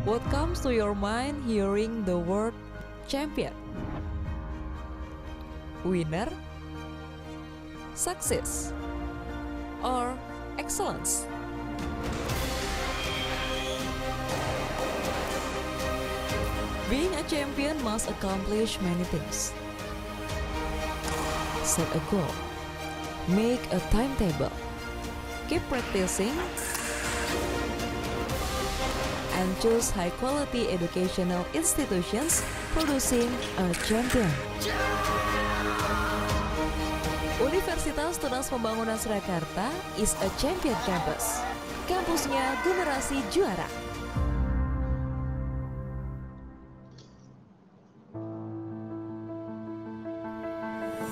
What comes to your mind hearing the word champion? Winner, success, or excellence? Being a champion must accomplish many things. Set a goal, make a timetable, keep practicing, and choose high-quality educational institutions producing a champion. Universitas Tunas Pembangunan Surakarta is a champion campus. Kampusnya generasi juara.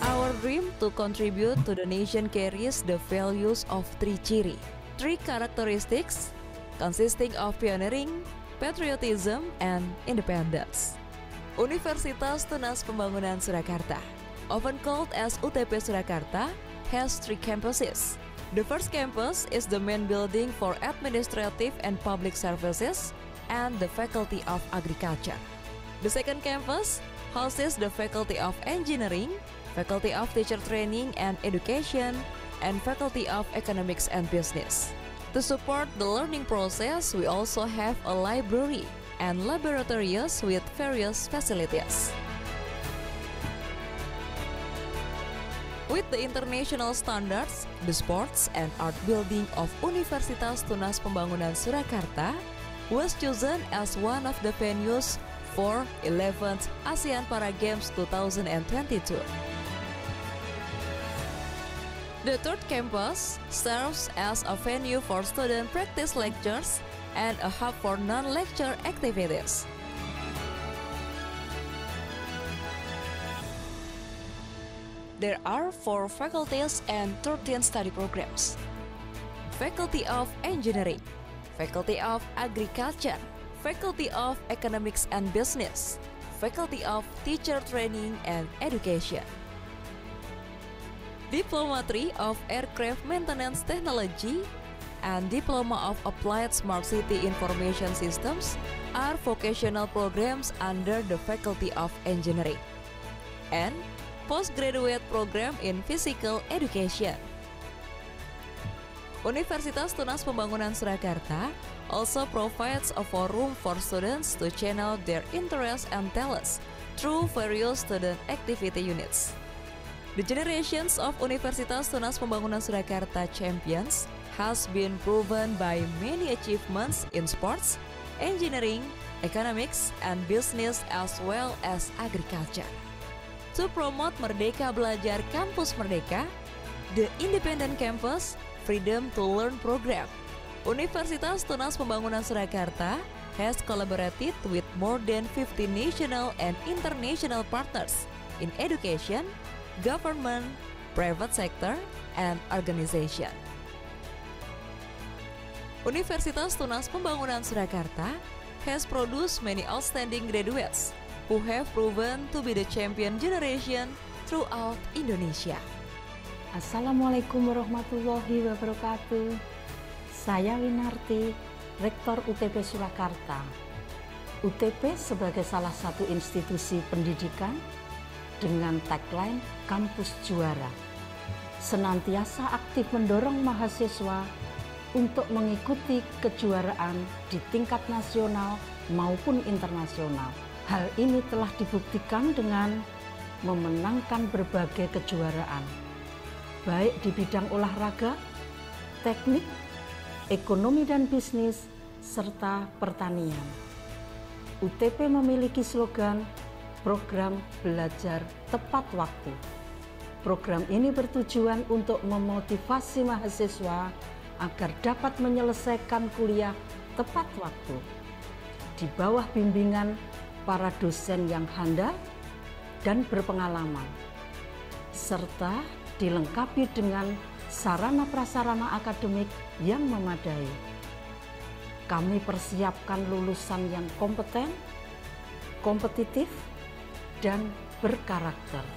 Our dream to contribute to the nation carries the values of three ciri, three characteristics consisting of pioneering, patriotism, and independence. Universitas Tunas Pembangunan Surakarta, often called as UTP Surakarta, has three campuses. The first campus is the main building for administrative and public services and the Faculty of Agriculture. The second campus houses the Faculty of Engineering, Faculty of Teacher Training and Education, and Faculty of Economics and Business. To support the learning process, we also have a library and laboratories with various facilities. With the international standards, the sports and art building of Universitas Tunas Pembangunan Surakarta was chosen as one of the venues for 11th ASEAN Para Games 2022. The third campus serves as a venue for student practice lectures and a hub for non-lecture activities. There are 4 faculties and 13 study programs. Faculty of Engineering, Faculty of Agriculture, Faculty of Economics and Business, Faculty of Teacher Training and Education. Diploma of Aircraft Maintenance Technology and Diploma of Applied Smart City Information Systems are vocational programs under the Faculty of Engineering, and postgraduate program in Physical Education. Universitas Tunas Pembangunan Surakarta also provides a forum for students to channel their interests and talents through various student activity units. The generations of Universitas Tunas Pembangunan Surakarta champions has been proven by many achievements in sports, engineering, economics, and business as well as agriculture. To promote Merdeka Belajar Kampus Merdeka, the Independent Campus Freedom to Learn program, Universitas Tunas Pembangunan Surakarta has collaborated with more than 50 national and international partners in education, government, private sector, and organization. Universitas Tunas Pembangunan Surakarta has produced many outstanding graduates who have proven to be the champion generation throughout Indonesia. Assalamualaikum warahmatullahi wabarakatuh. Saya Winarti, Rektor UTP Surakarta. UTP sebagai salah satu institusi pendidikan dengan tagline Kampus Juara, senantiasa aktif mendorong mahasiswa untuk mengikuti kejuaraan di tingkat nasional maupun internasional. Hal ini telah dibuktikan dengan memenangkan berbagai kejuaraan, baik di bidang olahraga, teknik, ekonomi dan bisnis, serta pertanian. UTP memiliki slogan Program Belajar Tepat Waktu. Program ini bertujuan untuk memotivasi mahasiswa agar dapat menyelesaikan kuliah tepat waktu di bawah bimbingan para dosen yang handal dan berpengalaman, serta dilengkapi dengan sarana prasarana akademik yang memadai. Kami persiapkan lulusan yang kompeten, kompetitif, dan berkarakter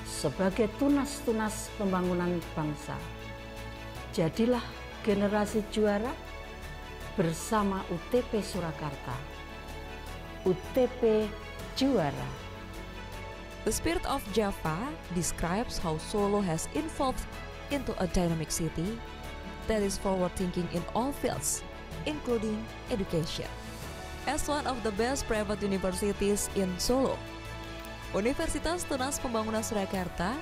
sebagai tunas-tunas pembangunan bangsa. Jadilah generasi juara bersama UTP Surakarta. UTP Juara. The spirit of Java describes how Solo has evolved into a dynamic city that is forward-thinking in all fields, including education. As one of the best private universities in Solo, Universitas Tunas Pembangunan Surakarta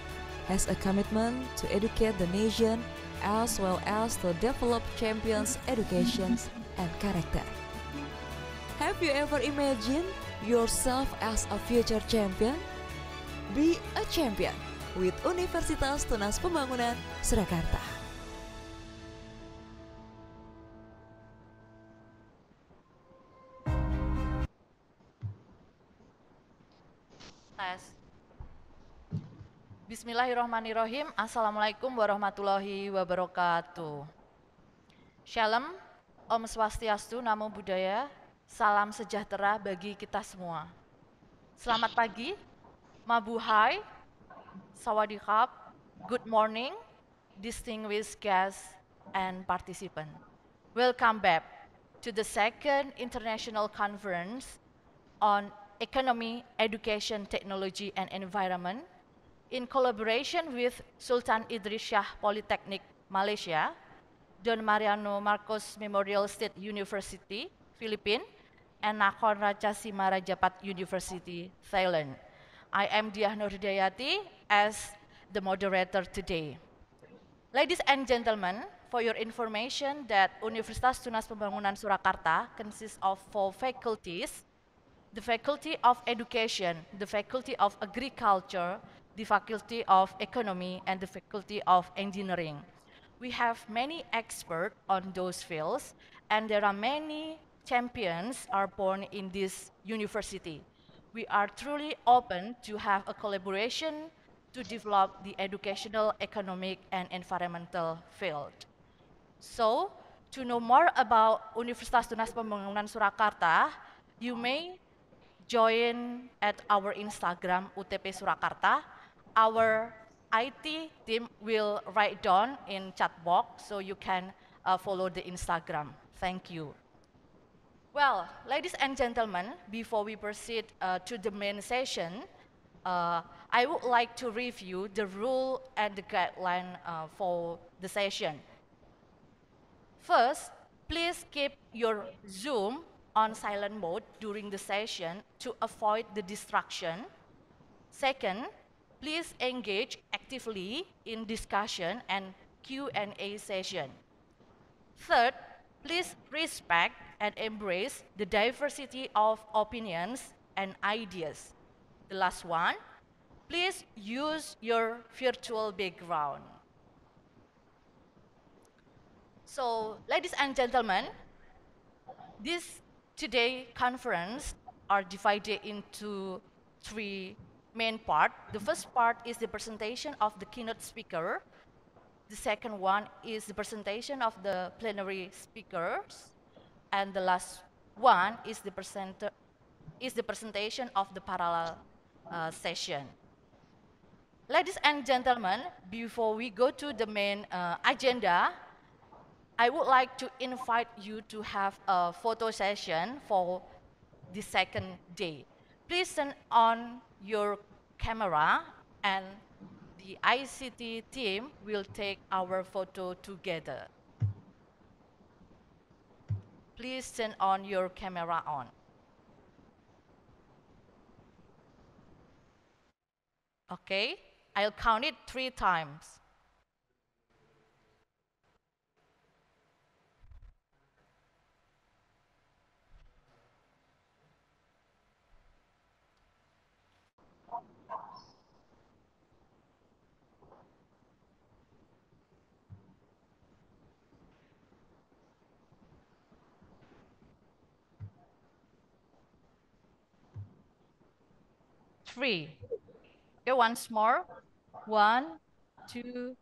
has a commitment to educate the nation as well as to develop champions' educations and character. Have you ever imagined yourself as a future champion? Be a champion with Universitas Tunas Pembangunan Surakarta. Tes. Bismillahirrahmanirrahim. Assalamualaikum warahmatullahi wabarakatuh. Shalom, Om Swastiastu, Namo Buddhaya, salam sejahtera bagi kita semua. Selamat pagi, Mabuhay, Sawadee-khap, good morning, distinguished guests and participants. Welcome back to the second international conference on economy, education, technology, and environment in collaboration with Sultan Idris Shah Polytechnic, Malaysia, Don Mariano Marcos Memorial State University, Philippines, and Nakhon Ratchasima Rajapat University, Thailand. I am Diah Nur Hidayati as the moderator today. Ladies and gentlemen, for your information that Universitas Tunas Pembangunan Surakarta consists of 4 faculties: the Faculty of Education, the Faculty of Agriculture, the Faculty of Economy, and the Faculty of Engineering. We have many experts on those fields, and there are many champions are born in this university. We are truly open to have a collaboration to develop the educational, economic, and environmental field. So, to know more about Universitas Tunas Pembangunan Surakarta, you may join at our Instagram UTP Surakarta. Our IT team will write down in chat box so you can follow the Instagram. Thank you. Well, ladies and gentlemen, before we proceed to the main session, I would like to review the rule and the guideline for the session. First, please keep your Zoom on silent mode during the session to avoid the distraction. Second, please engage actively in discussion and Q&A session. Third, please respect and embrace the diversity of opinions and ideas. The last one, please use your virtual background. So, ladies and gentlemen, Today conference are divided into 3 main parts. The first part is the presentation of the keynote speaker. The second one is the presentation of the plenary speakers. And the last one is the presentation of the parallel session. Ladies and gentlemen, before we go to the main agenda, I would like to invite you to have a photo session for the second day. Please turn on your camera and the ICT team will take our photo together. Please turn on your camera on. Okay, I'll count it 3 times. Three. Okay, once more. 1, 2,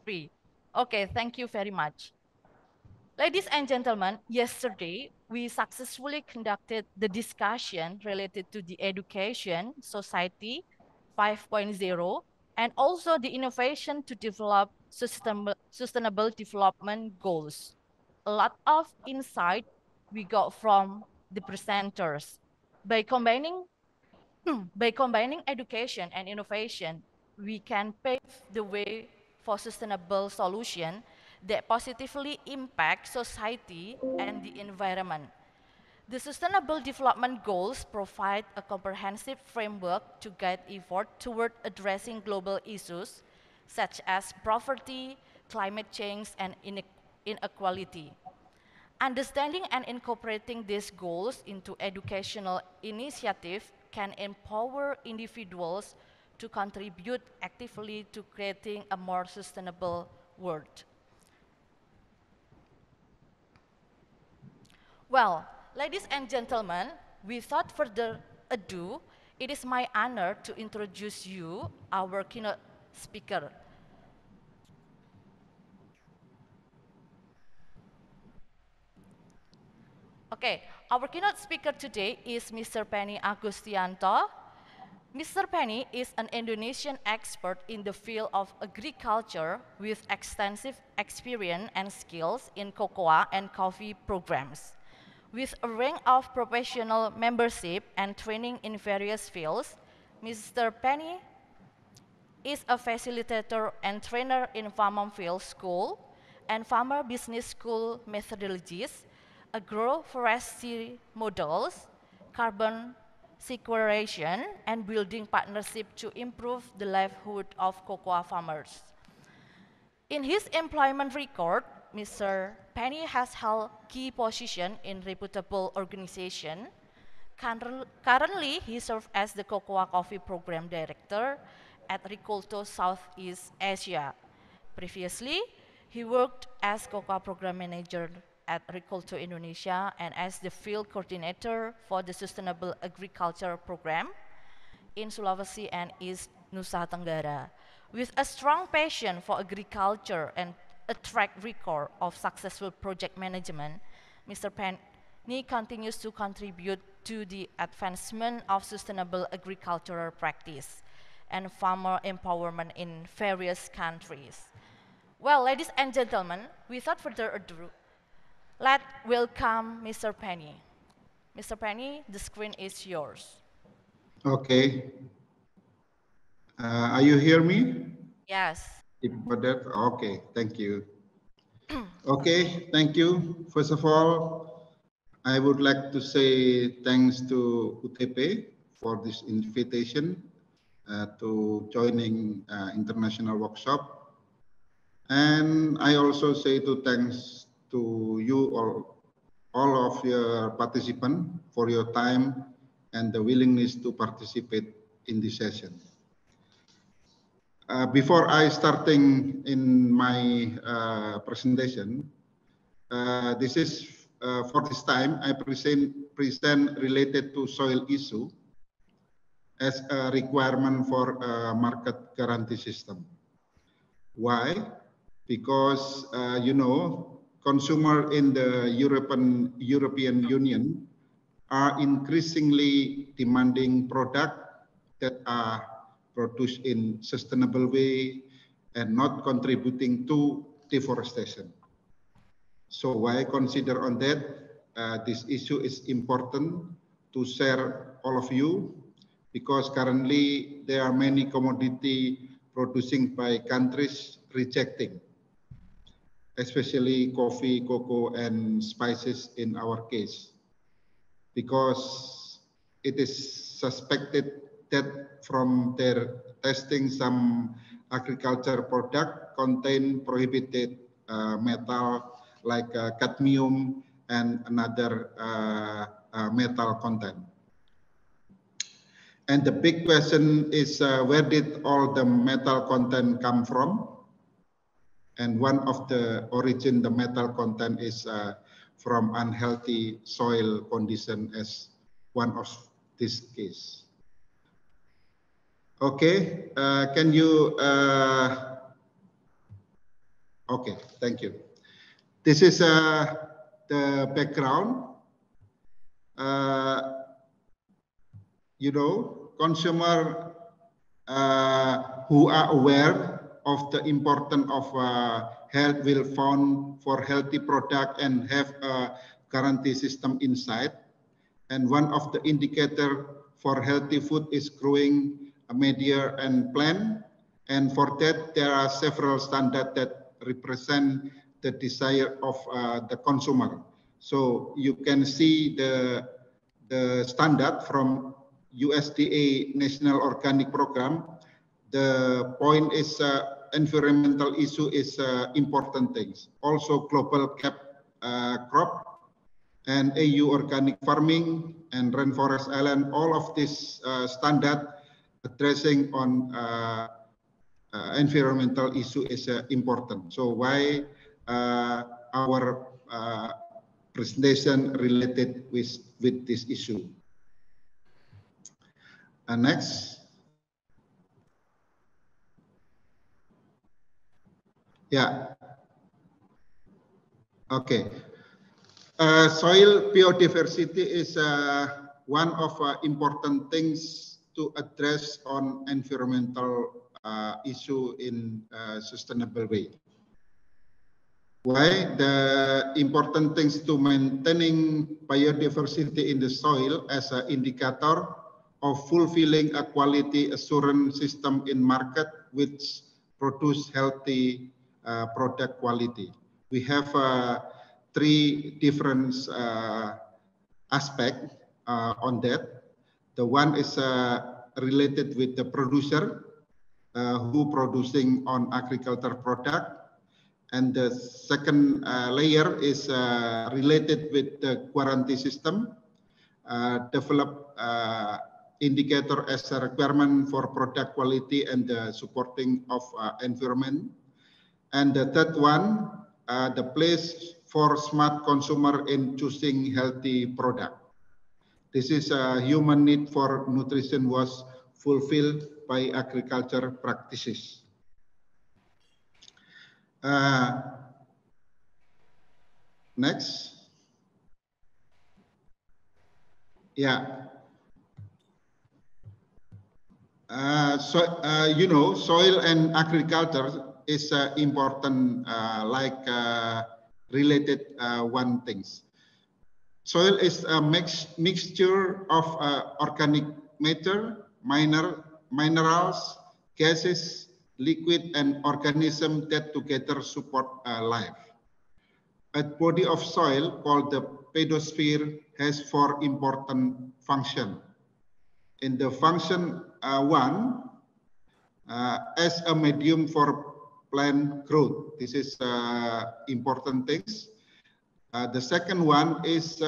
3. Okay, thank you very much. Ladies and gentlemen, yesterday we successfully conducted the discussion related to the education society 5.0 and also the innovation to develop sustainable development goals. A lot of insight we got from the presenters. By combining education and innovation, we can pave the way for sustainable solutions that positively impact society and the environment. The Sustainable Development Goals provide a comprehensive framework to guide effort toward addressing global issues such as poverty, climate change, and inequality. Understanding and incorporating these goals into educational initiatives can empower individuals to contribute actively to creating a more sustainable world. Well, ladies and gentlemen, without further ado, it is my honor to introduce you our keynote speaker. Okay, our keynote speaker today is Mr. Penny Agustianto. Mr. Penny is an Indonesian expert in the field of agriculture with extensive experience and skills in cocoa and coffee programs. With a range of professional membership and training in various fields, Mr. Penny is a facilitator and trainer in Farmer Field School and Farmer Business School methodologies, agroforestry models, carbon sequestration, and building partnership to improve the livelihood of cocoa farmers. In his employment record, Mr. Penny has held key positions in reputable organizations. Currently, he serves as the Cocoa Coffee Program Director at Ricolto Southeast Asia. Previously, he worked as Cocoa Program Manager at Ricolto Indonesia and as the Field Coordinator for the Sustainable Agriculture Program in Sulawesi and East Nusa Tenggara. With a strong passion for agriculture and a track record of successful project management, Mr. Penny continues to contribute to the advancement of sustainable agricultural practice and farmer empowerment in various countries. Well, ladies and gentlemen, without further ado, let's welcome Mr. Penny. Mr. Penny, the screen is yours. Okay. Are you hear me? Yes. Okay, thank you. Okay, thank you. First of all, I would like to say thanks to UTP for this invitation to joining international workshop. And I also say thanks to you all of your participants for your time and the willingness to participate in this session. Before I starting in my presentation, this is for this time I present related to soil issue as a requirement for a market guarantee system. Why? Because you know, consumer in the European Union are increasingly demanding products that are produced in sustainable way and not contributing to deforestation. So why consider on that this issue is important to share all of you, because currently there are many commodity producing by countries rejecting, especially coffee, cocoa, and spices in our case, because it is suspected that from their testing, some agriculture product contain prohibited metal like cadmium and another metal content. And the big question is where did all the metal content come from? And one of the origin the metal content is from unhealthy soil condition as one of this case. Okay, can you, okay, thank you. This is the background. You know, consumer who are aware of the importance of health will found for healthy product and have a guarantee system inside. And one of the indicator for healthy food is growing media and plant. And for that, there are several standards that represent the desire of the consumer. So you can see the standard from USDA National Organic Program. The point is environmental issue is important things. Also global cap crop and AU organic farming and rainforest island, all of this standard addressing on environmental issue is important. So why our presentation related with this issue. Next. Yeah. Okay. Soil biodiversity is one of important things to address on environmental issue in a sustainable way. Why? The important things to maintaining biodiversity in the soil as an indicator of fulfilling a quality assurance system in market which produce healthy product quality. We have three different aspects on that. The one is related with the producer who producing on agriculture product. And the second layer is related with the guarantee system, develop indicator as a requirement for product quality and the supporting of environment. And the third one, the place for smart consumer in choosing healthy product. This is a human need for nutrition was fulfilled by agriculture practices. Next. Yeah. You know, soil and agriculture is important, related one things. Soil is a mixture of organic matter, minerals, gases, liquid, and organisms that together support life. A body of soil called the pedosphere has four important functions. In the function one, as a medium for plant growth, this is important things. The second one is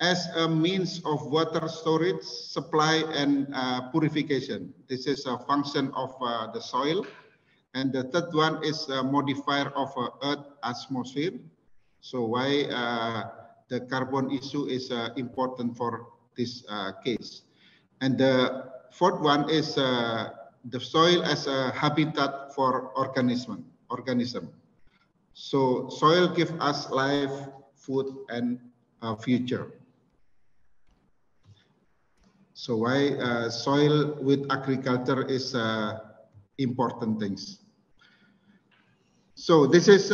as a means of water storage, supply, and purification. This is a function of the soil. And the third one is a modifier of Earth atmosphere. So why the carbon issue is important for this case. And the fourth one is the soil as a habitat for organism. So soil gives us life, food, and future. So why soil with agriculture is important things. So this is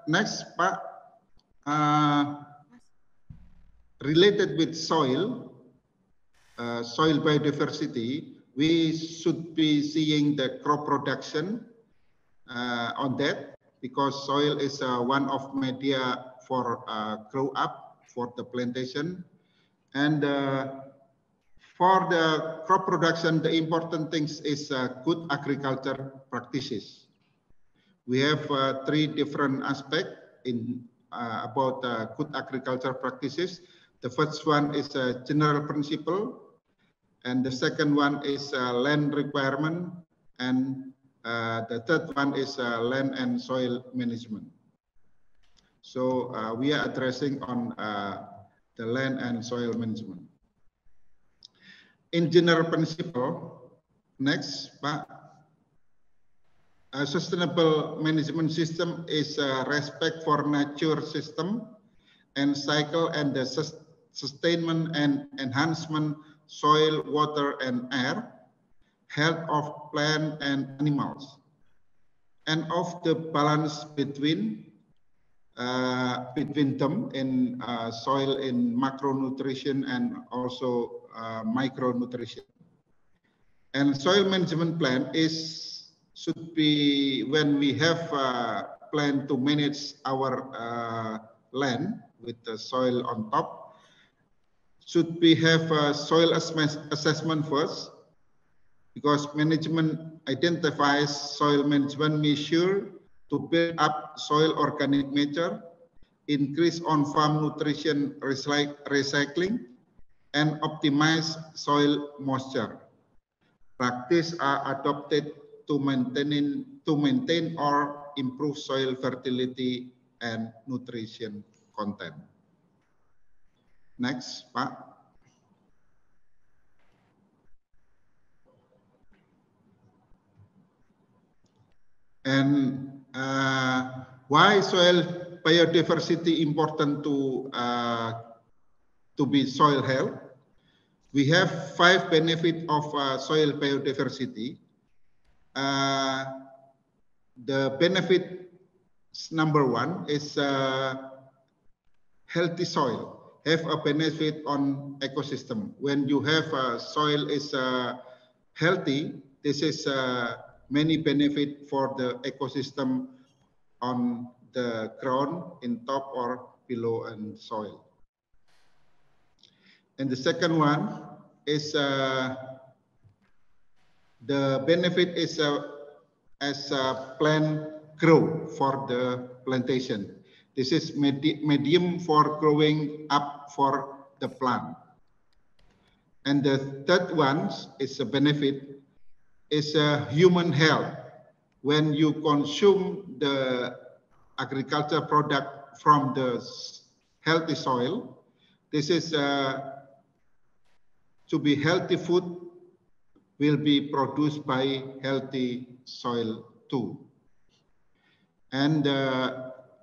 next part related with soil, soil biodiversity. We should be seeing the crop production on that, because soil is one of media for grow up for the plantation. And for the crop production, the important things is good agriculture practices. We have three different aspects in about good agriculture practices. The first one is a general principle, and the second one is land requirement, and the third one is land and soil management. So we are addressing on the land and soil management. In general principle, next, Pak. A sustainable management system is respect for nature system and cycle and the sustainment and enhancement soil, water, and air, health of plant and animals, and of the balance between between them in soil in macronutrition and also micronutrition. And soil management plan should be when we have a plan to manage our land with the soil on top, should we have a soil assessment first, because management identifies soil management measure to build up soil organic matter, increase on-farm nutrition recycling, and optimize soil moisture. Practice are adopted to maintain or improve soil fertility and nutrition content. Next, Pak. And why soil biodiversity important to be soil health? We have 5 benefits of soil biodiversity. The benefit number 1 is healthy soil have a benefit on ecosystem. When you have soil is healthy, this is many benefit for the ecosystem on the ground, in top or below and soil. And the second one is the benefit is as plant grow for the plantation. This is medium for growing up for the plant. And the third one is a benefit is human health. When you consume the agriculture product from the healthy soil, this is to be healthy food will be produced by healthy soil too. And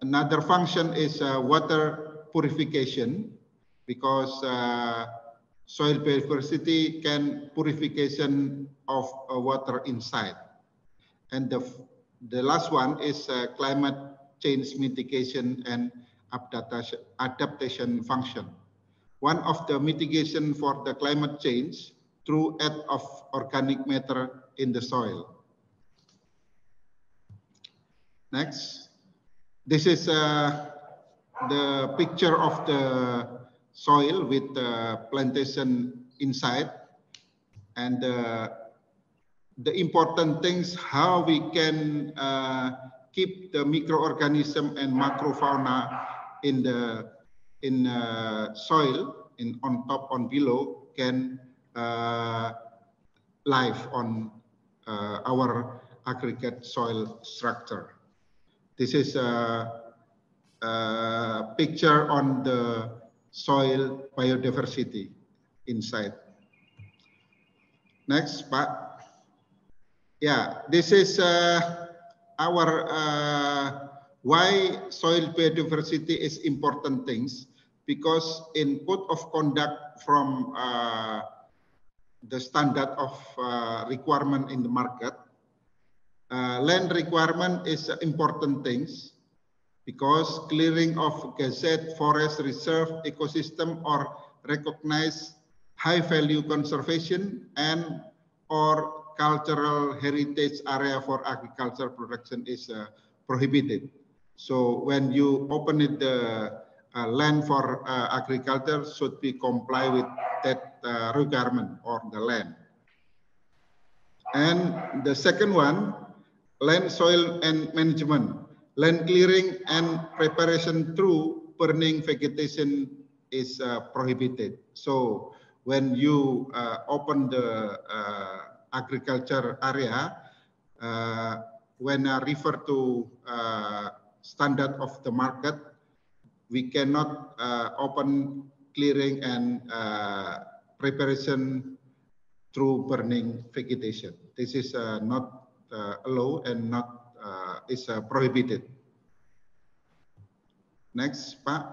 another function is water purification, because soil biodiversity can purification of water inside. And the last one is climate change mitigation and adaptation function. One of the mitigation for the climate change through add of organic matter in the soil. Next, this is the picture of the soil with the plantation inside, and the important things how we can keep the microorganism and macrofauna in the soil, on top, on below, can live on our aggregate soil structure. This is a picture on the soil biodiversity inside. Next, Pak. Yeah, this is our why soil biodiversity is important things, because in code of conduct from the standard of requirement in the market, land requirement is important things, because clearing of gazette, forest, reserve, ecosystem, or recognize high value conservation and or cultural heritage area for agricultural production is prohibited. So when you open it, the land for agriculture should be comply with that requirement or the land. And the second one, land, soil, and management. Land clearing and preparation through burning vegetation is prohibited. So when you open the agriculture area, when I refer to standard of the market, we cannot open clearing and preparation through burning vegetation. This is not allowed and not is prohibited. Next, Pak.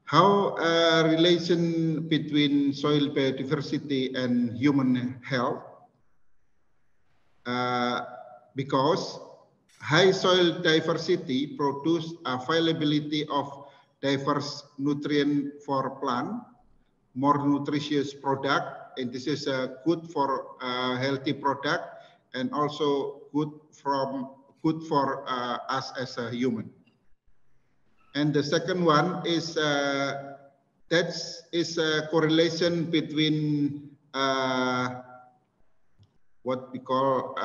How relation between soil biodiversity and human health? Because High soil diversity produce availability of diverse nutrient for plant, more nutritious product, and this is good for healthy product and also good for us as a human. And the second one is that is a correlation between what we call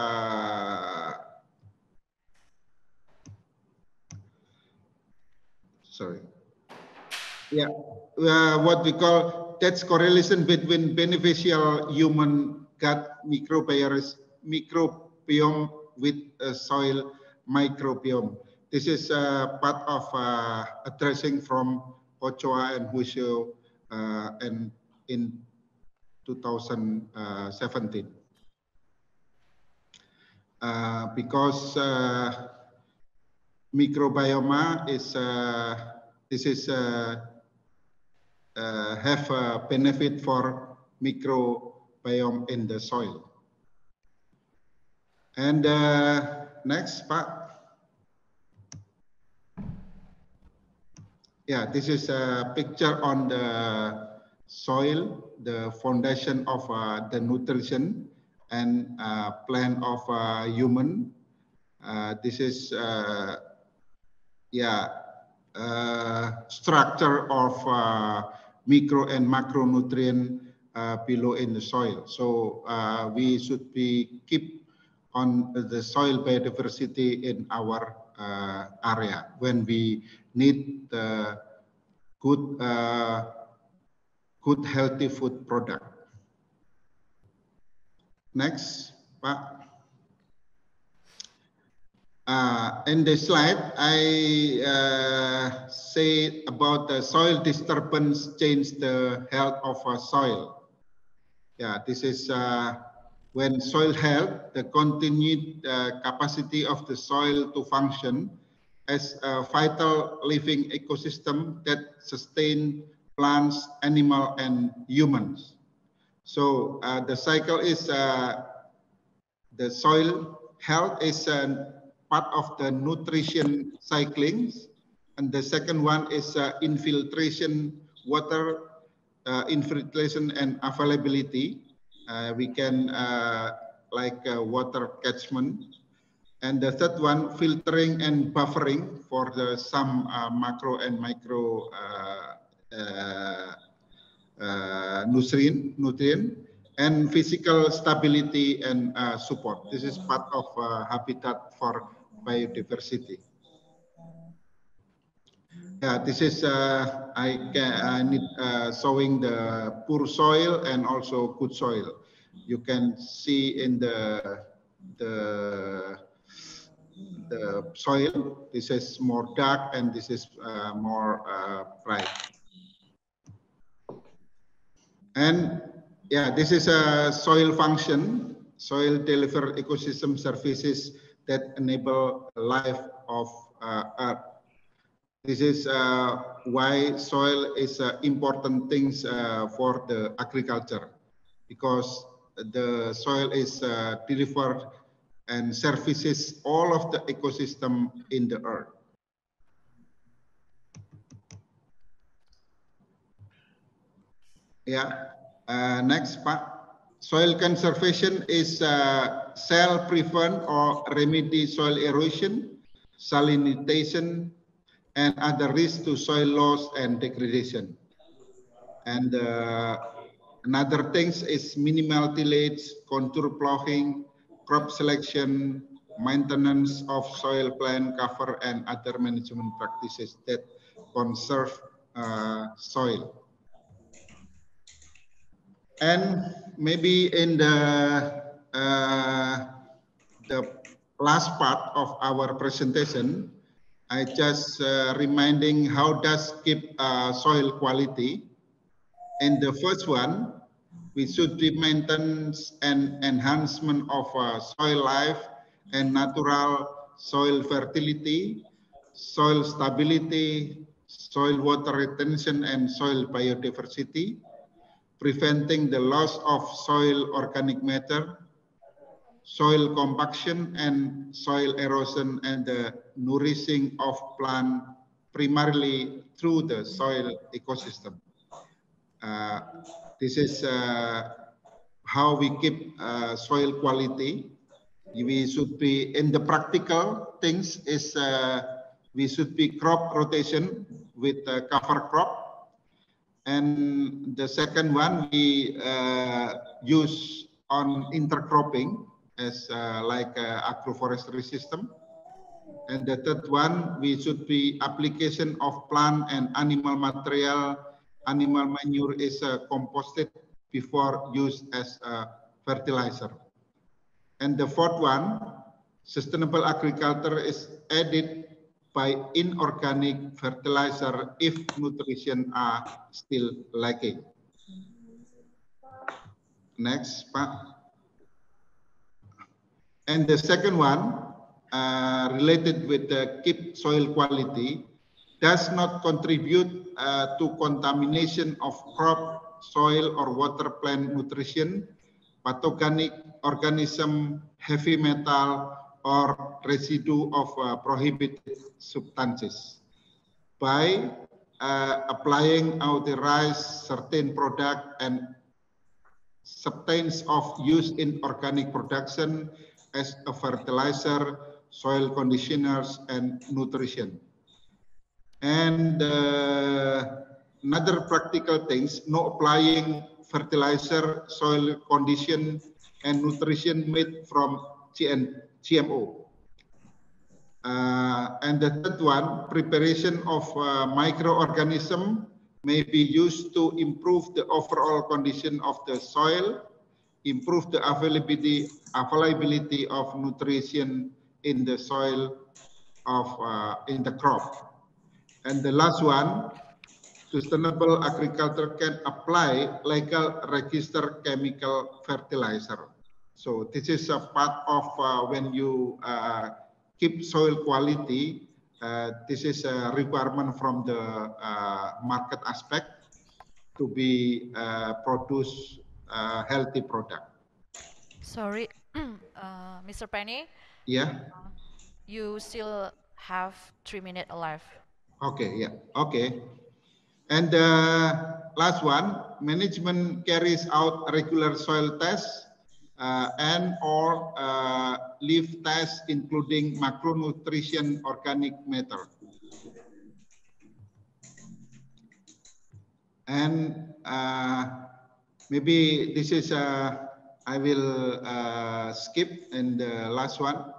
what we call that's correlation between beneficial human gut microbiome with soil microbiome. This is part of addressing from Ochoa and Husio and in 2017. Because microbiome is have a benefit for microbiome in the soil. And next part. Yeah, this is a picture on the soil, the foundation of the nutrition and plant of human. This is structure of micro and macronutrient below in the soil. So we should be keep on the soil biodiversity in our area when we need the good healthy food product. Next, Pak. In the slide, I say about the soil disturbance change the health of a soil. Yeah, this is when soil health, the continued capacity of the soil to function as a vital living ecosystem that sustain plants, animals, and humans. So the cycle is the soil health is part of the nutrition cycling, and the second one is infiltration, water infiltration and availability. We can like water catchment, and the third one filtering and buffering for the some macro and micro nutrient, and physical stability and support. This is part of habitat for biodiversity. Yeah, this is I need showing the poor soil and also good soil. You can see in the soil. This is more dark and this is more bright. And yeah, this is a soil function. Soil deliver ecosystem services that enable life of Earth. This is why soil is important things for the agriculture, because the soil is delivered and services all of the ecosystem in the earth. Yeah, next part. Soil conservation is shall prevent or remedy soil erosion, salinization, and other risks to soil loss and degradation. And another things is minimal tillage, contour plowing, crop selection, maintenance of soil plant cover, and other management practices that conserve soil. And maybe in the last part of our presentation, I just reminding how does keep soil quality. In the first one, we should be maintenance and enhancement of soil life and natural soil fertility, soil stability, soil water retention, and soil biodiversity, preventing the loss of soil organic matter, soil compaction and soil erosion, and the nourishing of plant primarily through the soil ecosystem. This is how we keep soil quality. We should be in the practical things is we should be crop rotation with cover crop, and the second one we use on intercropping as like agroforestry system, and the third one we should be application of plant and animal material. Animal manure is composted before used as a fertilizer. And the fourth one, sustainable agriculture is added by inorganic fertilizer if nutrition are still lacking. Next, Pak. And the second one, related with the keep soil quality, does not contribute to contamination of crop, soil, or water plant nutrition, pathogenic organism, heavy metal, or residue of prohibited substances. By applying authorized certain product and substance of use in organic production as a fertilizer, soil conditioners, and nutrition. And another practical things, no applying fertilizer, soil condition, and nutrition made from GMO. And the third one, preparation of microorganism may be used to improve the overall condition of the soil, improve the availability of nutrition in the soil of in the crop. And the last one, sustainable agriculture can apply legal registered chemical fertilizer. So this is a part of when you keep soil quality. This is a requirement from the market aspect to be produce healthy product. Sorry, Mr. Penny. Yeah. You still have 3 minutes left. Okay. Yeah. Okay. And the last one, management carries out regular soil tests and or leaf tests, including macronutrition organic matter. And maybe this is I will skip and the last one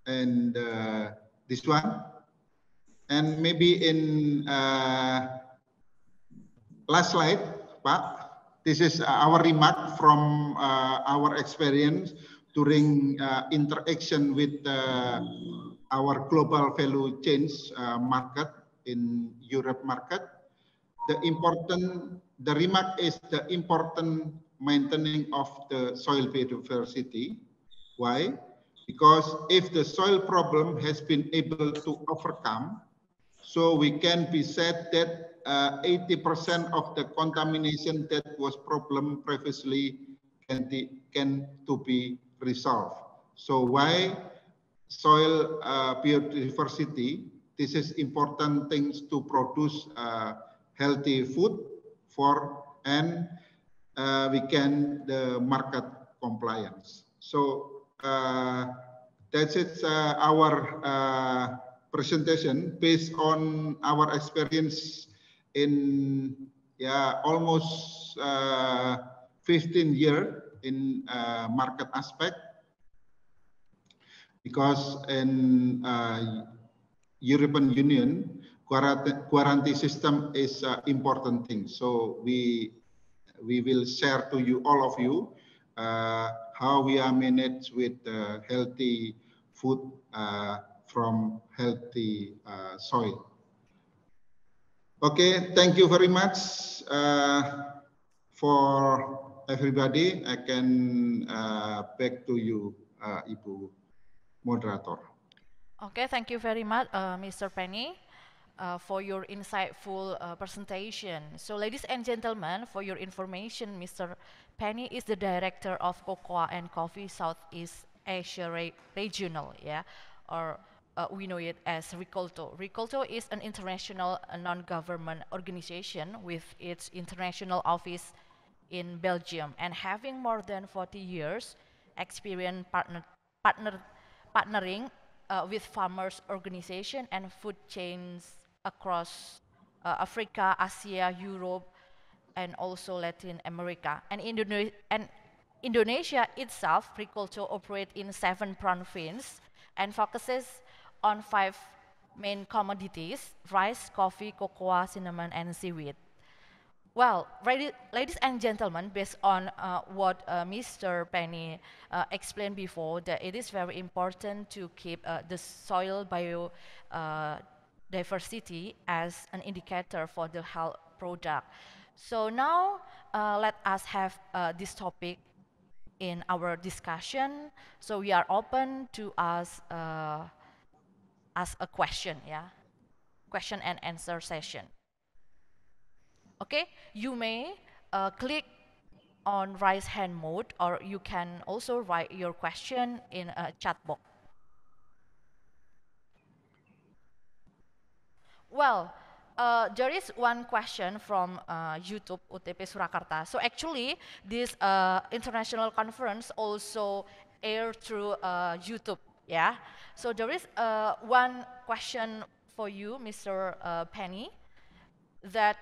and this one, and maybe in last slide, Pak. This is our remark from our experience during interaction with our global value chains market in Europe market. The remark is the important maintaining of the soil biodiversity. Why? Because if the soil problem has been able to overcome, so we can be said that 80% of the contamination that was problem previously can to be resolved. So why soil biodiversity? This is important things to produce healthy food for, and we can the market compliance. So that's it. Our presentation based on our experience in almost 15 years in market aspect, because in European Union quarantine system is important thing. So we will share to you, all of you, how we are managed with healthy food from healthy soil. Okay, thank you very much for everybody. I can back to you, Ibu Moderator. Okay, thank you very much, Mr. Penny, for your insightful presentation. So, ladies and gentlemen, for your information, Mr. Penny is the Director of Cocoa and Coffee Southeast Asia regional, yeah, or we know it as Ricolto. Ricolto is an international non-government organization with its international office in Belgium and having more than 40 years experience partnering with farmers organization and food chains across Africa, Asia, Europe, and also Latin America. And Indonesia itself, Ricolto operates in 7 provinces and focuses on 5 main commodities: rice, coffee, cocoa, cinnamon, and seaweed. Well, ladies and gentlemen, based on what Mr. Penny explained before, that it is very important to keep the soil biodiversity as an indicator for the health product. So now let us have this topic in our discussion. So we are open to ask a question, yeah, question and answer session. Okay, you may click on raise hand mode, or you can also write your question in a chat box. Well, there is one question from YouTube UTP Surakarta. So actually, this international conference also aired through YouTube. Yeah. So there is one question for you, Mr. Penny, that,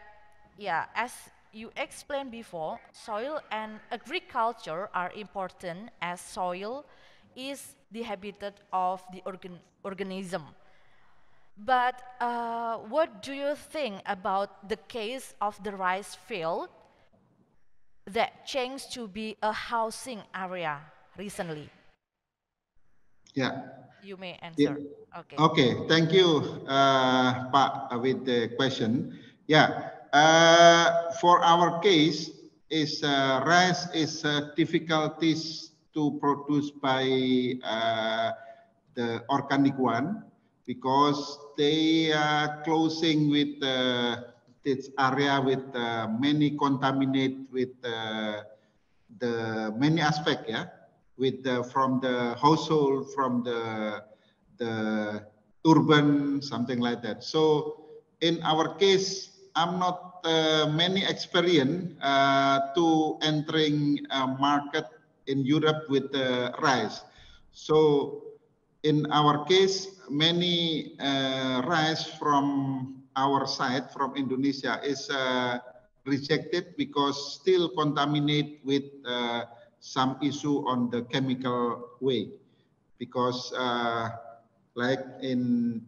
yeah, as you explained before, soil and agriculture are important as soil is the habitat of the organism. But what do you think about the case of the rice field that changed to be a housing area recently? Yeah. You may answer. Yeah. Okay. Okay. Thank you, Pak, with the question. Yeah. For our case, is rice is difficulties to produce by the organic one, because they are closing with this area with many contaminate with the many aspect, yeah, with from the household, from the urban, something like that. So in our case, I'm not many experience to entering a market in Europe with rice. So in our case, many rice from our side, from Indonesia, is rejected because still contaminate with some issue on the chemical way. Because like in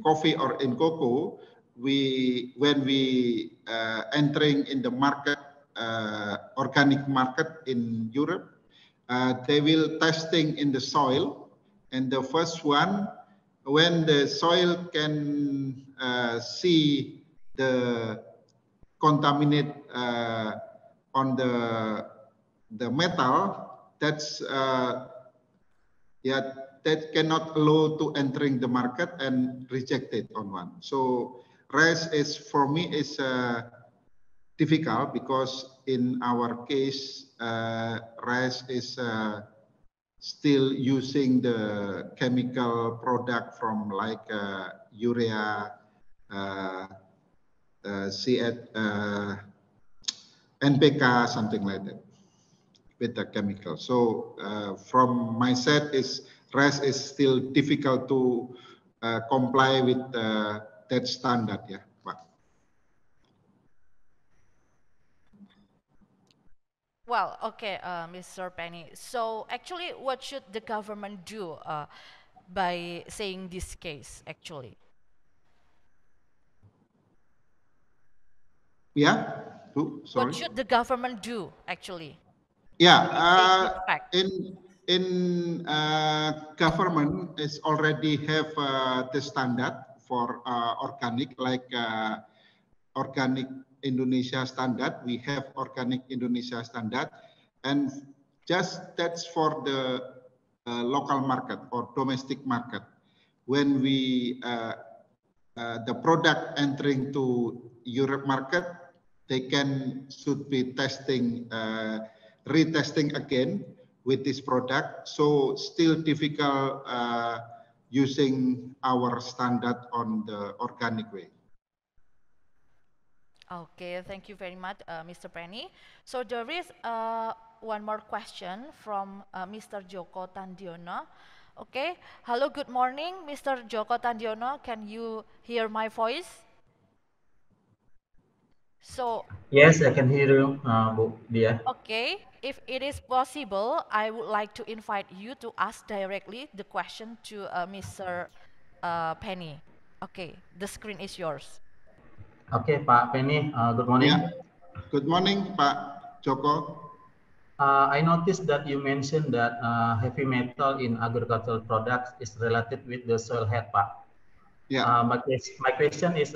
coffee or in cocoa, when we entering in the market, organic market in Europe, they will testing in the soil, and the first one, when the soil can see the contaminate on the metal, that's yeah, that cannot allow to entering the market and rejected on one. So rice is for me is difficult, because in our case, rice is still using the chemical product from like urea, ICEETE, NPK, something like that, with the chemical. So from my side, is rice is still difficult to comply with that standard, yeah. Well, okay, Mr. Penny. So actually, what should the government do by saying this case, actually? Yeah, sorry. What should the government do, actually? Yeah, By saying this fact? in government is already have the standard for organic, like organic Indonesia standard. We have organic Indonesia standard, and just that's for the local market or domestic market. When we the product entering to Europe market, they should be testing, retesting again with this product, so still difficult using our standard on the organic way. Okay, thank you very much, Mr. Penny. So there is one more question from Mr. Joko Tandiono. Okay, hello, good morning, Mr. Joko Tandiono. Can you hear my voice? So, Yes, I can hear you, Bu Dia. okay, if it is possible, I would like to invite you to ask directly the question to Mr. Penny. Okay, the screen is yours. Okay, Pak Penny, good morning. Yeah. Good morning, Pak Joko. I noticed that you mentioned that heavy metal in agricultural products is related with the soil health, Pak. Yeah. My question is,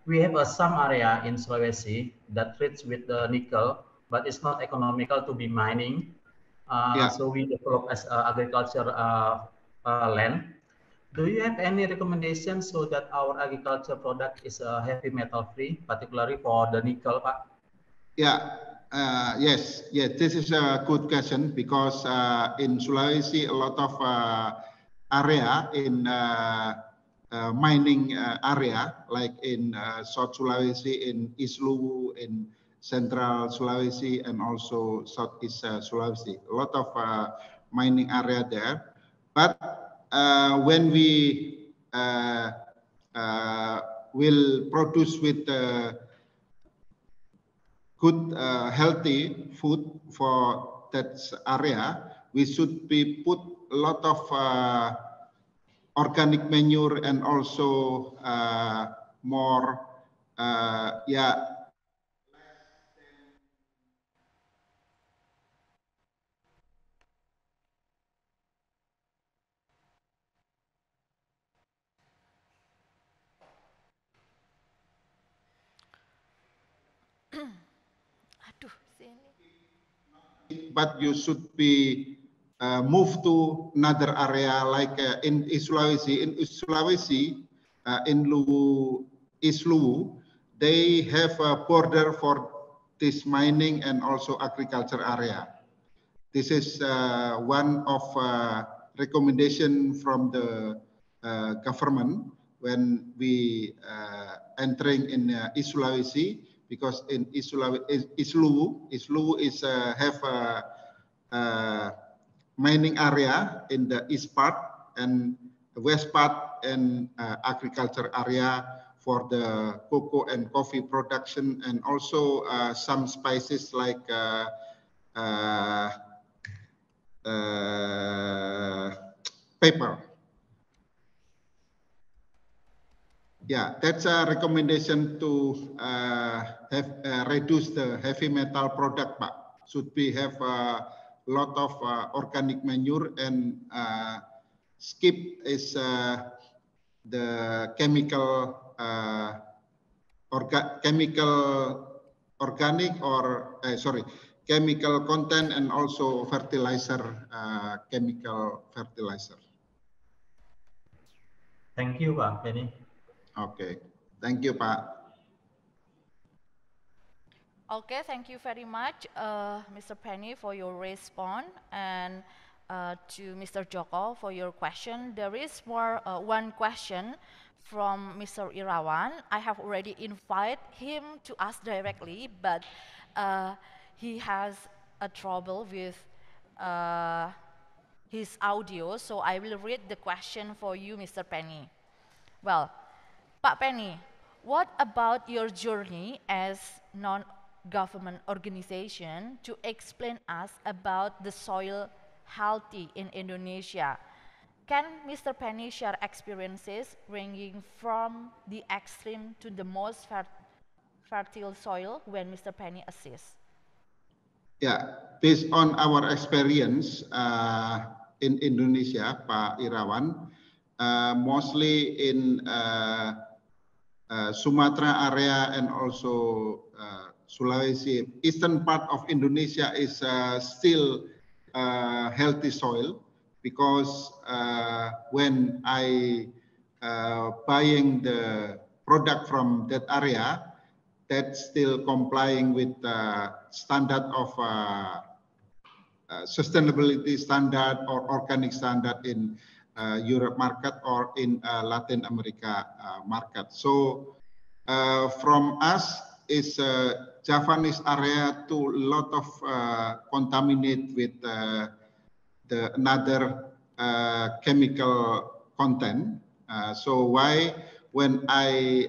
we have some area in Sulawesi that rich with the nickel, but it's not economical to be mining. So we develop as agriculture land. Do you have any recommendations so that our agriculture product is heavy metal free, particularly for the nickel, Pak? Yeah. Yes. This is a good question because in Sulawesi, a lot of area in mining area, like in South Sulawesi, in East Luwu, in Central Sulawesi, and also Southeast Sulawesi. A lot of mining area there. But when we will produce with good healthy food for that area, we should be put a lot of organic manure and also more Aduh, sini. But you should be moved to another area like in Sulawesi. In Sulawesi, in Luwu, East Luwu, they have a border for this mining and also agriculture area. This is one of recommendation from the government when we entering in East Sulawesi, because in East Luwu is have a mining area in the east part, and the west part and agriculture area for the cocoa and coffee production, and also some spices like paper. Yeah, that's a recommendation to have reduce the heavy metal product, but should be have a lot of organic manure, and skip is the chemical chemical content, and also fertilizer, chemical fertilizer. Thank you, Pak Penny. Okay, thank you, Pak. Okay, thank you very much, Mr. Penny, for your response, and to Mr. Joko for your question. There is more one question from Mr. Irawan. I have already invited him to ask directly, but he has a trouble with his audio, so I will read the question for you, Mr. Penny. Well, Pak Penny, what about your journey as non-government organization to explain us about the soil healthy in Indonesia? Can Mr. Penny share experiences ranging from the extreme to the most fertile soil when Mr. Penny assists? Yeah, based on our experience in Indonesia, Pak Irawan, mostly in Sumatra area and also Sulawesi, eastern part of Indonesia is still healthy soil, because when I buying the product from that area, that's still complying with the standard of sustainability standard or organic standard in Europe market or in Latin America market. So from us is Javanese area to a lot of contaminate with the another chemical content. So why when I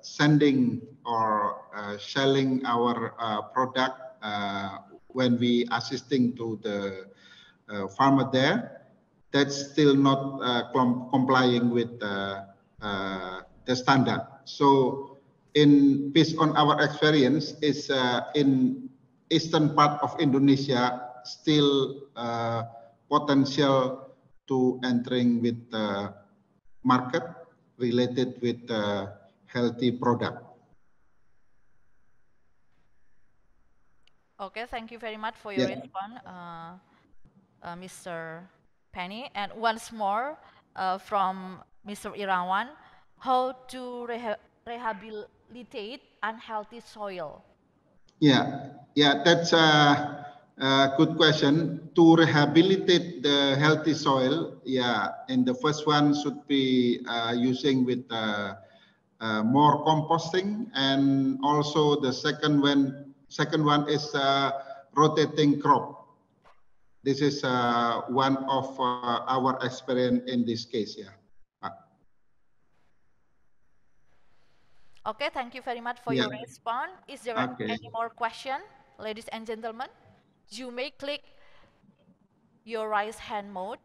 sending or selling our product when we assisting to the farmer there, that's still not complying with the standard. So based on our experience is in eastern part of Indonesia still potential to entering with the market related with healthy product. Okay, thank you very much for your response, Mr. Penny. And once more from Mr. Irawan, how to rehabilitate unhealthy soil? Yeah, that's a good question. To rehabilitate the healthy soil, and the first one should be using with more composting, and also the second one is rotating crop. This is one of our experience in this case. Okay, thank you very much for your response. Is there any more question, ladies and gentlemen? You may click your raise hand mode.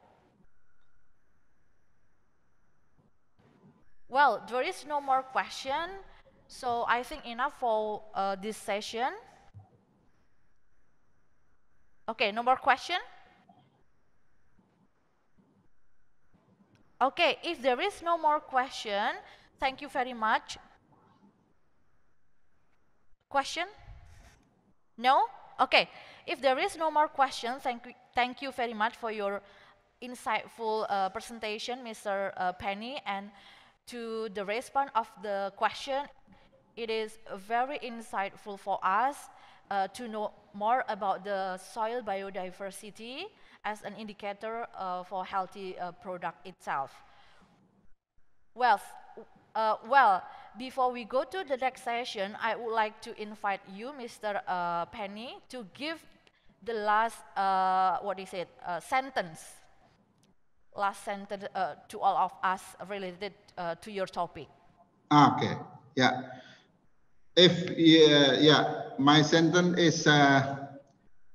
Well, there is no more question, so I think enough for this session. Okay, no more question? Okay, if there is no more question, thank you very much. Question? No? Okay, if there is no more question, thank you very much for your insightful presentation, Mr. Penny, and to the response of the question, it is very insightful for us to know more about the soil biodiversity as an indicator for healthy product itself. Well, before we go to the next session, I would like to invite you, Mr. Penny, to give the last, last sentence to all of us related to your topic. Okay, my sentence is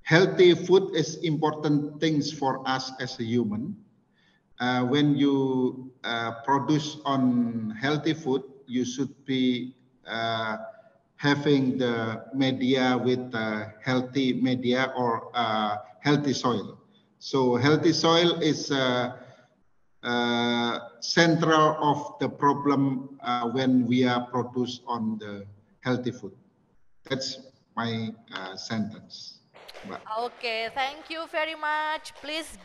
healthy food is important things for us as a human. When you produce on healthy food, you should be having the media with healthy media or healthy soil. So healthy soil is central of the problem when we are produced on the healthy food. That's my sentence. Okay, thank you very much. Please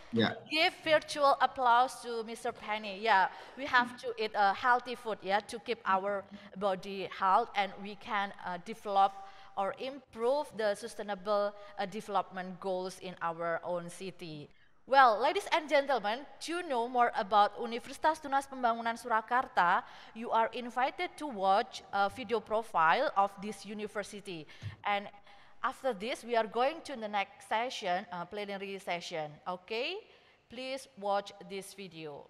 give virtual applause to Mr. Penny. Yeah, we have to eat healthy food, to keep our body health, and we can develop or improve the sustainable development goals in our own city. Well, ladies and gentlemen, to know more about Universitas Tunas Pembangunan Surakarta, you are invited to watch a video profile of this university. And after this, we are going to the next session, plenary session. Okay, please watch this video.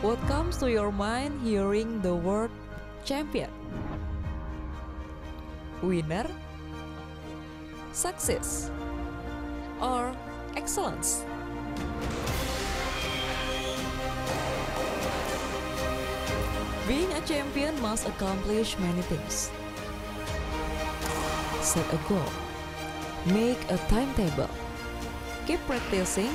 What comes to your mind hearing the word champion? Winner, success, or excellence? Being a champion must accomplish many things. Set a goal, make a timetable, keep practicing,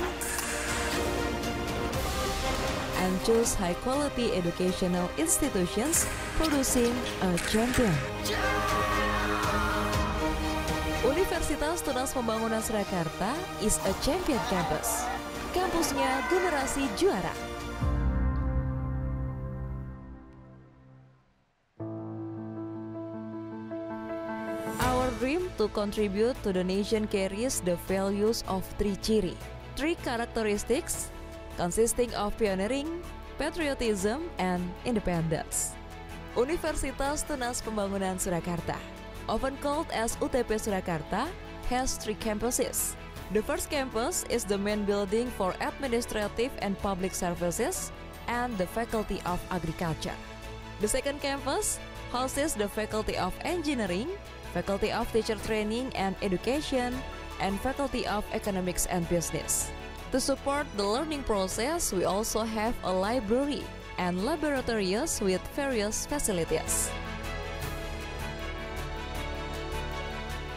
and choose high-quality educational institutions producing a champion. Universitas Tunas Pembangunan Surakarta is a champion campus. Kampusnya generasi juara. to contribute to the nation carries the values of three ciri, three characteristics consisting of pioneering, patriotism, and independence. Universitas Tunas Pembangunan Surakarta, often called as UTP Surakarta, has three campuses. The first campus is the main building for administrative and public services and the Faculty of Agriculture. The second campus houses the Faculty of Engineering, Faculty of Teacher Training and Education, and Faculty of Economics and Business. To support the learning process, we also have a library and laboratories with various facilities.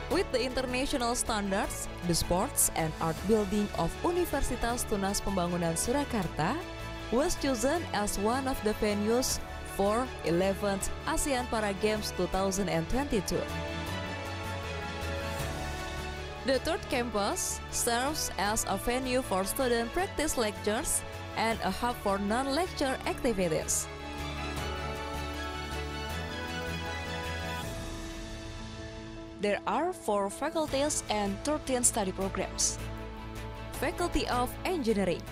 With the international standards, the sports and art building of Universitas Tunas Pembangunan Surakarta was chosen as one of the venues for 11th ASEAN Para Games 2022. The third campus serves as a venue for student practice lectures and a hub for non-lecture activities. There are 4 faculties and 13 study programs. Faculty of Engineering,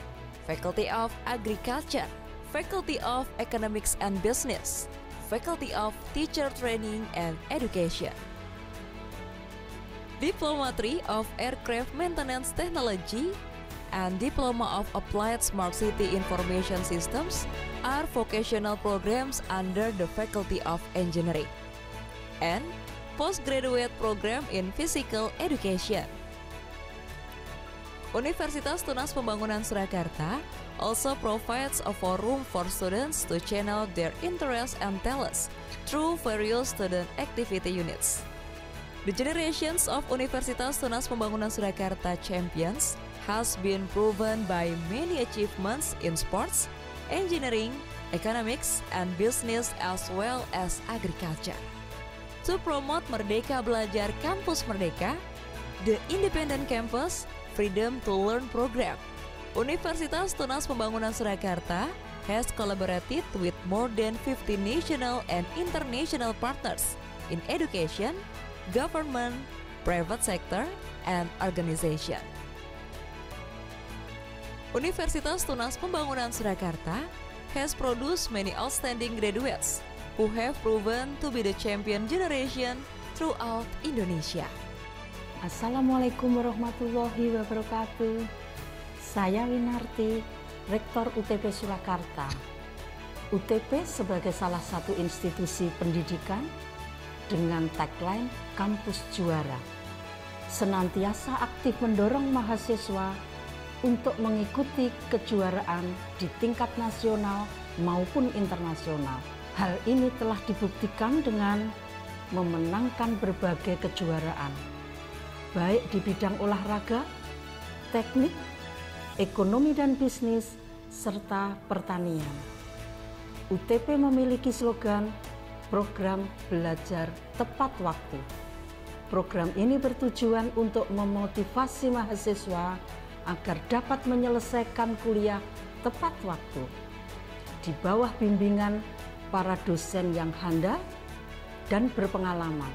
Faculty of Agriculture, Faculty of Economics and Business, Faculty of Teacher Training and Education. Diploma of Aircraft Maintenance Technology and Diploma of Applied Smart City Information Systems are vocational programs under the Faculty of Engineering. And postgraduate program in physical education. Universitas Tunas Pembangunan Surakarta also provides a forum for students to channel their interests and talents through various student activity units. The generations of Universitas Tunas Pembangunan Surakarta champions has been proven by many achievements in sports, engineering, economics, and business as well as agriculture. To promote Merdeka Belajar Kampus Merdeka, the Independent Campus Freedom to Learn program, Universitas Tunas Pembangunan Surakarta has collaborated with more than 50 national and international partners in education, government, private sector, and organization. Universitas Tunas Pembangunan Surakarta has produced many outstanding graduates who have proven to be the champion generation throughout Indonesia. Assalamualaikum warahmatullahi wabarakatuh. Saya Winarti, Rektor UTP Surakarta. UTP sebagai salah satu institusi pendidikan dengan tagline Kampus Juara, senantiasa aktif mendorong mahasiswa untuk mengikuti kejuaraan di tingkat nasional maupun internasional. Hal ini telah dibuktikan dengan memenangkan berbagai kejuaraan, baik di bidang olahraga, teknik, ekonomi dan bisnis, serta pertanian. UTP memiliki slogan Program Belajar Tepat Waktu. Program ini bertujuan untuk memotivasi mahasiswa agar dapat menyelesaikan kuliah tepat waktu di bawah bimbingan para dosen yang handal dan berpengalaman,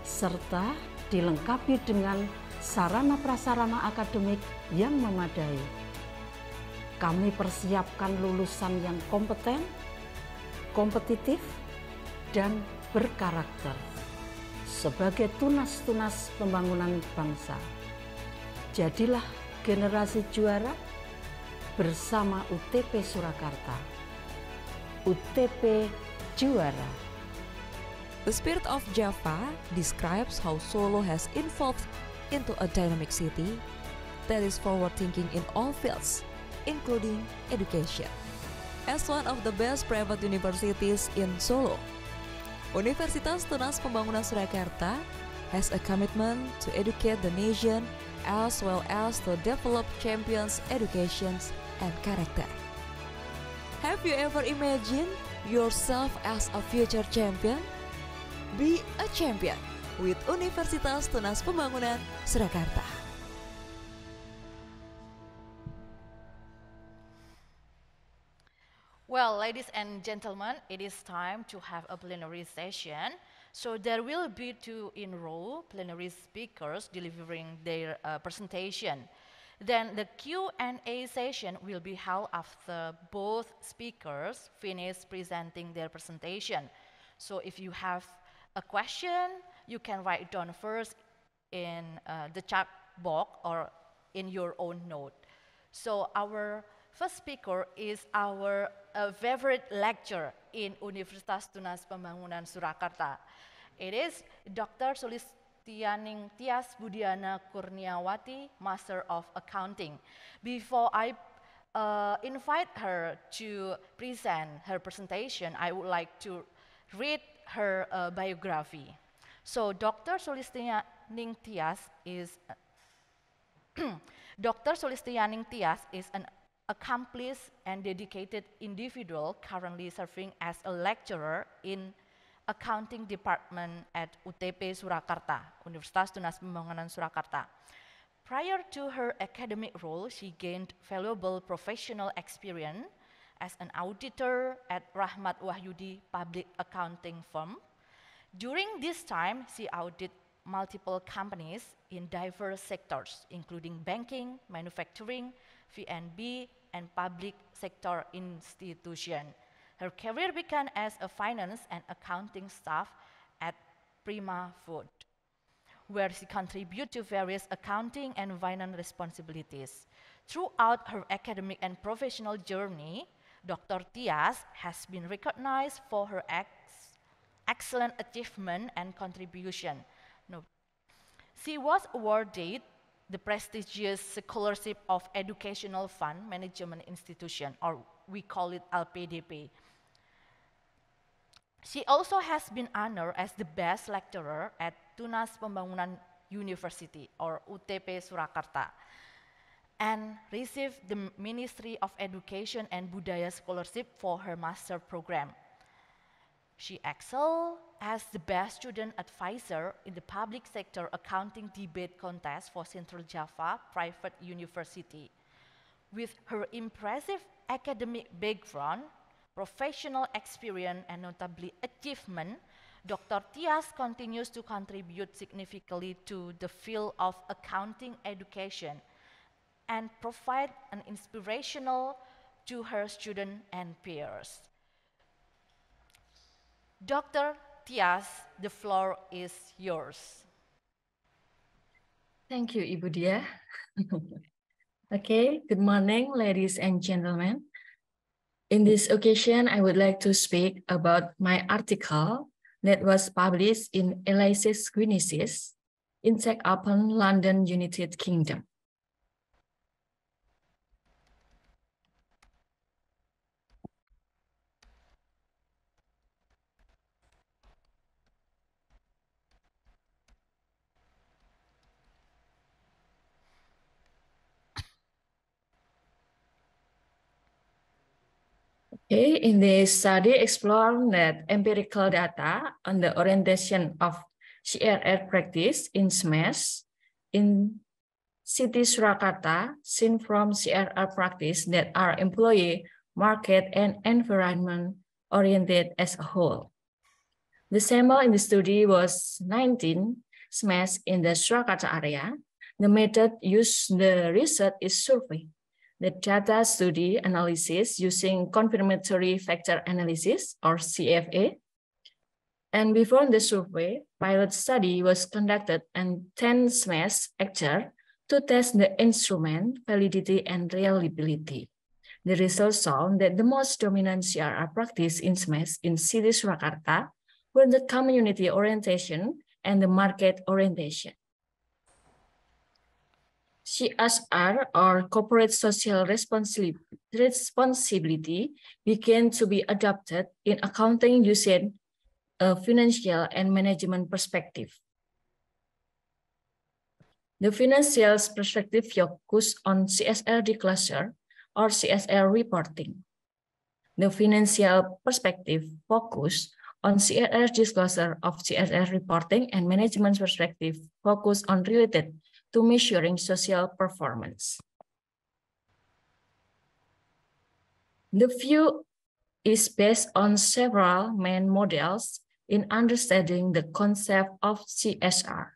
serta dilengkapi dengan sarana prasarana akademik yang memadai. Kami persiapkan lulusan yang kompeten, kompetitif, dan berkarakter sebagai tunas-tunas pembangunan bangsa. Jadilah generasi juara bersama UTP Surakarta. UTP Juara. The spirit of Java describes how Solo has evolved into a dynamic city that is forward-thinking in all fields, including education. As one of the best private universities in Solo, Universitas Tunas Pembangunan Surakarta has a commitment to educate the nation as well as to develop champions' educations and character. Have you ever imagined yourself as a future champion? Be a champion with Universitas Tunas Pembangunan Surakarta. Well, ladies and gentlemen, it is time to have a plenary session. So there will be 2 in-row plenary speakers delivering their presentation. Then the Q&A session will be held after both speakers finish presenting their presentation. So if you have a question, you can write down first in the chat box or in your own note. So our first speaker is our favorite lecturer in Universitas Tunas Pembangunan Surakarta. It is Dr. Sulistianing Tias Budiana Kurniawati, Master of Accounting. Before I invite her to present her presentation, I would like to read her biography. So Dr. Sulistianing Tias is Dr. Sulistianing Tias is an accomplished and dedicated individual currently serving as a lecturer in Accounting Department at UTP Surakarta, Universitas Tunas Pembangunan Surakarta. Prior to her academic role, she gained valuable professional experience as an auditor at Rahmat Wahyudi Public Accounting Firm. During this time, she audited multiple companies in diverse sectors, including banking, manufacturing, V&B, and public sector institutions. Her career began as a finance and accounting staff at Prima Food, where she contributed to various accounting and finance responsibilities. Throughout her academic and professional journey, Dr. Tias has been recognized for her excellent achievement and contribution. She was awarded the prestigious Scholarship of Educational Fund Management Institution, or we call it LPDP. She also has been honored as the best lecturer at Tunas Pembangunan University, or UTP Surakarta, and received the Ministry of Education and Budaya Scholarship for her master program. She excelled as the best student advisor in the public sector accounting debate contest for Central Java Private University. With her impressive academic background, professional experience, and notably achievement, Dr. Tias continues to contribute significantly to the field of accounting education and provide an inspirational to her students and peers. Dr. Tias, the floor is yours. Thank you, Ibu Dia. Okay, good morning, ladies and gentlemen. In this occasion, I would like to speak about my article that was published in Elysis Guinesis, Insect upon London United Kingdom. Okay, in this study, explore that empirical data on the orientation of CRR practice in SMES in City Surakarta, seen from CRR practice that are employee, market, and environment oriented as a whole. The sample in the study was 19 SMES in the Surakarta area. The method used in the research is survey. The data study analysis using confirmatory factor analysis, or CFA. And before the survey, pilot study was conducted on 10 SMES actors to test the instrument validity and reliability. The results shown that the most dominant CRR practice in SMES in City Surakarta were the community orientation and the market orientation. CSR, or corporate social responsibility, began to be adopted in accounting using a financial and management perspective. The financial perspective focused on CSR disclosure or CSR reporting. The financial perspective focused on CSR disclosure of CSR reporting, and management perspective focused on related to measuring social performance. The view is based on several main models in understanding the concept of CSR.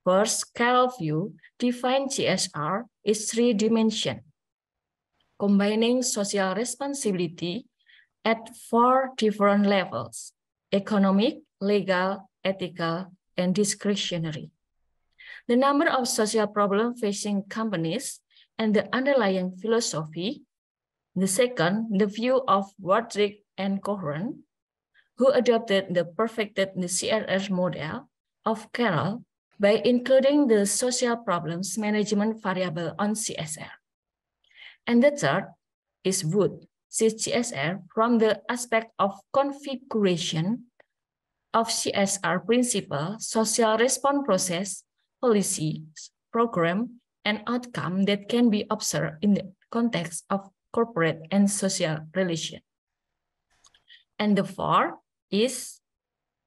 First, Carroll view defines CSR is three-dimensional, combining social responsibility at 4 different levels: economic, legal, ethical, and discretionary. The number of social problems facing companies and the underlying philosophy. The second, the view of Wardrick and Cohen, who adopted the perfected the CSR model of Carroll by including the social problems management variable on CSR. And the third is Wood, sees CSR from the aspect of configuration of CSR principle, social response process, policy, program, and outcome that can be observed in the context of corporate and social relation. And the fourth is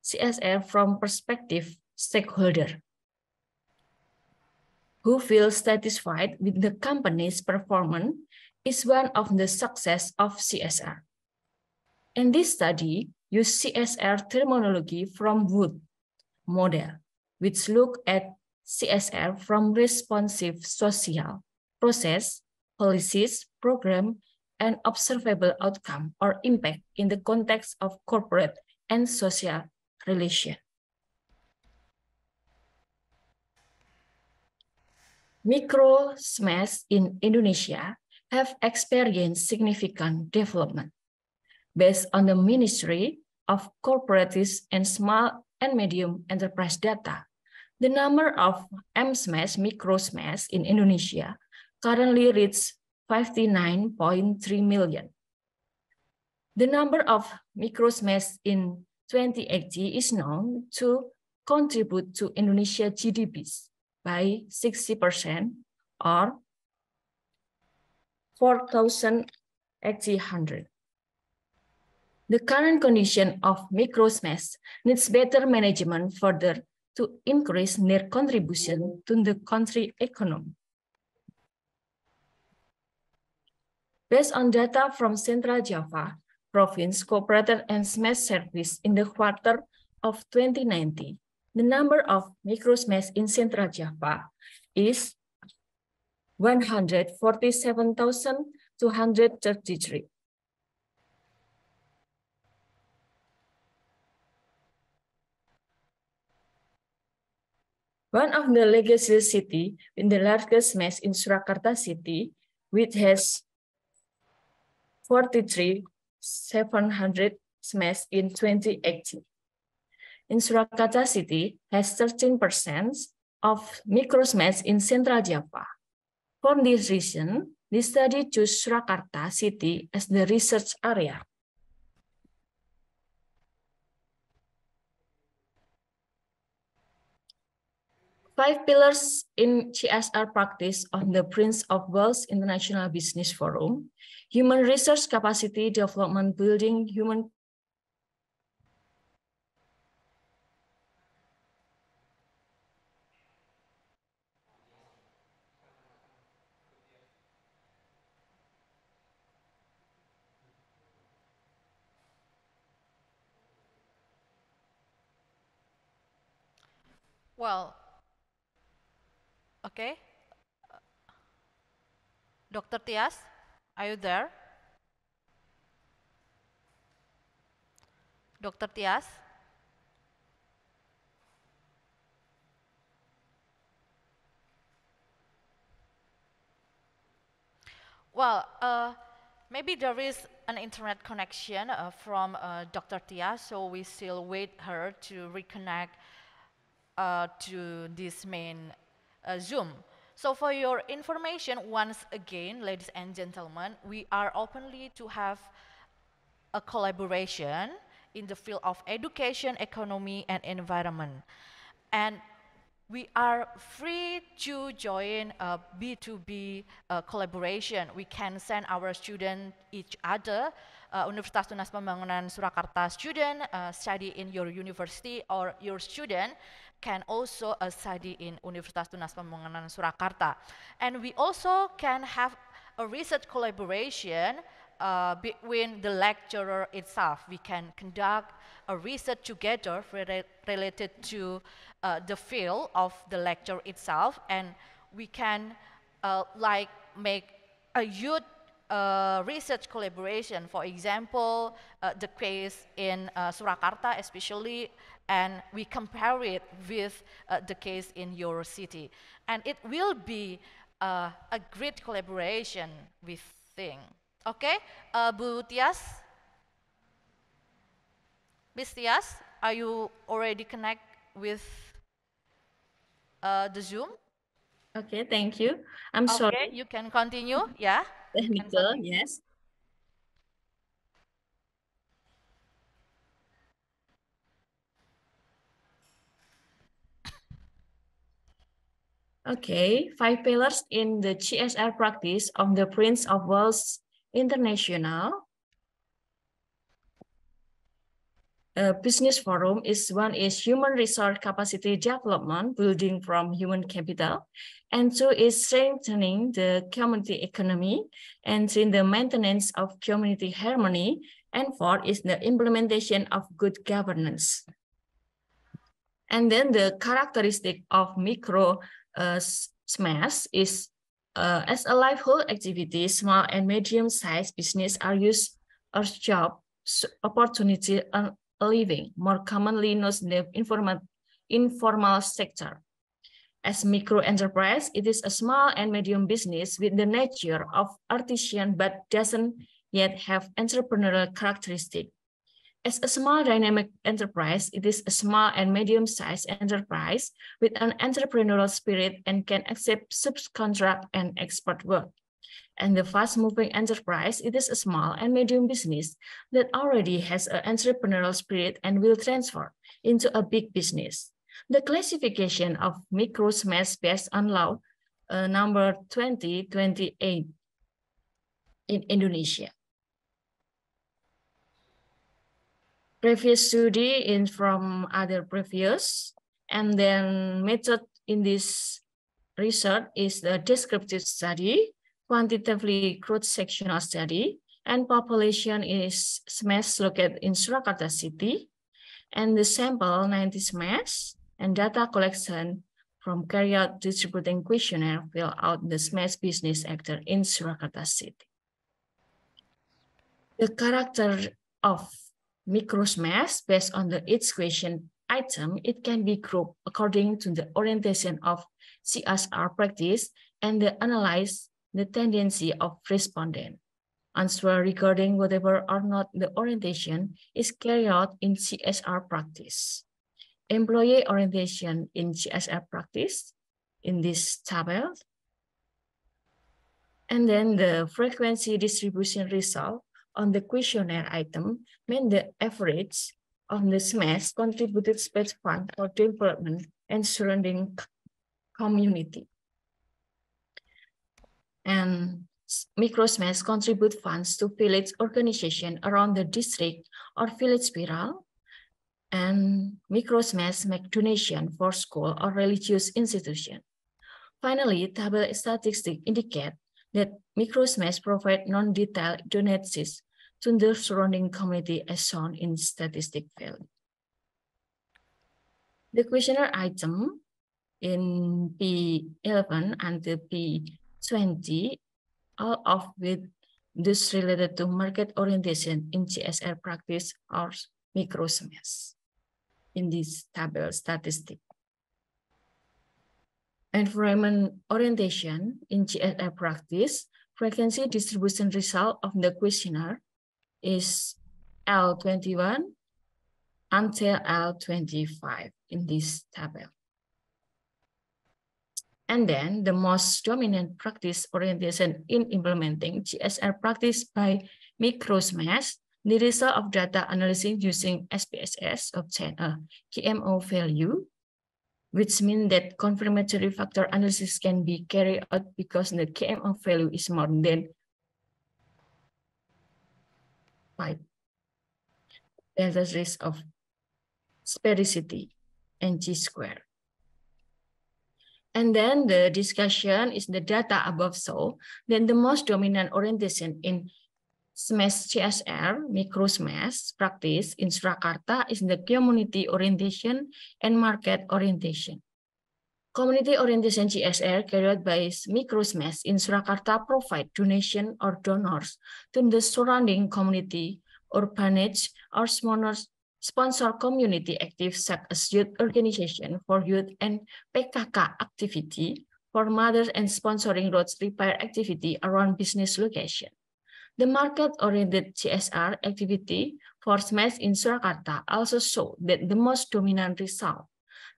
CSR from perspective stakeholder, who feel satisfied with the company's performance is one of the success of CSR. In this study, use CSR terminology from Wood model, which look at CSR from responsive social process, policies, program, and observable outcome or impact in the context of corporate and social relation. Micro SMEs in Indonesia have experienced significant development. Based on the Ministry of Cooperatives and Small and Medium Enterprise data, the number of MSMEs, micro SMEs in Indonesia currently reaches 59.3 million. The number of micro SMEs in 2080 is known to contribute to Indonesia GDPs by 60% or 4,800. The current condition of micro SMEs needs better management further to increase their contribution to the country economy. Based on data from Central Java Province Cooperative and SMEs Service in the quarter of 2019, the number of micro SMEs in Central Java is 147,233. One of the legacy city in the largest SMEs in Surakarta city, which has 43,700 SMEs in 2018. In Surakarta city has 13% of micro SMEs in Central Java. For this reason, the study chose Surakarta city as the research area. Five pillars in CSR practice on the Prince of Wales International Business Forum: human resource capacity development, building human Well, okay. Dr. Tias, are you there? Dr. Tias? Well, maybe there is an internet connection from Dr. Tia, so we still wait her to reconnect to this main Zoom. So for your information, once again, ladies and gentlemen, we are openly to have a collaboration in the field of education, economy, and environment. And we are free to join a B2B collaboration. We can send our students each other. Universitas Tunas Pembangunan Surakarta student study in your university, or your student can also study in Universitas Tunas Pembangunan Surakarta. And we also can have a research collaboration between the lecturer itself. We can conduct a research together related to the field of the lecture itself, and we can like make a youth research collaboration. For example, the case in Surakarta especially, and we compare it with the case in your city. And it will be a great collaboration, we think. Okay, Bu Tias? Miss Tias, are you already connect with the Zoom? Okay, thank you. I'm sorry. Okay, you can continue. Yeah. Technical, yes. Okay, 5 pillars in the CSR practice of the Prince of Wales International Business Forum is one is human resource capacity development, building from human capital, and two is strengthening the community economy, and three, the maintenance of community harmony, and four is the implementation of good governance. And then the characteristic of micro SMEs is as a livelihood activity, small and medium-sized business are used as job opportunity and a living, more commonly known as the informal sector. As micro enterprise, it is a small and medium business with the nature of artisan but doesn't yet have entrepreneurial characteristic. As a small dynamic enterprise, it is a small and medium-sized enterprise with an entrepreneurial spirit and can accept subcontract and export work. And the fast-moving enterprise, it is a small and medium business that already has an entrepreneurial spirit and will transfer into a big business. The classification of micro SMEs based on law number 2028 in Indonesia. Previous study in from other previous, and then method in this research is the descriptive study, quantitatively cross-sectional study, and population is SMEs located in Surakarta city, and the sample 90 SMEs, and data collection from carry out distributing questionnaire fill out the SMEs business actor in Surakarta city. The character of micro SMEs based on the each question item, it can be grouped according to the orientation of CSR practice and the analyze the tendency of respondent. Answer regarding whether or not the orientation is carried out in CSR practice. Employee orientation in CSR practice in this table. And then the frequency distribution result on the questionnaire item mean the average of the SMEs contributed space fund for development and surrounding community. And micro SMEs contribute funds to village organization around the district or village spiral. And micro SMEs make donation for school or religious institution. Finally, table statistics indicate that micro SMEs provide non-detailed donations to the surrounding community as shown in statistic value. The questionnaire item in P11 and the P20, all of with this related to market orientation in CSR practice or micro SMEs in this table statistic. Environment orientation in CSR practice, frequency distribution result of the questionnaire is L21 until L25 in this table. And then the most dominant practice orientation in implementing CSR practice by micro SMEs, the result of data analysis using SPSS obtain a KMO value, which means that confirmatory factor analysis can be carried out because the KMO value is more than 5. There's a risk of sphericity and G-square. And then the discussion is the data above so, then the most dominant orientation in SMES CSR, micro SMES practice in Surakarta is the community orientation and market orientation. Community orientation CSR carried by micro SMES in Surakarta provide donation or donors to the surrounding community, orphanage, or sponsor community activities such as youth organization for youth and PKK activity for mothers and sponsoring roads repair activity around business location. The market-oriented CSR activity for SMES in Surakarta also showed that the most dominant result.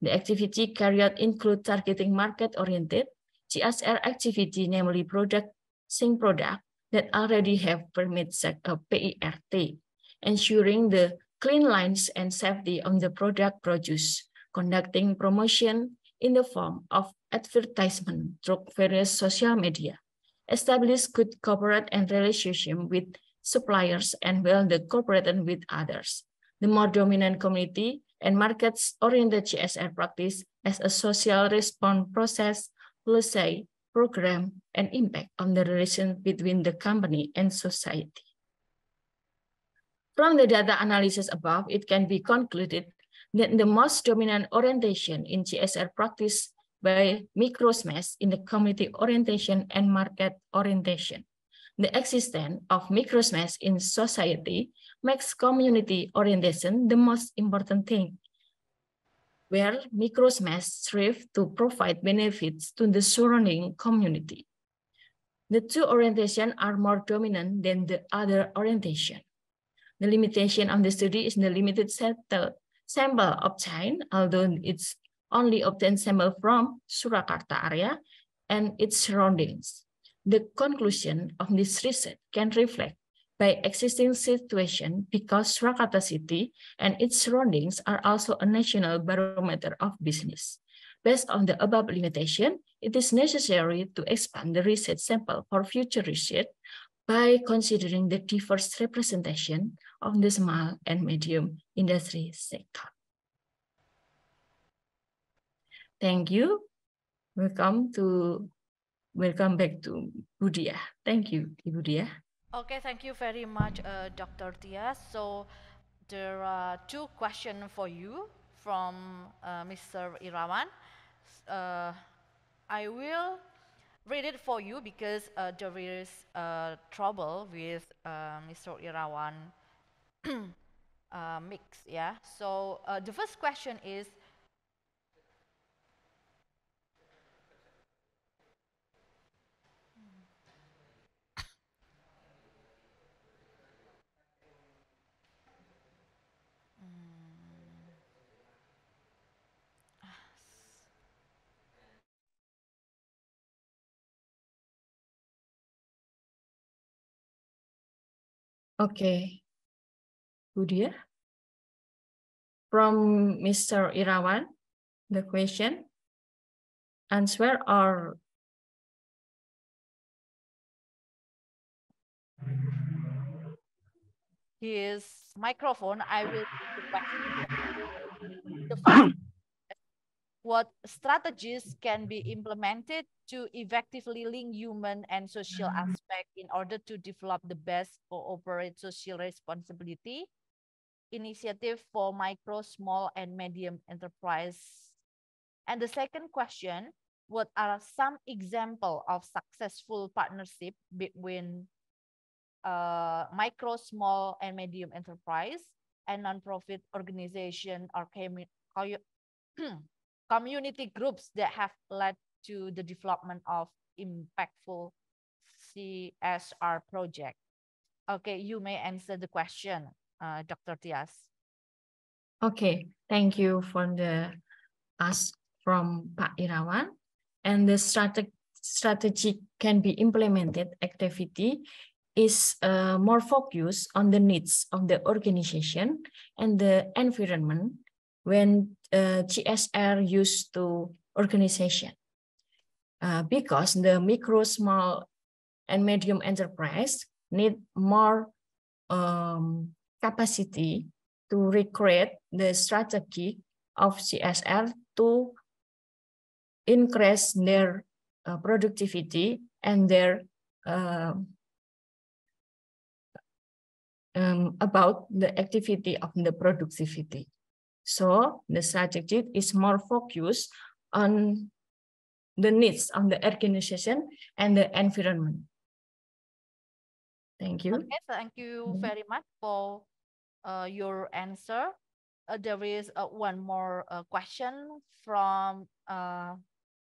The activity carried include targeting market-oriented CSR activity, namely producing product that already have permits PERT, ensuring the clean lines and safety of the product produced, conducting promotion in the form of advertisement through various social media, establish good corporate and relationship with suppliers and build the cooperation with others. The more dominant community and markets-oriented CSR practice as a social response process, policy, program, and impact on the relation between the company and society. From the data analysis above, it can be concluded that the most dominant orientation in CSR practice by micro SMEs in the community orientation and market orientation. The existence of micro SMEs in society makes community orientation the most important thing, where micro SMEs strive to provide benefits to the surrounding community. The two orientations are more dominant than the other orientation. The limitation of the study is the limited sample obtained, although it's only obtained sample from Surakarta area and its surroundings. The conclusion of this research can reflect by existing situation because Surakarta city and its surroundings are also a national barometer of business. Based on the above limitation, it is necessary to expand the research sample for future research by considering the diverse representation of the small and medium industry sector. Thank you. Welcome back to Budia. Thank you, Ibu Dia. Okay, thank you very much, Dr. Tia. So there are two questions for you from Mr. Irawan. I will read it for you because there is trouble with Mr. Irawan mix. Yeah. So the first question is, Okay, Budia. From Mr. Irawan, the question, answer or his microphone, I will read the question. The first, what strategies can be implemented to effectively link human and social aspect in order to develop the best cooperate social responsibility initiative for micro, small, and medium enterprise? And the second question, what are some examples of successful partnership between micro, small, and medium enterprise and non-profit organization or community groups that have led to the development of impactful CSR project? Okay, you may answer the question, Dr. Tias. Okay, thank you for the ask from Pak Irawan. And the strategy can be implemented activity is more focused on the needs of the organization and the environment when CSR used to organization. Because the micro, small, and medium enterprise need more capacity to recreate the strategy of CSR to increase their productivity and their about the activity of the productivity. So the strategy is more focused on the needs of the organization and the environment. Thank you. Okay, thank you very much for your answer. There is one more question from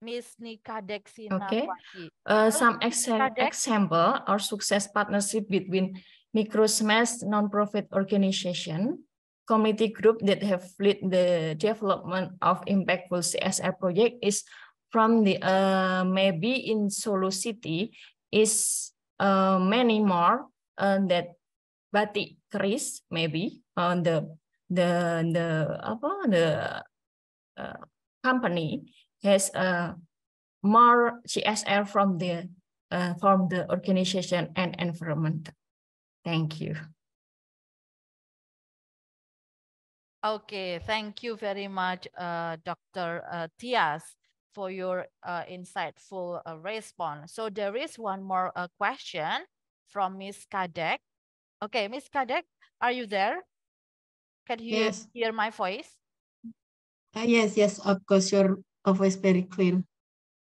Ms. Nika Deksina. Okay. Some example or success partnership between micro, smash, non-profit organization, community group that have led the development of impactful CSR project is from the maybe in Solo City is many more that Batik Keris maybe on the company has more CSR from the organization and environment. Thank you. Okay, thank you very much, Dr. Tias, for your insightful response. So there is one more question from Ms. Kadek. Okay, Ms. Kadek, are you there? Can you hear my voice? Yes, of course, your voice very clear.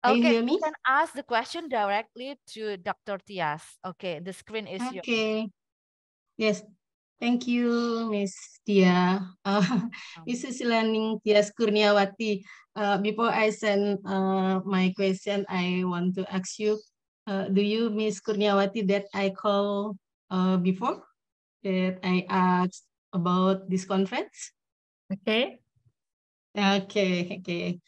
Can you hear me? You can ask the question directly to Dr. Tias. Okay, the screen is yours. Okay. Yes, thank you, Miss Tia. This is Learning Tias Kurniawati. Before I send my question, I want to ask you, do you, Miss Kurniawati, that I call before, that I asked about this conference? Okay. Okay.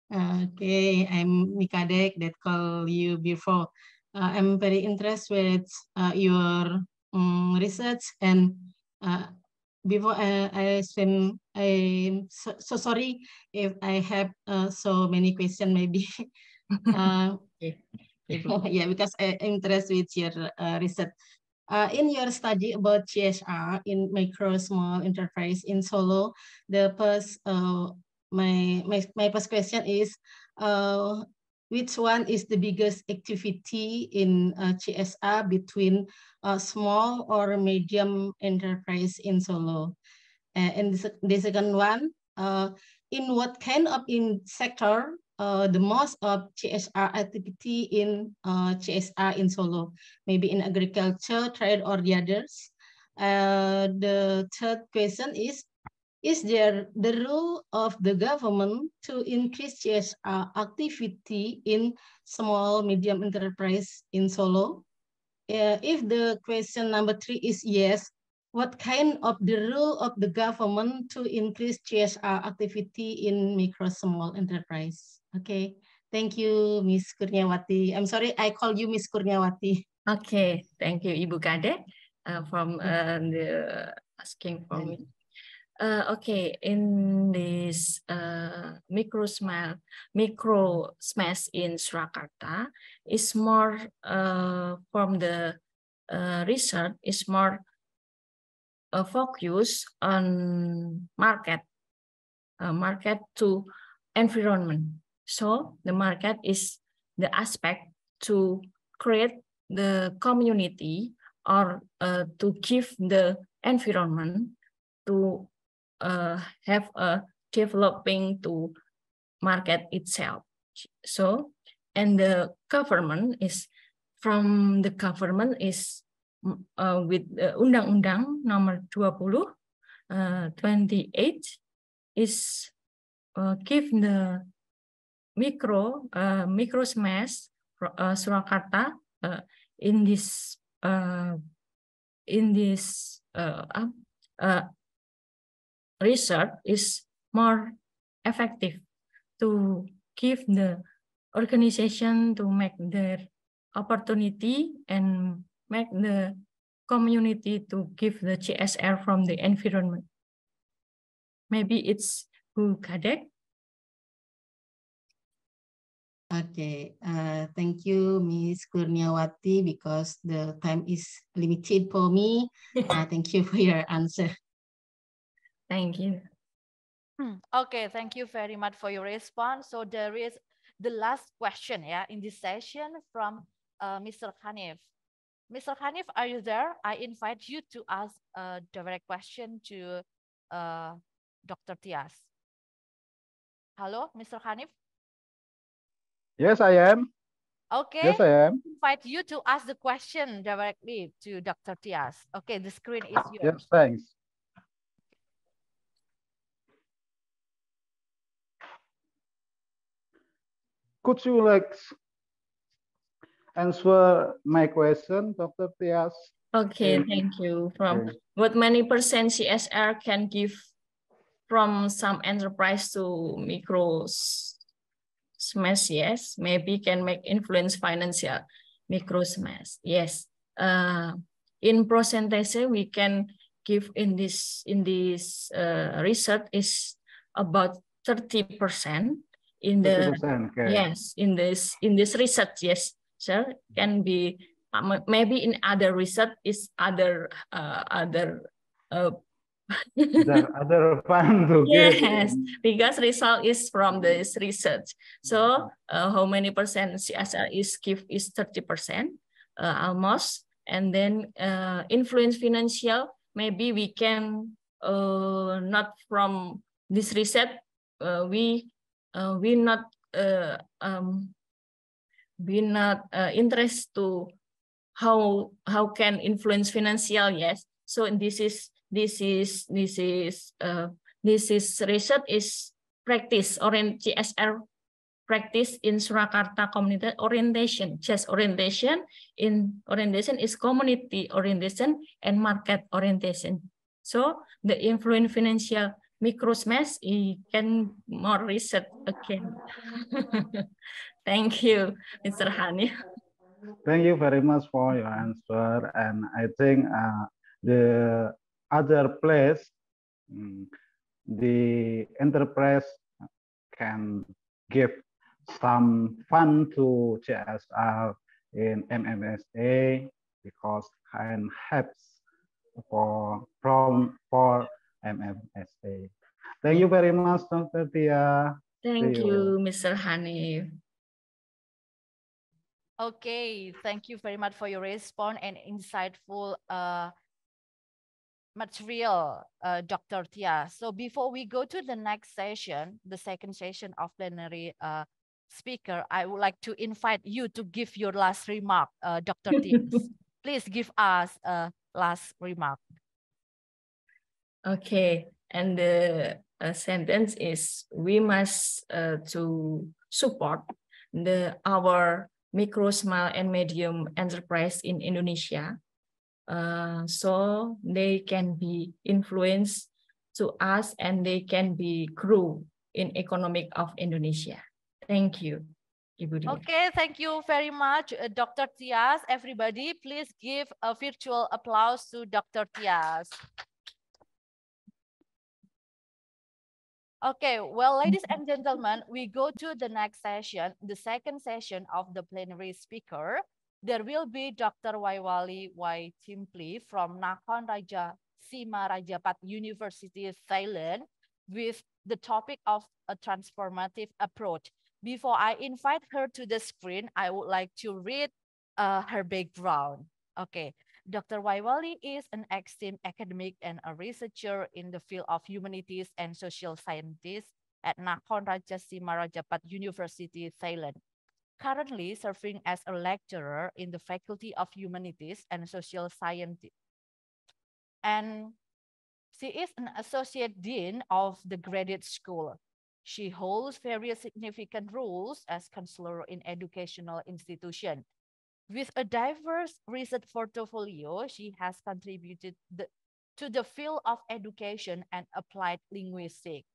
I'm Nikadek that call you before. I'm very interested with your research, and before I'm so sorry if I have so many questions maybe. Yeah, because I'm interested with your research. In your study about CSR in micro small enterprise in Solo, the first my first question is which one is the biggest activity in CSR between small or medium enterprise in Solo? And the second one, in what kind of sector the most of CSR activity in CSR in Solo? Maybe in agriculture, trade, or the others? The third question is there the role of the government to increase CSR activity in small medium enterprise in Solo? If the question number 3 is yes, what kind of the role of the government to increase CSR activity in micro small enterprise? Okay, thank you, Miss Kurniawati. I'm sorry, I call you Miss Kurniawati. Okay, thank you, Ibu Kadek, from the asking for me. Okay, in this micro smash in Surakarta is more from the research is more focus on market to environment. So the market is the aspect to create the community or to give the environment to have a developing to market itself. So, and the government is from the government is with Undang-Undang Nomor 20 28 is give the micro smash Surakarta in this research is more effective to give the organization to make their opportunity and make the community to give the CSR from the environment. Maybe it's Bu Kadek. Okay, thank you, Miss Kurniawati, because the time is limited for me. Thank you for your answer. Thank you. Okay, thank you very much for your response. So there is the last question in this session from Mr. Hanif. Mr. Hanif, are you there? I invite you to ask a direct question to Dr. Tias. Hello, Mr. Hanif? Yes, I am. Okay. Yes, I am. I invite you to ask the question directly to Dr. Tias. Okay, the screen is yours. Yes, thanks. Could you answer my question, Dr. Tias? Okay, thank you. From what many percent CSR can give from some enterprise to micro smash? Yes, maybe can make influence financial micro smash. Yes. In percentage, we can give in this research is about 30% in the 30%, okay. Yes, in this research. Yes, sir, can be maybe in other research is other other fund to yes, because result is from this research. So how many percent CSR is give is 30%, almost. And then influence financial, maybe we can not from this research, we not interest to how can influence financial. Yes, so this is research is practice CSR practice in Surakarta community orientation. Just orientation in orientation is community orientation and market orientation. So the influence financial micro smash can more research again. Thank you, Mr. Hani. Thank you very much for your answer. And I think the other place, the enterprise can give some fund to CSR in MMSA because can helps for MMSA. Thank you very much, Dr. Tia. Thank you, Mr. Hanif. Okay, thank you very much for your response and insightful material, Dr. Tia. So before we go to the next session, the second session of plenary speaker, I would like to invite you to give your last remark, Dr. Tia. Please give us a last remark. Okay, and the sentence is we must to support our micro, small, and medium enterprise in Indonesia, so they can be influenced to us and they can be grow in economic of Indonesia. Thank you, Ibu Dia. Okay, thank you very much, Dr. Tias. Everybody, please give a virtual applause to Dr. Tias. Okay, well, ladies and gentlemen, we go to the next session, the second session of the plenary speaker. There will be Dr. Waiwali Y. Timpli from Nakhon Ratchasima University, Thailand, with the topic of a transformative approach. Before I invite her to the screen, I would like to read her background. Okay. Dr. Waiwali is an esteemed academic and a researcher in the field of humanities and social sciences at Nakhon Ratchasima University, Thailand. Currently serving as a lecturer in the Faculty of Humanities and Social Sciences. And she is an associate dean of the graduate school. She holds various significant roles as counselor in educational institutions. With a diverse research portfolio, she has contributed to the field of education and applied linguistics.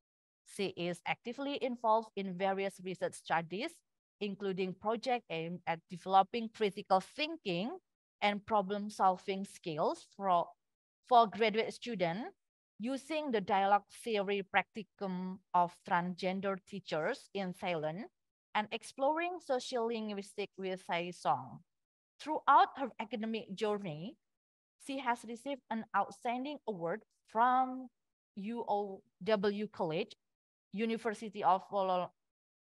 She is actively involved in various research studies, including projects aimed at developing critical thinking and problem-solving skills for graduate students, using the dialogue theory practicum of transgender teachers in Thailand, and exploring social linguistics with Thai song. Throughout her academic journey, she has received an outstanding award from UOW College, University of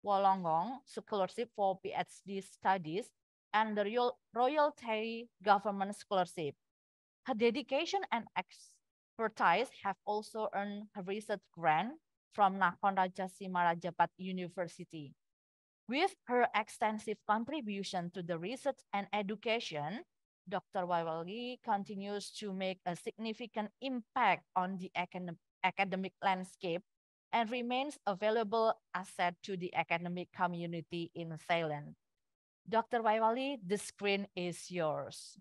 Wollongong Scholarship for PhD studies, and the Royal Thai Government Scholarship. Her dedication and expertise have also earned her research grant from Nakhon Ratchasima Rajabhat University. With her extensive contribution to the research and education, Dr. Waywali continues to make a significant impact on the academic landscape and remains a valuable asset to the academic community in Thailand. Dr. Waywali, the screen is yours.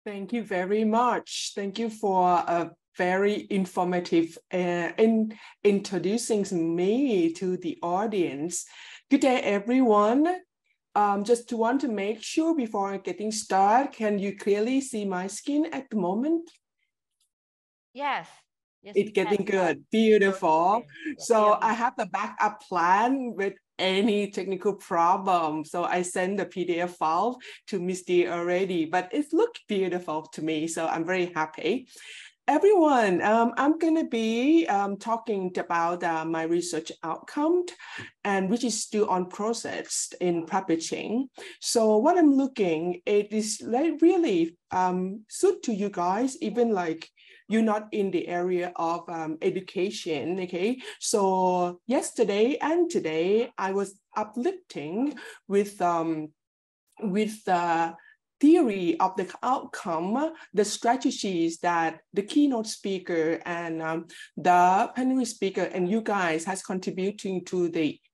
Thank you very much. Thank you for a very informative in introducing me to the audience. Good day, everyone. Just want to make sure before getting started, can you clearly see my skin at the moment? Yes. Yes, it's getting good, beautiful. So I have the backup plan with any technical problem. So I send the PDF file to Ms. D already, but it looked beautiful to me. So I'm very happy. Everyone, I'm going to be talking about my research outcome, and which is still on process in publishing. So what I'm looking at is like really suit to you guys, even like you're not in the area of education, okay? So yesterday and today, I was uplifting with the theory of the outcome, the strategies that the keynote speaker and the plenary speaker and you guys has contributing to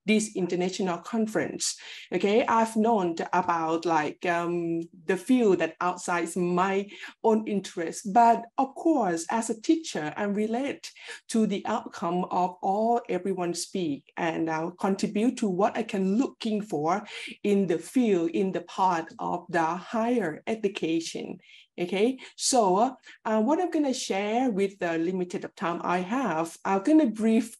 this international conference. Okay, I've known about like the field that outside my own interest, but of course, as a teacher, I relate to the outcome of all everyone speak and contribute to what I can looking for in the field, in the part of the higher education. Okay, so what I'm gonna share with the limited time I have, I'm gonna brief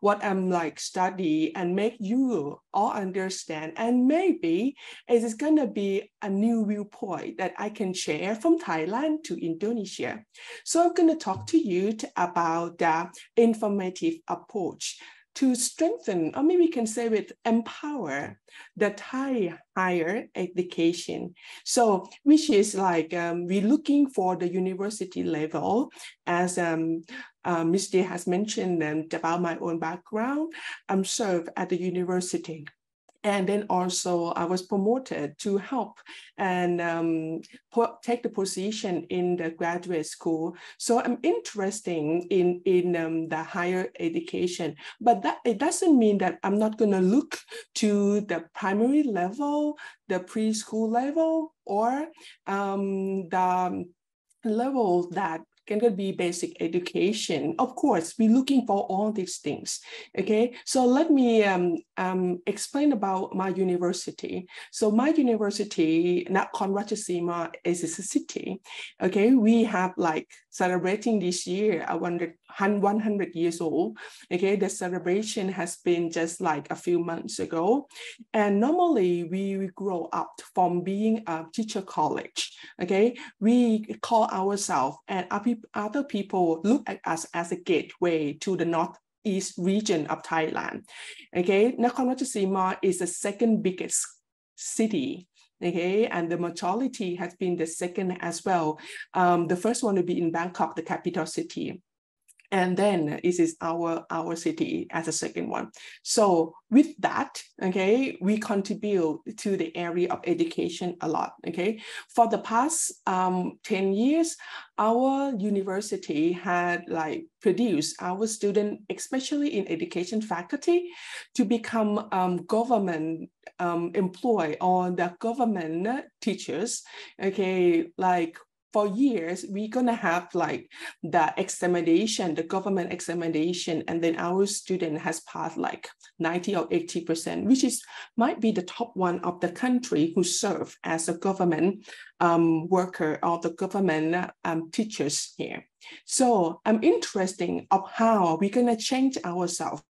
what I'm like study and make you all understand, and maybe it is gonna be a new viewpoint that I can share from Thailand to Indonesia. So I'm gonna talk to you about the informative approach to strengthen, or maybe we can say with empower the Thai higher education. So, which is like we're looking for the university level, as Ms. Day has mentioned about my own background. I'm served at the university. And then also I was promoted to help and take the position in the graduate school. So I'm interested in the higher education, but that it doesn't mean that I'm not going to look to the primary level, the preschool level, or the level that can be basic education. Of course, we're looking for all these things. Okay, so let me explain about my university. So my university, Nakhon Ratchasima, is a city. Okay, we have like celebrating this year 100 years old. Okay, the celebration has been just like a few months ago, and normally we grow up from being a teacher college. Okay, we call ourselves, and other people look at us as a gateway to the northeast region of Thailand. Okay, Nakhon Ratchasima is the second biggest city. Okay, and the majority has been the second as well. The first one will be in Bangkok, the capital city. And then this is our city as a second one. So with that, okay, we contribute to the area of education a lot, okay? For the past 10 years, our university had like produced our students, especially in education faculty, to become government employee or the government teachers, okay, like for years, we're gonna have like the examination, the government examination, and then our student has passed like 90 or 80%, which is might be the top one of the country who serve as a government worker or the government teachers here. So I'm interested of how we're gonna change ourselves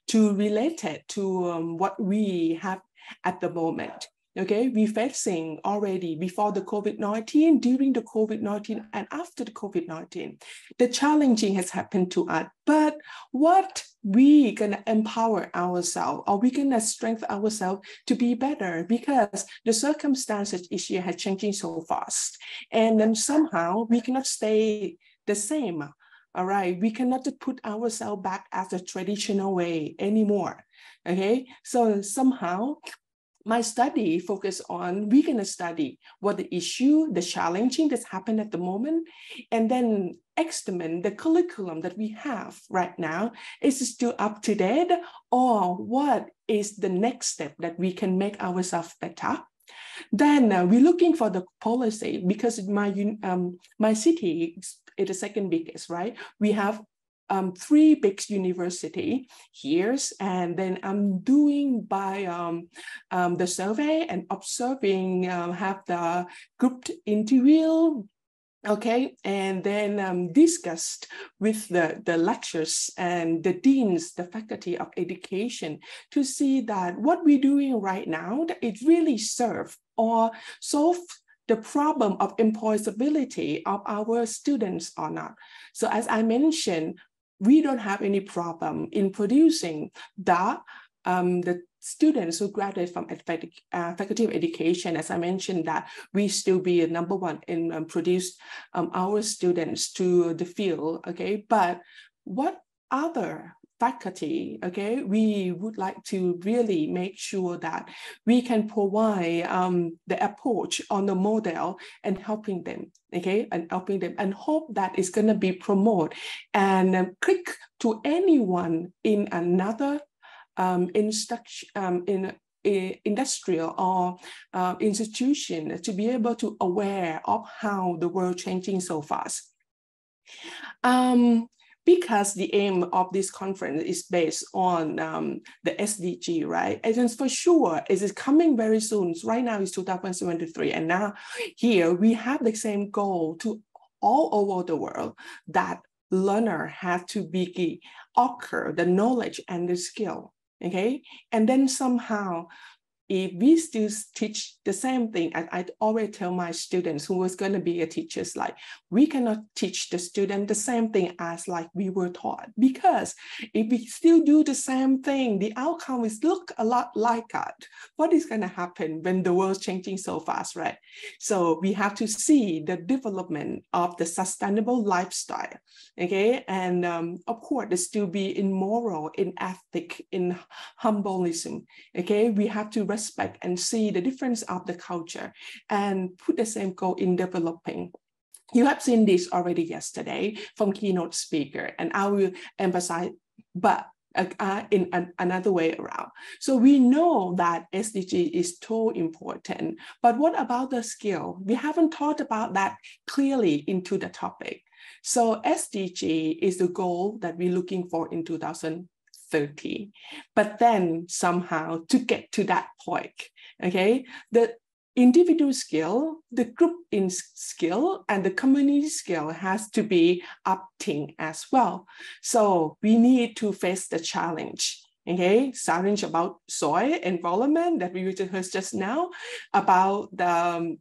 to relate it to what we have at the moment. okay, we're facing already before the COVID-19, during the COVID-19, and after the COVID-19. The challenging has happened to us, but what we gonna empower ourselves, or we gonna strengthen ourselves to be better, because the circumstances each year has changing so fast, and then somehow we cannot stay the same. All right, we cannot put ourselves back as a traditional way anymore. Okay, so somehow my study focus on, we're gonna study what the issue, the challenging that's happened at the moment, and then examine the curriculum that we have right now. Is it still up to date, or what is the next step that we can make ourselves better? Then we're looking for the policy, because my city is the second biggest, right? We have 3 big university here, and then I'm doing by the survey and observing, have the group interview, okay, and then discussed with the lecturers and the deans, the faculty of education, to see that what we're doing right now, that it really serve or solve the problem of employability of our students or not. So as I mentioned, we don't have any problem in producing the students who graduate from faculty of education. As I mentioned, that we still be a #1 in produce our students to the field, okay? But what other faculty, okay, we would like to really make sure that we can provide the approach on the model and helping them, okay, and helping them, and hope that it's going to be promoted and click to anyone in another industrial or institution to be able to aware of how the world changing so fast. Because the aim of this conference is based on the SDG, right? And for sure, it is coming very soon. Right now it's 2023, and now here we have the same goal to all over the world, that learner have to be acquire the knowledge and the skill, okay? And then somehow, if we still teach the same thing, I always tell my students who was going to be a teachers, like, we cannot teach the student the same thing as like we were taught, because if we still do the same thing, the outcome is look a lot like that. What is going to happen when the world's changing so fast, right? So we have to see the development of the sustainable lifestyle, okay? And of course, there still be in moral, in ethic, in humbleism, okay? We have to respect and see the difference of the culture and put the same goal in developing. You have seen this already yesterday from keynote speaker, and I will emphasize, but in another way around. So we know that SDG is so important, but what about the skill? We haven't thought about that clearly into the topic. So SDG is the goal that we're looking for in 2030. But then somehow to get to that point, okay, the individual skill, the group in skill, and the community skill has to be upping as well. So we need to face the challenge. Okay, challenge about soil environment that we heard just now, about the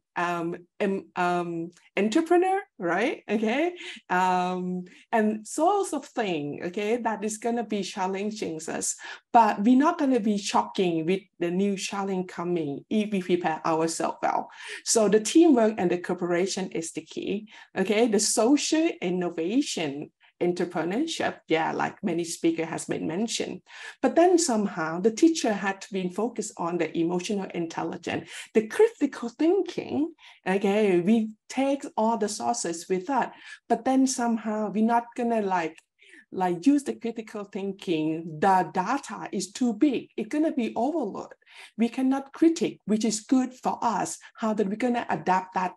entrepreneur, right? Okay, and sorts of things, okay, that is going to be challenging us, but we're not going to be shocking with the new challenge coming if we prepare ourselves well. So the teamwork and the cooperation is the key. Okay, the social innovation, entrepreneurship, yeah, like many speakers has been mentioned. But then somehow the teacher had to be focused on the emotional intelligence, the critical thinking. Okay, we take all the sources with that, but then somehow we're not gonna like use the critical thinking. The data is too big, it's gonna be overloaded. We cannot critique, which is good for us, how that we're gonna adapt that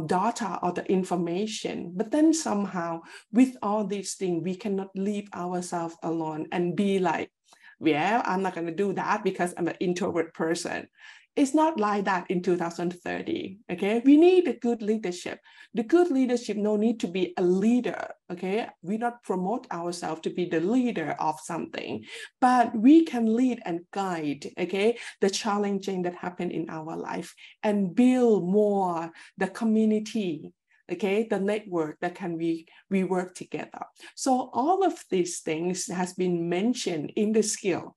data or the information. But then somehow with all these things, we cannot leave ourselves alone and be like, well, I'm not going to do that because I'm an introvert person. It's not like that in 2030, okay? We need a good leadership. The good leadership no need to be a leader, okay? We not promote ourselves to be the leader of something, but we can lead and guide, okay, the challenging that happen in our life and build more the community, okay, the network that can we work together. So all of these things has been mentioned in the skill.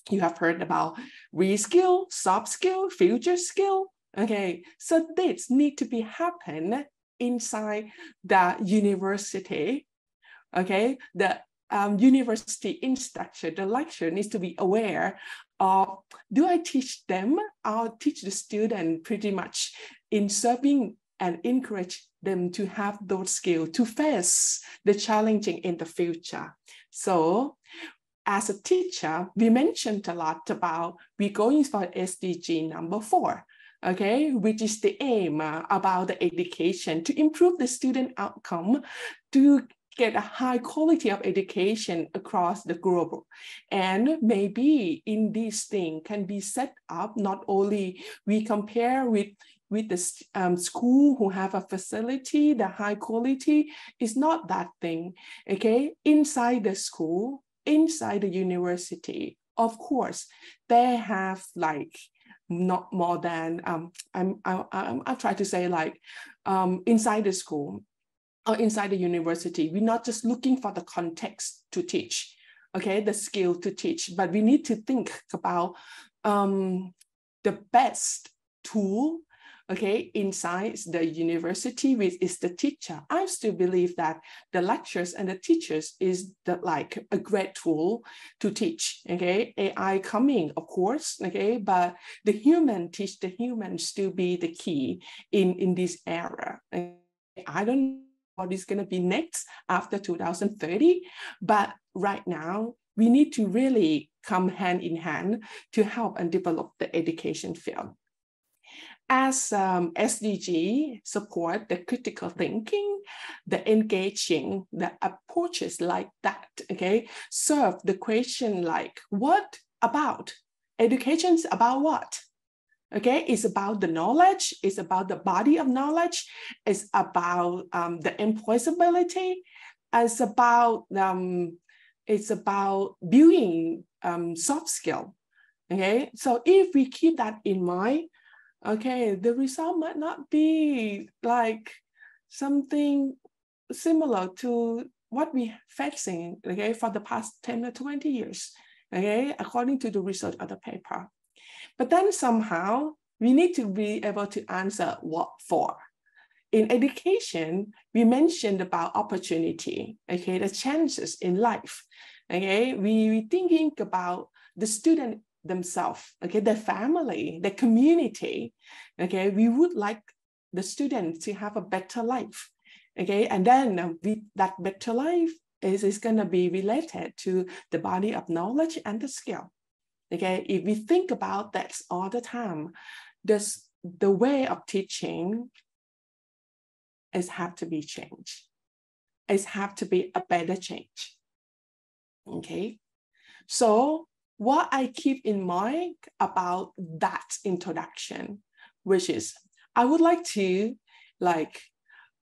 You have heard about reskill, soft skill, future skill. Okay, so this need to be happen inside the university. Okay, the university instructor, the lecturer needs to be aware of, do I teach them? I'll teach the student pretty much in serving and encourage them to have those skills to face the challenging in the future. So as a teacher, we mentioned a lot about we're going for SDG number 4, okay, which is the aim about the education to improve the student outcome, to get a high quality of education across the globe. And maybe in this thing can be set up, not only we compare with the school who have a facility, the high quality is not that thing, okay? Inside the school, inside the university, of course, they have like not more than, I try to say like inside the school or inside the university, we're not just looking for the context to teach, okay, the skill to teach, but we need to think about the best tool, okay, inside the university, which is the teacher. I still believe that the lecturers and the teachers is like a great tool to teach, okay? AI coming, of course, okay, but the human teach the human still be the key in this era. I don't know what is going to be next after 2030, but right now, we need to really come hand in hand to help and develop the education field. As SDG support the critical thinking, the engaging, the approaches like that, okay, serve the question like, what about? Education's about what? Okay, it's about the knowledge, it's about the body of knowledge, it's about the employability, it's about building soft skill, okay? So if we keep that in mind, okay, the result might not be like something similar to what we're facing, okay, for the past 10 or 20 years, okay, according to the research of the paper. But then somehow we need to be able to answer what for. In education, we mentioned about opportunity, okay, the chances in life, okay, we thinking about the student themselves, okay, their family, their community, okay, we would like the students to have a better life, okay, and then that better life is going to be related to the body of knowledge and the skill, okay. If we think about that all the time, the way of teaching is have to be changed. It have to be a better change, okay. So what I keep in mind about that introduction, which is I would like to like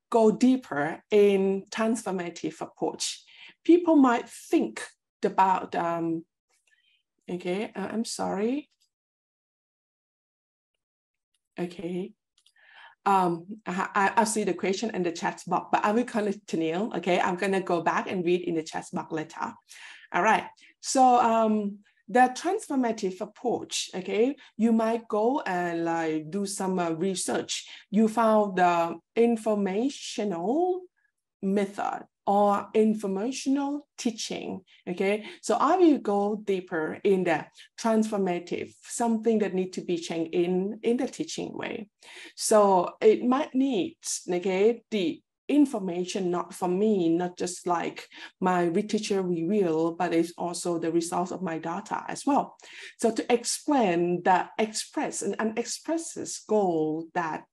go deeper in transformative approach. People might think about, okay, I'm sorry. Okay. I see the question in the chat box, but I will continue. Okay, I'm gonna go back and read in the chat box later. All right. So the transformative approach, okay, you might go and like do some research. You found the informational method or informational teaching, okay? So I will go deeper in the transformative, something that needs to be changed in the teaching way. So it might need, okay, the information not from me, not just like my literature reveal, but it's also the results of my data as well. So to explain the express and unexpressed goal that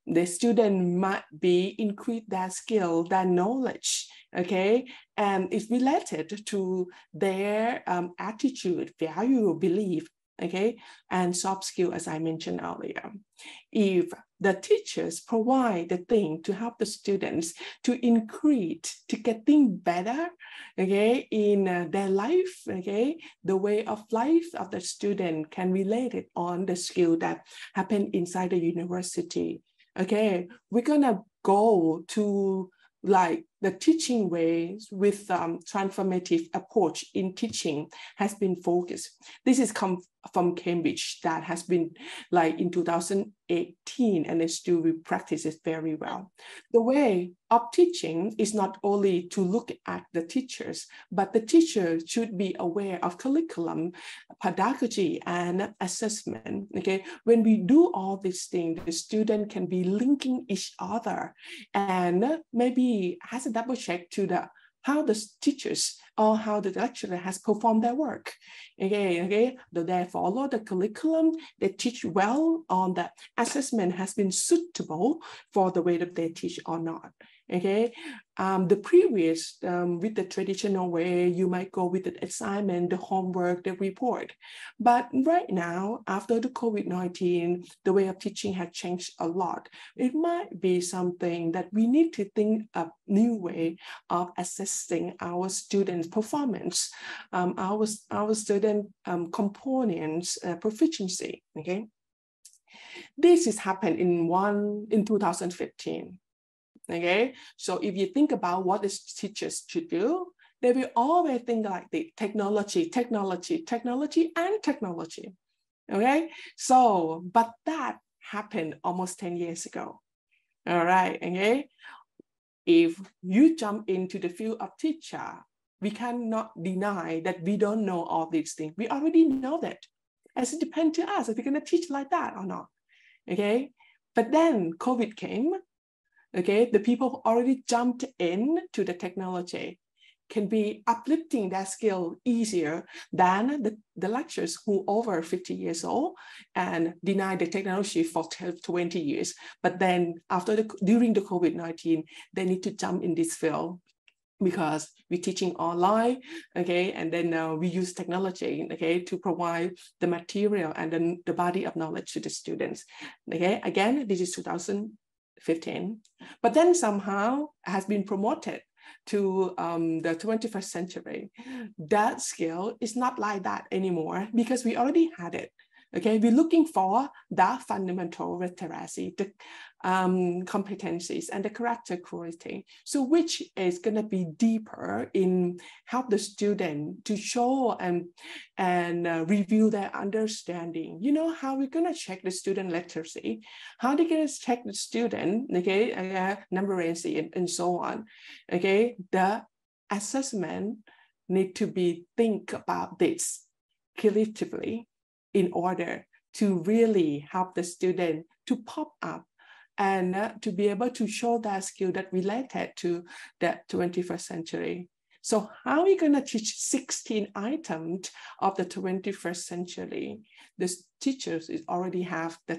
the student might be increase their skill, their knowledge, okay, and it's related to their attitude, value, belief, okay, and soft skill, as I mentioned earlier. If the teachers provide the thing to help the students to increase, to get things better, okay, in their life, okay, the way of life of the student can relate it on the skill that happen inside the university. Okay, we're gonna go to like the teaching ways with transformative approach in teaching has been focused. This is come from Cambridge that has been like in 2018 and it still we practice it very well. The way of teaching is not only to look at the teachers, but the teacher should be aware of curriculum, pedagogy, and assessment. Okay, when we do all these things, the student can be linking each other and maybe has a double check to the how the teachers or how the lecturer has performed their work. Okay, they follow the curriculum, they teach well, on the assessment has been suitable for the way that they teach or not. Okay, the previous, with the traditional way, you might go with the assignment, the homework, the report. But right now, after the COVID-19, the way of teaching has changed a lot. It might be something that we need to think a new way of assessing our students' performance, our student components, proficiency, okay? This has happened in 2015. Okay, so if you think about what the teachers should do, they will always think like the technology. Okay, so, but that happened almost 10 years ago. All right, okay. If you jump into the field of teacher, we cannot deny that we don't know all these things. We already know that. As it depends to us if we're gonna teach like that or not. Okay, but then COVID came. Okay, the people who already jumped in to the technology can be uplifting that skill easier than the lecturers who over 50 years old and deny the technology for 20 years. But then during the COVID-19, they need to jump in this field because we're teaching online, okay, and then we use technology, okay, to provide the material and then the body of knowledge to the students. Okay, again, this is 2015, but then somehow has been promoted to the 21st century. That skill is not like that anymore because we already had it. Okay, we're looking for the fundamental literacy, the competencies and the character quality. So which is going to be deeper in help the student to show and review their understanding. You know how we're going to check the student literacy, how they're going to check the student, okay, numeracy and so on. Okay, the assessment need to be think about this collectively in order to really help the student to pop up and to be able to show that skill that related to the 21st century. So how are we going to teach 16 items of the 21st century? The teachers already have the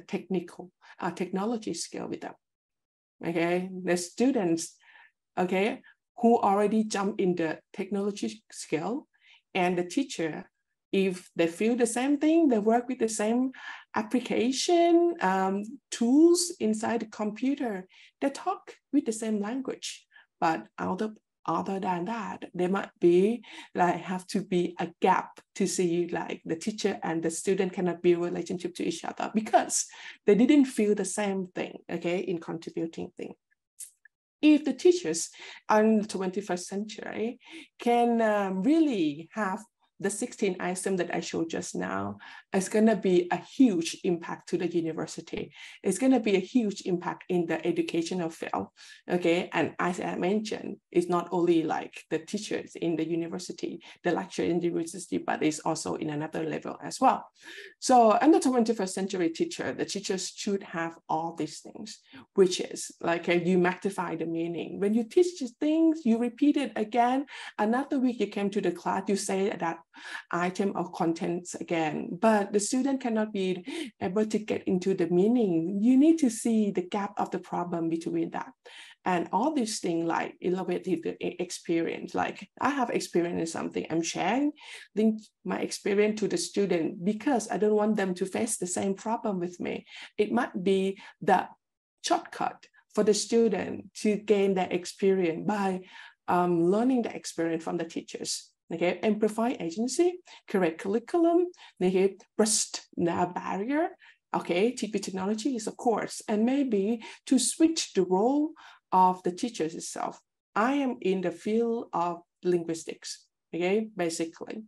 technology skill with them. Okay, the students, okay, who already jump in the technology skill, and the teacher, if they feel the same thing, they work with the same application, tools inside the computer, they talk with the same language. But other than that, there might be like have to be a gap to see like the teacher and the student cannot build a relationship to each other because they didn't feel the same thing, okay, in contributing thing. If the teachers in the 21st century can really have the 16 items that I showed just now, is going to be a huge impact to the university. It's going to be a huge impact in the educational field, okay? And as I mentioned, it's not only like the teachers in the university, the lecturer in the university, but it's also in another level as well. So in the 21st century teacher, the teachers should have all these things, which is like you magnify the meaning. When you teach things, you repeat it again. Another week you came to the class, you say that item of contents again, but the student cannot be able to get into the meaning. You need to see the gap of the problem between that. And all these things like innovative experience, like I have experience in something, I'm sharing my experience to the student because I don't want them to face the same problem with me. It might be the shortcut for the student to gain that experience by learning the experience from the teachers. Okay, amplify agency, correct curriculum, okay, burst the barrier. Okay, TP technology is a course, and maybe to switch the role of the teachers itself. I am in the field of linguistics, okay, basically.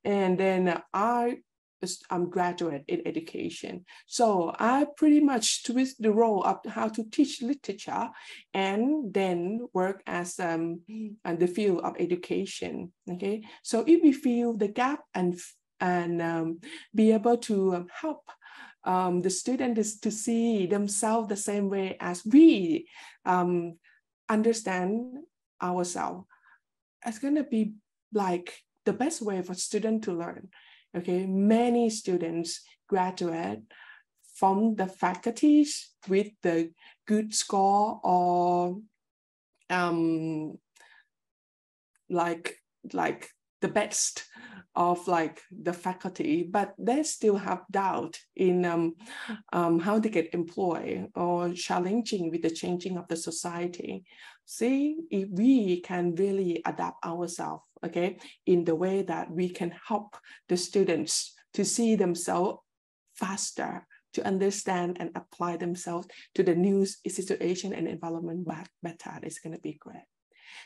And then I'm graduate in education. So I pretty much twist the role of how to teach literature and then work as in the field of education, okay? So if we feel the gap and be able to help the students to see themselves the same way as we understand ourselves, it's gonna be like the best way for students to learn. Okay, many students graduate from the faculties with the good score or like the best of like the faculty, but they still have doubt in how they get employed or challenging with the changing of the society. See, if we can really adapt ourselves, okay, in the way that we can help the students to see themselves faster, to understand and apply themselves to the new situation and environment better, it's going to be great.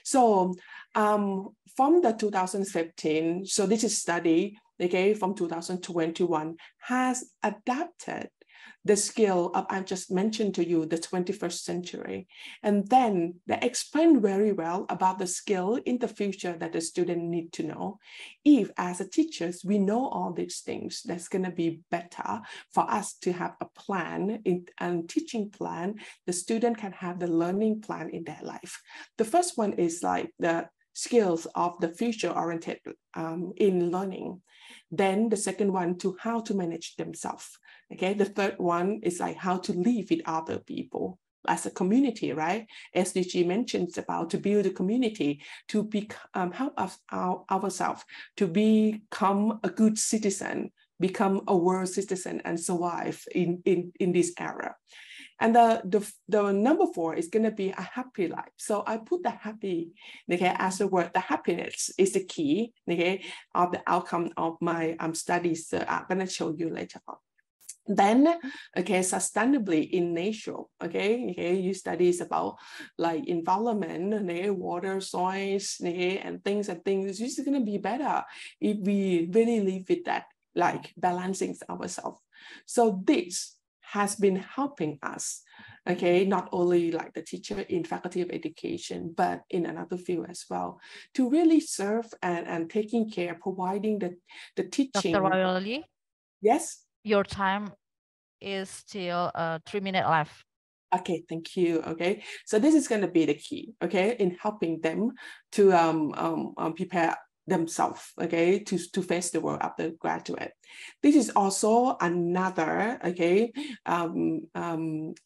So from the 2015, so this is study, okay, from 2021 has adapted the skill of, I just mentioned to you, the 21st century. And then they explain very well about the skill in the future that the student need to know. If as a teachers, we know all these things, that's gonna be better for us to have a plan and teaching plan. The student can have the learning plan in their life. The first one is like the skills of the future-oriented in learning. Then the second one to how to manage themselves. Okay, the third one is like how to live with other people as a community, right? SDG mentions about to build a community, to help us ourselves to become a good citizen, become a world citizen and survive in this era. And the number 4 is going to be a happy life. So I put the happy, okay, as a word. The happiness is the key, okay, of the outcome of my studies. I'm going to show you later on. Then, okay, sustainably in nature, okay, you studies about like environment, okay, water, soils, okay, and things. It's just going to be better if we really live with that, like balancing ourselves. So this has been helping us, okay, not only like the teacher in faculty of education, but in another field as well, to really serve and taking care, providing the teaching. Dr. Royoli? Yes? Your time is still 3 minutes left. Okay, thank you. Okay, so this is going to be the key, okay, in helping them to prepare themselves, okay, to face the world after graduate. This is also another, okay,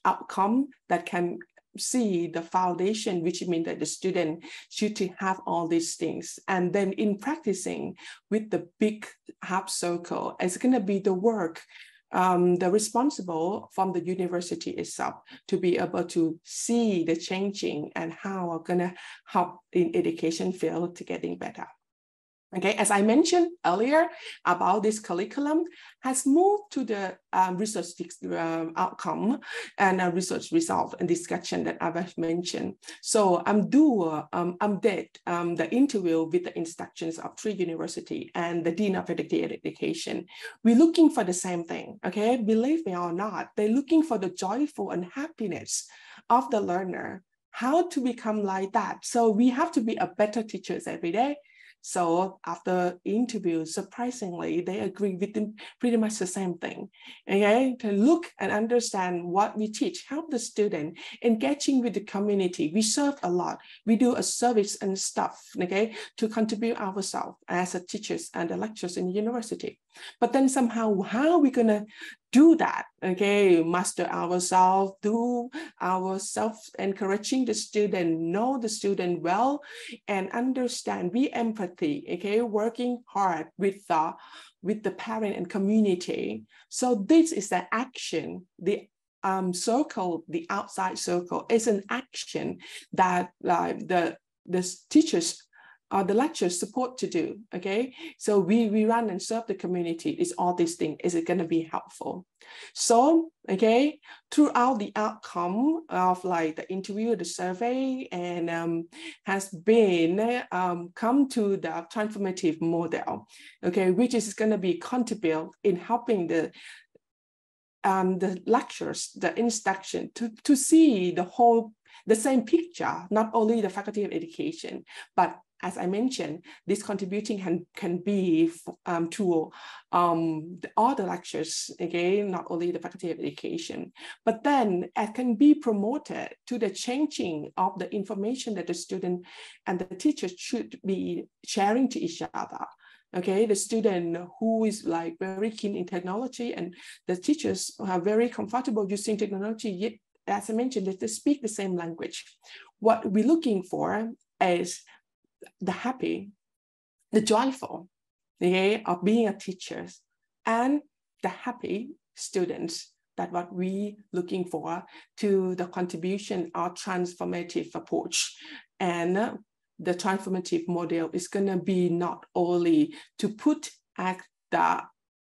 outcome that can see the foundation, which means that the student should have all these things. And then in practicing with the big half circle, it's going to be the work, the responsible from the university itself to be able to see the changing and how we're going to help in education field to getting better. Okay, as I mentioned earlier about this curriculum has moved to the research outcome and research result and discussion that I've mentioned. So I'm did the interview with the instructions of 3 universities and the Dean of Education. We're looking for the same thing, okay? Believe me or not, they're looking for the joyful and happiness of the learner, how to become like that. So we have to be a better teachers every day. So after interview, surprisingly, they agree with them pretty much the same thing. Okay, to look and understand what we teach, help the student engaging with the community. We serve a lot. We do a service and stuff, okay, to contribute ourselves as a teachers and the lecturers in the university. But then somehow, how are we gonna do that? Okay, master ourselves, do our self-encouraging the student, know the student well, and understand, be empathy, okay, working hard with the parent and community. So this is the action, the circle, the outside circle is an action that the teachers or the lecturers support to do, okay? So we run and serve the community. It's all these things. Is it going to be helpful? So, okay, throughout the outcome of like the interview, the survey, and has been come to the transformative model, okay, which is going to be contribute in helping the lectures, the instruction to see the same picture, not only the Faculty of Education, but as I mentioned, this contributing can be to all the lectures, again, not only the Faculty of Education, but then it can be promoted to the changing of the information that the student and the teachers should be sharing to each other. Okay, the student who is like very keen in technology and the teachers who are very comfortable using technology, yet, as I mentioned, they speak the same language. What we're looking for is the happy, the joyful, okay, of being a teacher, and the happy students. That's what we looking for to the contribution of transformative approach. And the transformative model is going to be not only to put at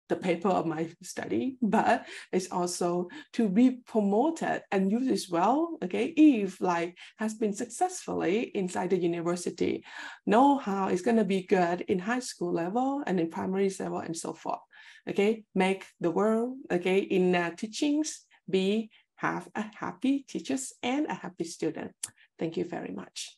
the paper of my study, but it's also to be promoted and used as well, okay, if like has been successfully inside the university. Know how it's going to be good in high school level and in primary level and so forth, okay, make the world, okay, in teachings have a happy teachers and a happy student. Thank you very much.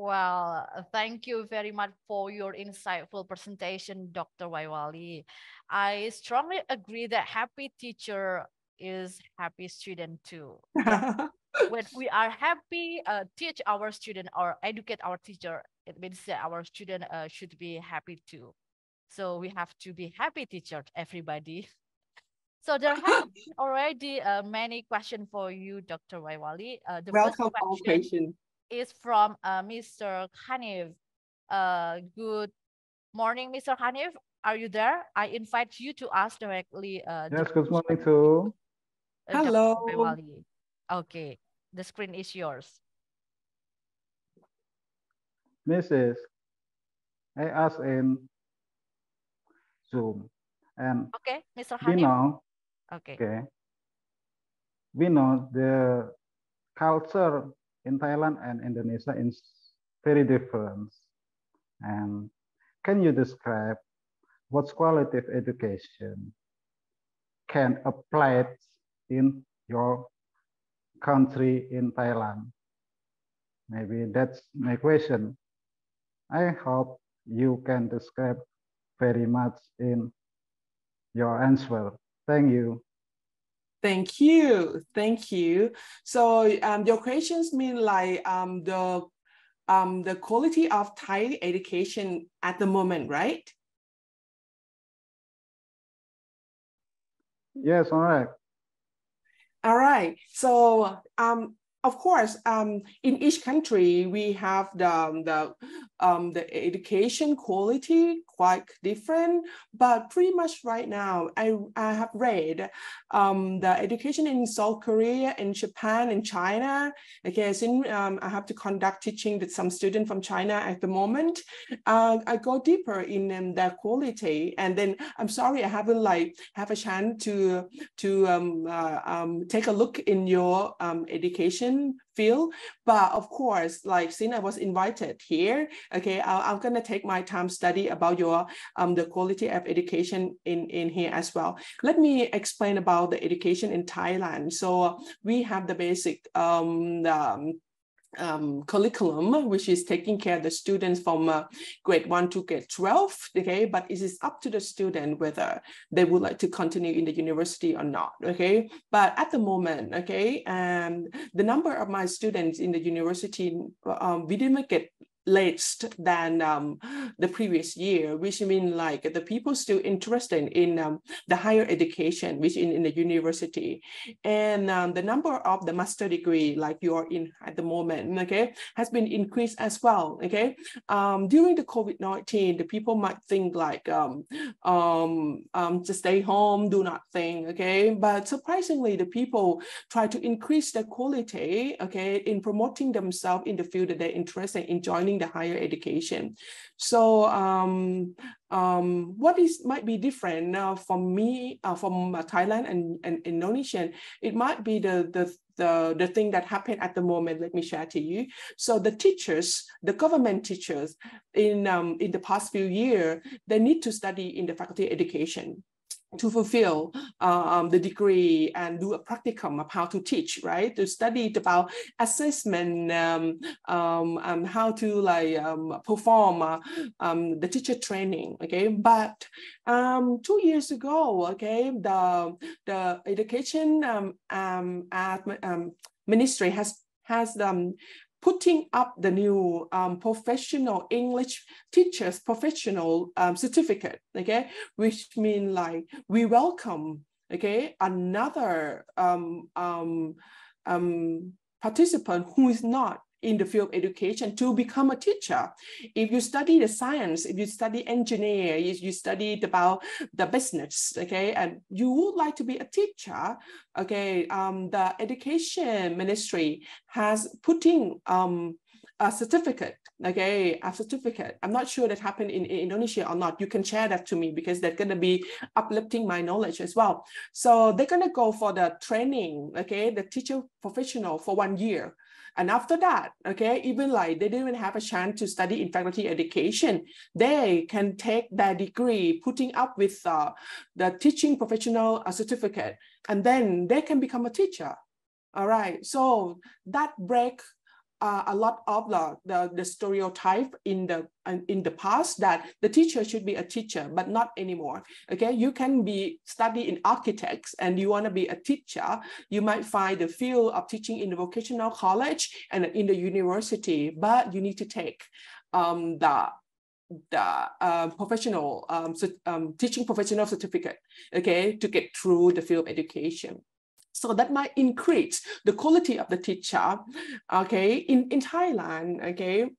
Well, thank you very much for your insightful presentation, Dr. Waiwali. I strongly agree that happy teacher is happy student too. When we are happy, teach our student or educate our teacher, it means that our student should be happy too. So we have to be happy teacher, everybody. So there have been already many questions for you, Dr. Waiwali. The Welcome first question is from Mr. Hanif. Good morning, Mr. Hanif. Are you there? I invite you to ask directly. Yes, good morning too. Hello. Okay, the screen is yours. Mrs. I asked in Zoom, and okay, Mr. We Hanif. know, okay. We know the culture in Thailand and Indonesia is very different. And can you describe what quality of education can apply in your country in Thailand? Maybe that's my question. I hope you can describe very much in your answer. Thank you. Thank you. Thank you. So your questions mean like the quality of Thai education at the moment, right? Yes, all right. All right. So of course, in each country we have the education quality quite different, but pretty much right now I have read the education in South Korea, in Japan, in China. Okay, since I have to conduct teaching with some students from China at the moment, I go deeper in the quality, and then I'm sorry I haven't like have a chance to take a look in your education field, but of course, like since I was invited here, okay, I'm gonna take my time study about your the quality of education in here as well. Let me explain about the education in Thailand. So we have the basic curriculum, which is taking care of the students from grade 1 to grade 12, okay, but it is up to the student whether they would like to continue in the university or not, okay. But at the moment, okay, the number of my students in the university, we didn't get less than the previous year, which means like the people still interested in the higher education, which in the university, and the number of the master degree like you are in at the moment, okay, has been increased as well. Okay, during the COVID-19, the people might think like just stay home, do nothing. Okay, but surprisingly, the people try to increase their quality, okay, in promoting themselves in the field that they're interested in joining the higher education. So what might be different from me, from Thailand and Indonesian, it might be the thing that happened at the moment. Let me share to you. So the teachers, the government teachers in the past few years, they need to study in the faculty education to fulfill the degree and do a practicum of how to teach, right? To study about assessment, how to like perform the teacher training, okay? But 2 years ago, okay, the education ministry has putting up the new professional English teachers professional certificate, okay, which means like we welcome, okay, another participant who is not in the field of education to become a teacher. If you study the science, if you study engineer, if you studied about the business, okay, and you would like to be a teacher, okay, the education ministry has putting a certificate, okay, a certificate. I'm not sure that happened in Indonesia or not. You can share that to me because they're going to be uplifting my knowledge as well. So they're going to go for the training, okay, the teacher professional for 1 year. And after that, okay, even like they didn't have a chance to study in faculty education, they can take their degree, putting up with the teaching professional certificate, and then they can become a teacher. All right, so that break a lot of the stereotype in the past that the teacher should be a teacher, but not anymore. Okay, you can be study in architects and you want to be a teacher. You might find the field of teaching in the vocational college and in the university, but you need to take the professional teaching professional certificate, okay, to get through the field of education. So that might increase the quality of the teacher, okay? In Thailand, okay,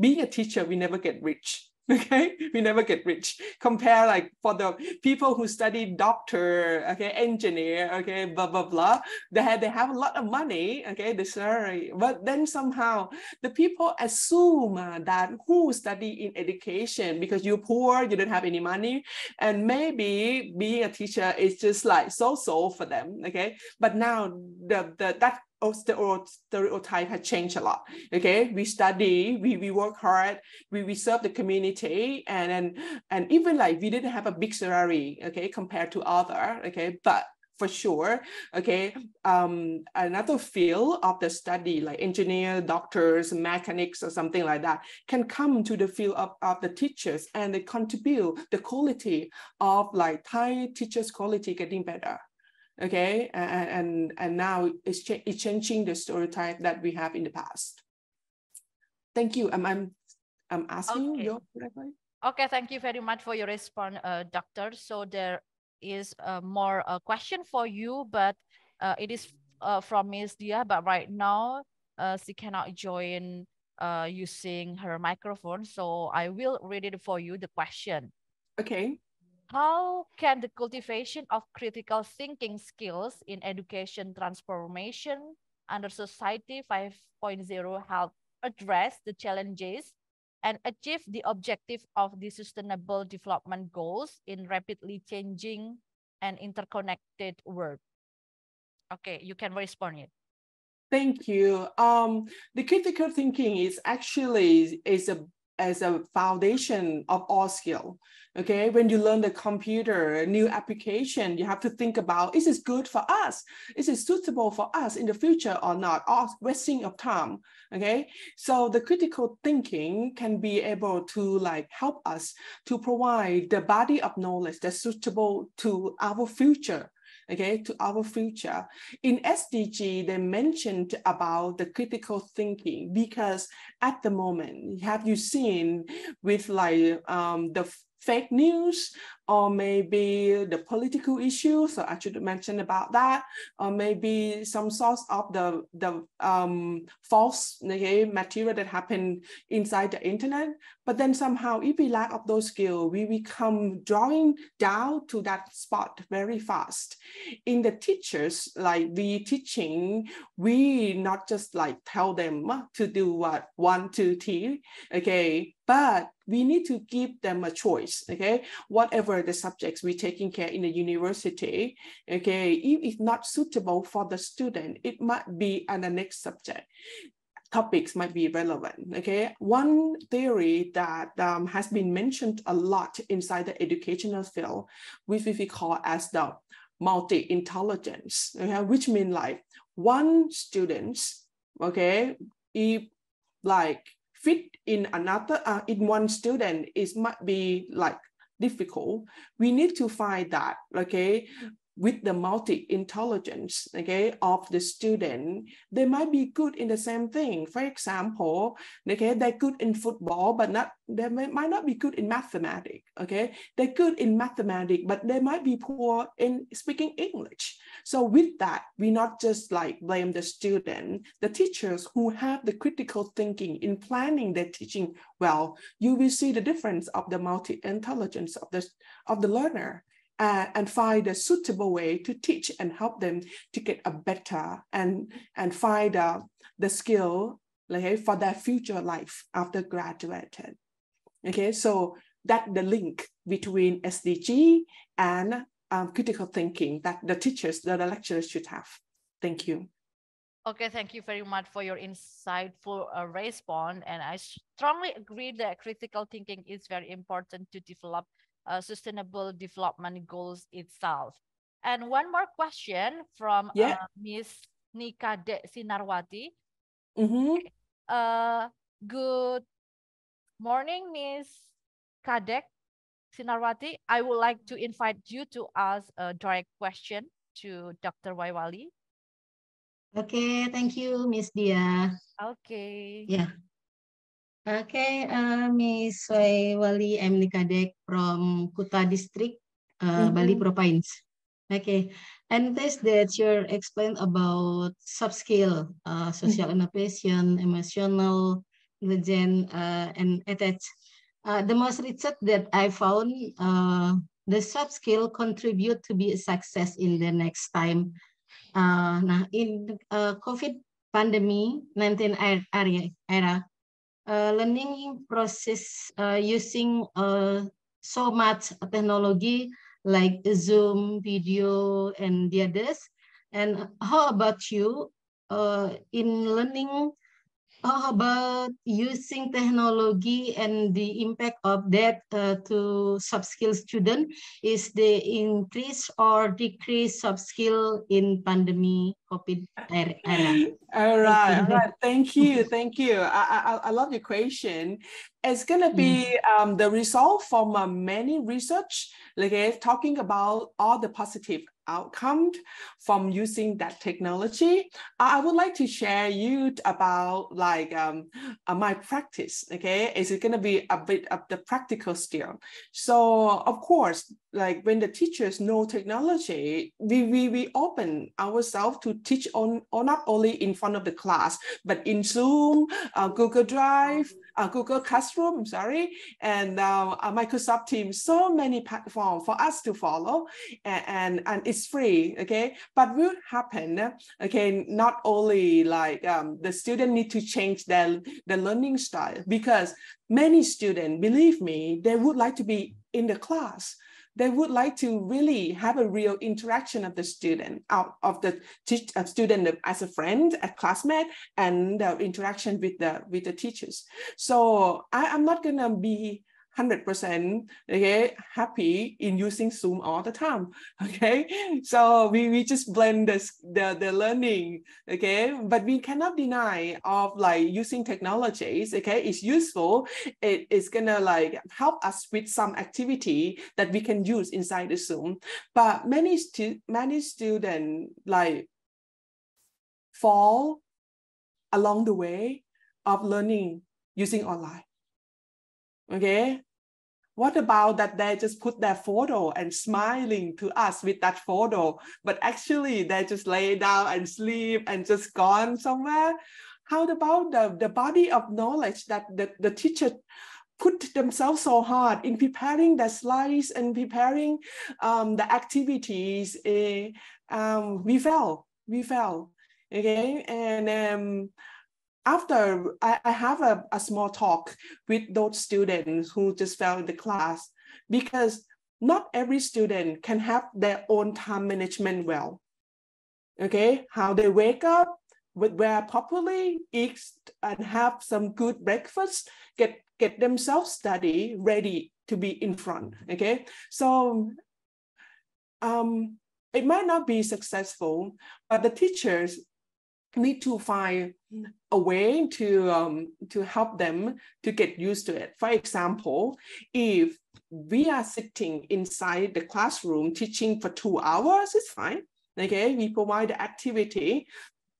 being a teacher, we never get rich, okay? We never get rich. Compare like for the people who study doctor, okay, engineer, okay, blah, blah, blah. They have a lot of money, okay, the salary. But then somehow the people assume that who study in education because you're poor, you don't have any money, and maybe being a teacher is just like so-so for them, okay? But now that stereotype has changed a lot. Okay, we study, we work hard, we serve the community, and even like we didn't have a big salary, okay, compared to other, okay, but for sure, okay, another field of the study like engineer, doctors, mechanics, or something like that can come to the field of the teachers, and they contribute the quality of like Thai teachers' quality getting better. Okay, and now it's changing the stereotype that we have in the past. Thank you. I'm asking you. Okay, thank you very much for your response, Doctor. So there is more question for you, but it is from Ms. Dia, but right now she cannot join using her microphone. So I will read it for you, the question. Okay. How can the cultivation of critical thinking skills in education transformation under Society 5.0 help address the challenges and achieve the objective of the Sustainable Development Goals in rapidly changing and interconnected world? Okay, you can respond it. Thank you. The critical thinking is actually as a foundation of all skill. Okay, when you learn the computer, new application, you have to think about, is this good for us? Is it suitable for us in the future or not? Or wasting of time. Okay, so the critical thinking can be able to like help us to provide the body of knowledge that's suitable to our future. okay, to our future. In SDG, they mentioned about the critical thinking, because at the moment, have you seen with like the fake news, or maybe the political issues, so I should mention about that, or maybe some source of the false, okay, material that happened inside the internet. But then somehow, if we lack of those skills, we become drawing down to that spot very fast. In the teachers, like we teaching, we not just like tell them to do what 1, 2, 3, okay, but we need to give them a choice, okay? Whatever the subjects we're taking care in the university, okay, if it's not suitable for the student, it might be on the next subject. Topics might be relevant, okay? One theory that has been mentioned a lot inside the educational field, which we call as the multi-intelligence, okay? Which means like one student, okay, if like fit in another, in one student, it might be like difficult. We need to find that, okay, with the multi-intelligence, okay, of the student, they might be good in the same thing. For example, okay, they're good in football, but they might not be good in mathematics, okay? They're good in mathematics, but they might be poor in speaking English. So with that, we not just like blame the student, the teachers who have the critical thinking in planning their teaching well, you will see the difference of the multi-intelligence of the learner. And find a suitable way to teach and help them to get a better and find the skill, okay, for their future life after graduated. Okay, so that's the link between SDG and critical thinking that the teachers, the lecturers should have. Thank you. Okay, thank you very much for your insightful response. And I strongly agree that critical thinking is very important to develop sustainable development goals itself. And one more question from Miss Nikade Sinarwati. Good morning, Miss Kadek Sinarwati. I would like to invite you to ask a direct question to Dr. Waiwali. Okay, thank you, Miss Dia. Okay. Yeah. Okay, Miss Waiwali, I'm Nikadek from Kuta District, Bali Province. Okay, and this that you're explained about soft skill, social innovation, emotional intelligence, and attach. The most research that I found, the soft skill contribute to be a success in the next time. Nah, in COVID pandemic 19 era, learning process using so much technology like Zoom, video, and the others. And how about you in learning? How about using technology and the impact of that to soft skill student? Is the increase or decrease soft skill in pandemic COVID era? All right. Thank you. I love your question. It's gonna be the result from many research, like talking about all the positive outcomes from using that technology. I would like to share you about like my practice. Okay, is it gonna be a bit of the practical skill? So of course, like when the teachers know technology, we open ourselves to teach on not only in front of the class, but in Zoom, Google Drive, Google Classroom, and Microsoft Teams, so many platforms for us to follow, and it's free, okay? But will happen, okay, not only like the student need to change their learning style, because many students, believe me, they would like to be in the class. They would like to really have a real interaction of the student, of the student as a friend, a classmate, and the interaction with the teachers. So I'm not gonna be 100% okay, happy in using Zoom all the time. Okay, so we just blend the learning. Okay, but we cannot deny of like using technologies. Okay, it's useful. It's gonna like help us with some activity that we can use inside the Zoom. But many students like fall along the way of learning using online. Okay, what about that they just put their photo and smiling to us with that photo, but actually they just lay down and sleep and just gone somewhere? How about the body of knowledge that the teacher put themselves so hard in preparing the slides and preparing the activities? We fell. Okay, and after I have a small talk with those students who just fell in the class, because not every student can have their own time management well. Okay, how they wake up, wear properly, eat and have some good breakfast, get themselves study ready to be in front. Okay, so it might not be successful, but the teachers need to find a way to help them to get used to it. For example, if we are sitting inside the classroom teaching for 2 hours, it's fine. Okay, we provide the activity.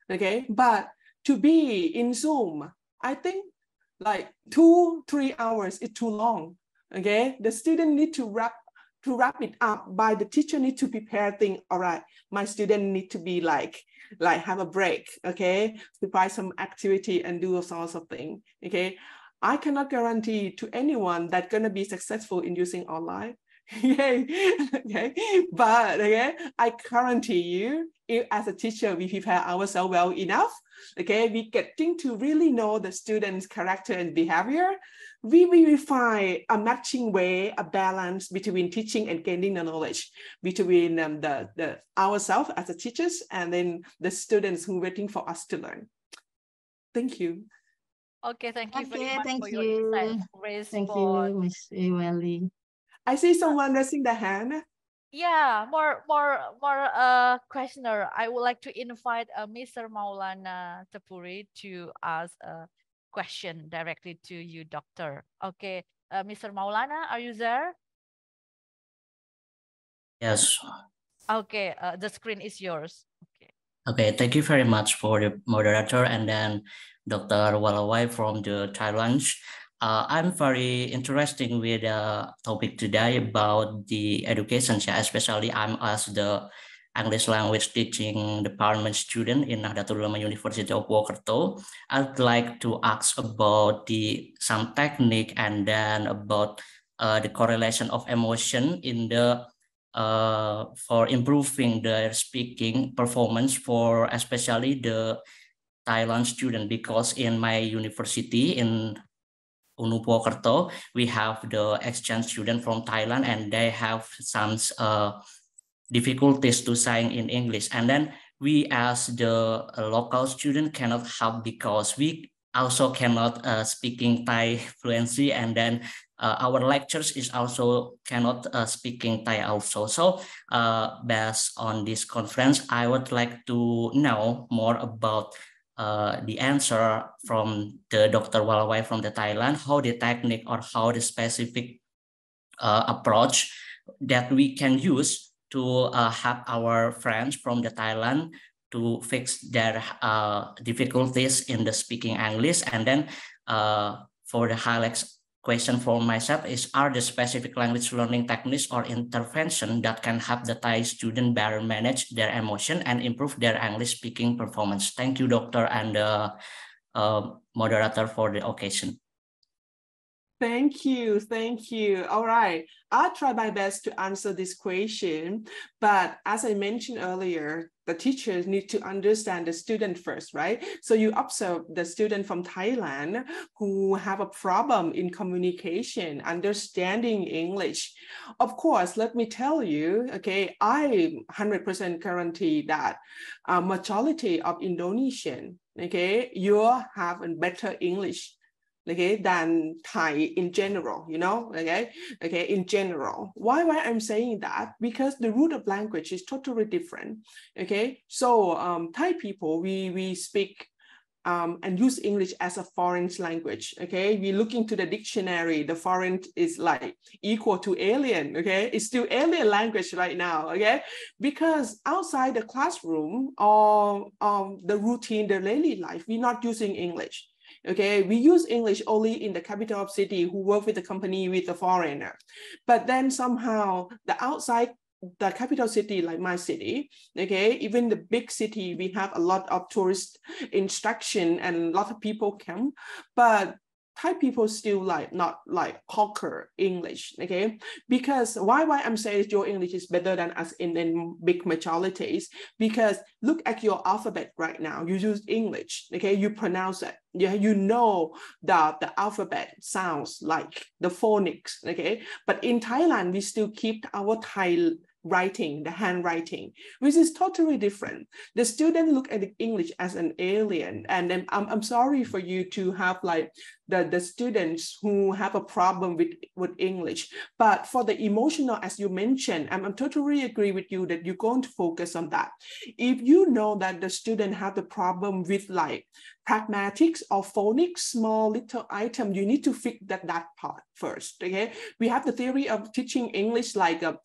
Okay, but to be in Zoom, I think like 2-3 hours is too long. Okay, the student need to wrap it up by the teacher need to prepare things. All right, my student need to be like have a break, okay, provide some activity and do all sorts of things. Okay, I cannot guarantee to anyone that's gonna be successful in using online. Okay, but okay, I guarantee you, if as a teacher we prepare ourselves well enough, okay, we getting to really know the students' character and behavior, we will find a matching way, a balance between teaching and gaining the knowledge between the ourselves as the teachers and then the students who are waiting for us to learn. Thank you. Okay, thank you very much Thank for you. your insightful response. Thank you, Ms. Eweli. I see someone raising their hand. Yeah, more questioner. I would like to invite Mr. Maulana Tepuri to ask a question directly to you, Doctor. Okay, Mr. Maulana, are you there? Yes. Okay, the screen is yours. Okay. Okay, thank you very much for the moderator and then Dr. Walawai from the Thailand. I'm very interested with the topic today about the education, especially I'm as the English language teaching department student in Nahdlatul Ulama University of Surakarta. I'd like to ask about some technique and then about the correlation of emotion in the for improving their speaking performance for especially the Thailand student, because in my university in UNU Purwokerto, we have the exchange student from Thailand and they have some difficulties to saying in English. And then we as the local student cannot help because we also cannot speaking Thai fluency, and then our lectures is also cannot speaking Thai also. So based on this conference, I would like to know more about the answer from the Dr. Walawai from the Thailand, how the technique or how the specific approach that we can use to help our friends from the Thailand to fix their difficulties in the speaking English. And then for the highlights question for myself is, are the specific language learning techniques or intervention that can help the Thai student better manage their emotion and improve their English speaking performance? Thank you, Doctor and moderator for the occasion. Thank you. All right, I'll try my best to answer this question. But as I mentioned earlier, the teachers need to understand the student first, right? So you observe the student from Thailand who have a problem in communication, understanding English. Of course, let me tell you, okay, I 100% guarantee that a majority of Indonesian, okay, you have a better English okay, than Thai in general, you know, okay, in general. Why I'm saying that? Because the root of language is totally different, okay? So Thai people, we speak and use English as a foreign language, okay? We look into the dictionary, the foreign is like equal to alien, okay? It's still alien language right now, okay? Because outside the classroom or the routine, the daily life, we're not using English. Okay, we use English only in the capital of city who work with the company with the foreigner. But then somehow the outside the capital city like my city, okay, even the big city, we have a lot of tourist instruction and a lot of people come, but Thai people still not conquer English, okay? Because why I'm saying your English is better than us in big majorities, because look at your alphabet right now. You use English, okay? You pronounce it. Yeah, you know that the alphabet sounds like the phonics, okay? But in Thailand, we still keep our Thai writing, the handwriting, which is totally different. The student look at the English as an alien, and then I'm sorry for you to have like the students who have a problem with English. But for the emotional, as you mentioned, I'm totally agree with you that you're going to focus on that. If you know that the student have the problem with like pragmatics or phonics, small little item, you need to fix that part first, okay? We have the theory of teaching English like the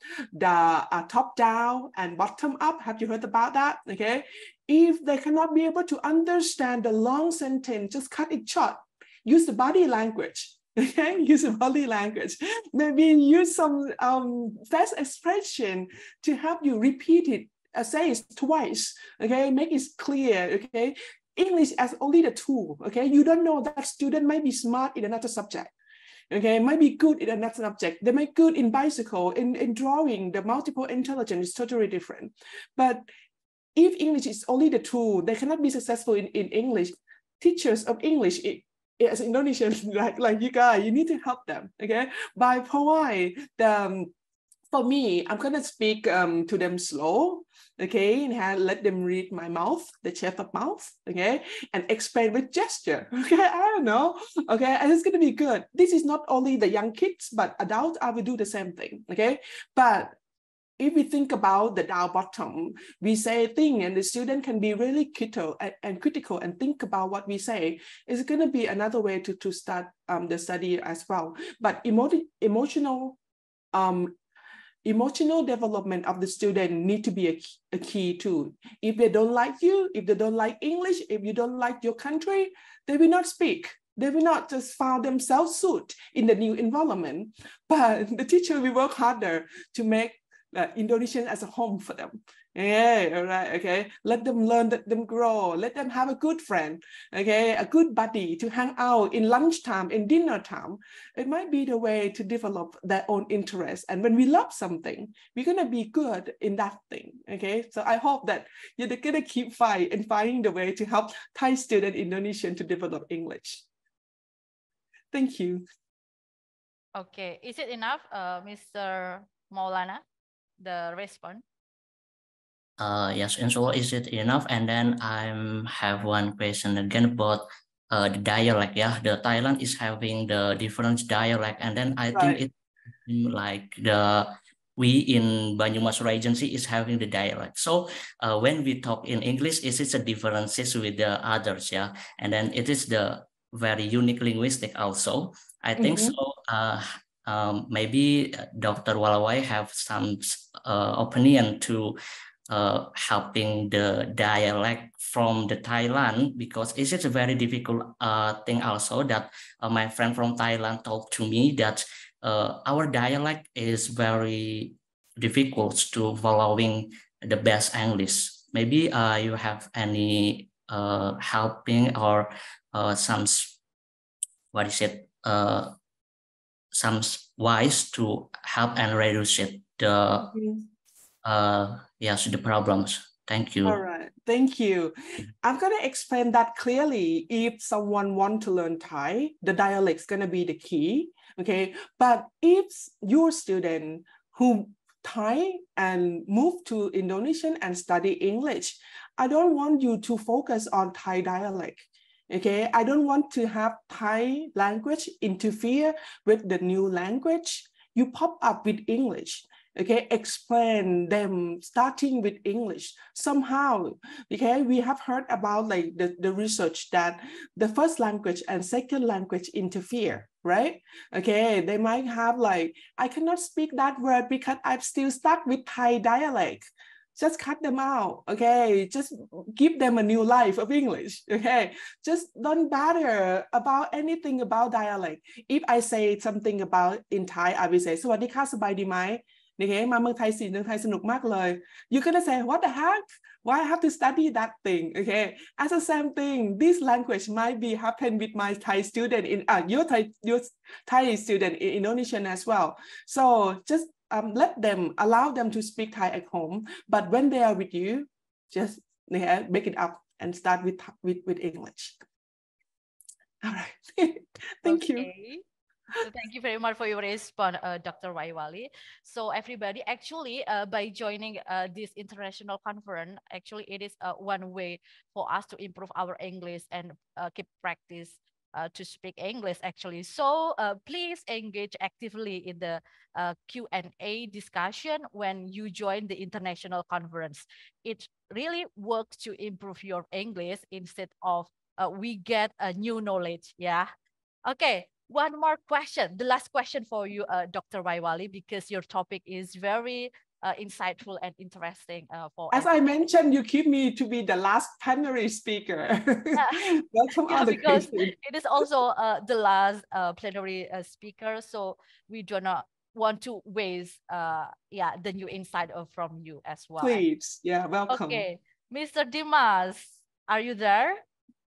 top down and bottom up. Have you heard about that? Okay. If they cannot be able to understand the long sentence, just cut it short. Use the body language. Okay, use the body language. Maybe use some fast expression to help you repeat it, say it twice. Okay, make it clear. Okay, English as only the tool. Okay, you don't know that student might be smart in another subject. Okay, might be good in another subject. They might be good in bicycle, in drawing. The multiple intelligence is totally different. But if English is only the tool, they cannot be successful in English. Teachers of English, as Indonesians, like you guys, you need to help them, okay? By provide the, for me, I'm gonna speak to them slow, okay, and let them read my mouth, the shape of mouth, okay, and explain with gesture, okay, I don't know, okay, and it's gonna be good. This is not only the young kids, but adults, I will do the same thing, okay, but if we think about the down bottom, we say a thing and the student can be really critical and think about what we say. It's going to be another way to start the study as well. But emotional development of the student need to be a key too. If they don't like you, if they don't like English, if you don't like your country, they will not speak. They will not just find themselves suit in the new environment. But the teacher will work harder to make Indonesian as a home for them. Yeah, all right, okay. Let them learn, let them grow, let them have a good friend, okay, a good buddy to hang out in lunchtime, in dinner time. It might be the way to develop their own interest. And when we love something, we're gonna be good in that thing, okay? So I hope that you're gonna keep fighting and finding the way to help Thai student Indonesian to develop English. Thank you. Okay, is it enough, Mr. Maulana? The response? Yes, and so is it enough? And then I have one question again about the dialect. Yeah, the Thailand is having the different dialect, and then I think it's like we in Banyumas Regency is having the dialect. So when we talk in English, is it a differences with the others? Yeah, and then it is the very unique linguistic also. I think so. Maybe Dr. Walawai have some opinion to helping the dialect from the Thailand, because it is a very difficult thing also that my friend from Thailand told to me that our dialect is very difficult to following the best English. Maybe you have any helping or some, what is it, some ways to help and reduce it, the yes, the problems. Thank you. All right, thank you. I'm gonna explain that clearly. If someone want to learn Thai, the dialect is gonna be the key, okay? But if your student who Thai and move to Indonesian and study English, I don't want you to focus on Thai dialect. Okay, I don't want to have Thai language interfere with the new language. You pop up with English. Okay, explain them starting with English somehow. Okay, we have heard about like the research that the first language and second language interfere, right? Okay, they might have like, I cannot speak that word because I'm still stuck with Thai dialect. Just cut them out, okay? Just give them a new life of English, okay? Just don't bother about anything about dialect. If I say something about in Thai, I will say, สวัสดีค่ะ สบายดีไหม Okay, มาเมืองไทยสิเมืองไทยสนุกมากเลย You're gonna say, what the heck? Why I have to study that thing? Okay, as the same thing, this language might be happen with my Thai student in your Thai student in Indonesian as well. So just let them, allow them to speak Thai at home, but when they are with you, just make it up and start with English. All right. Thank you. So thank you very much for your response, Dr. Waiwali. So everybody, actually, by joining this international conference, actually it is one way for us to improve our English and keep practice to speak English, actually. So please engage actively in the Q&A discussion when you join the international conference. It really works to improve your English instead of we get a new knowledge, yeah? Okay. One more question, the last question for you, Dr. Waiwali, because your topic is very insightful and interesting for As I mentioned, you keep me to be the last plenary speaker. Welcome, yeah, because question. it is also the last plenary speaker, so we do not want to waste the new insight from you as well. Please, yeah, welcome. Okay, Mr. Dimas, are you there?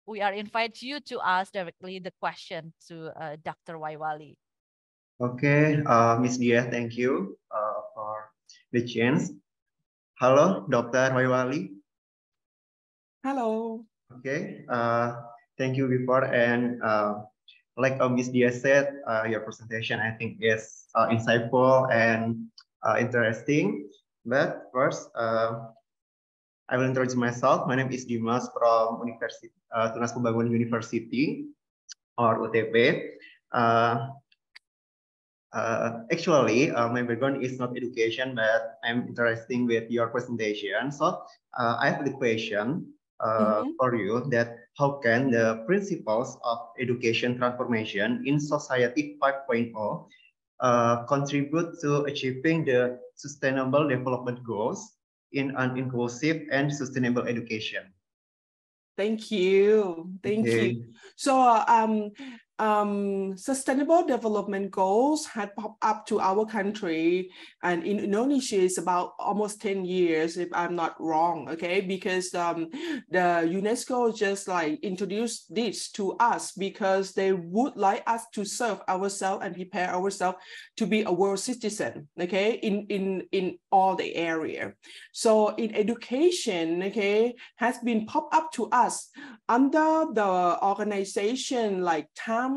We are invite you to ask directly the question to Dr. Waiwali. Okay, Miss Dia, thank you for the chance. Hello, Dr. Waiwali. Hello. Okay, thank you before, and like Miss Dia said, your presentation I think is insightful and interesting. But first, I will introduce myself. My name is Dimas from Universitas Tunas Pembangunan University, or UTP. Actually, my background is not education, but I'm interested with your presentation. So I have the question for you that how can the principles of education transformation in Society 5.0 contribute to achieving the Sustainable Development Goals in an inclusive and sustainable education? Thank you. Thank you. So Sustainable Development Goals had popped up to our country, and in Indonesia it's about almost 10 years, if I'm not wrong, okay? Because the UNESCO just like introduced this to us because they would like us to serve ourselves and prepare ourselves to be a world citizen, okay? In all the area. So in education, okay, has been popped up to us under the organization like TAMS,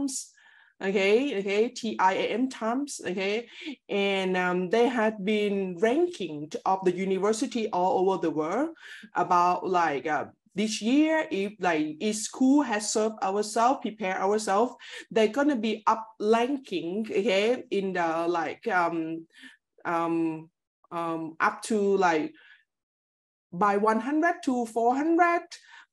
okay, TIAM TAMS, okay, and they had been ranking of the university all over the world about like this year, if like each school has served ourselves, prepare ourselves, they're gonna be up ranking, okay, in the like up to like by 100 to 400,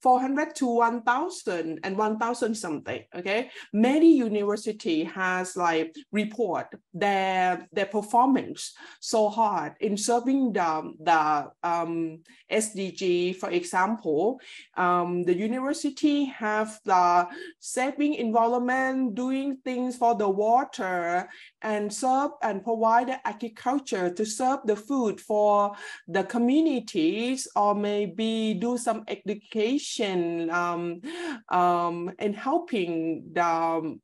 400 to 1,000 and 1,000 something, okay? Many university has like report their performance so hard in serving the SDG. For example, the university have the saving environment, doing things for the water, and serve and provide the agriculture to serve the food for the communities, or maybe do some education and helping the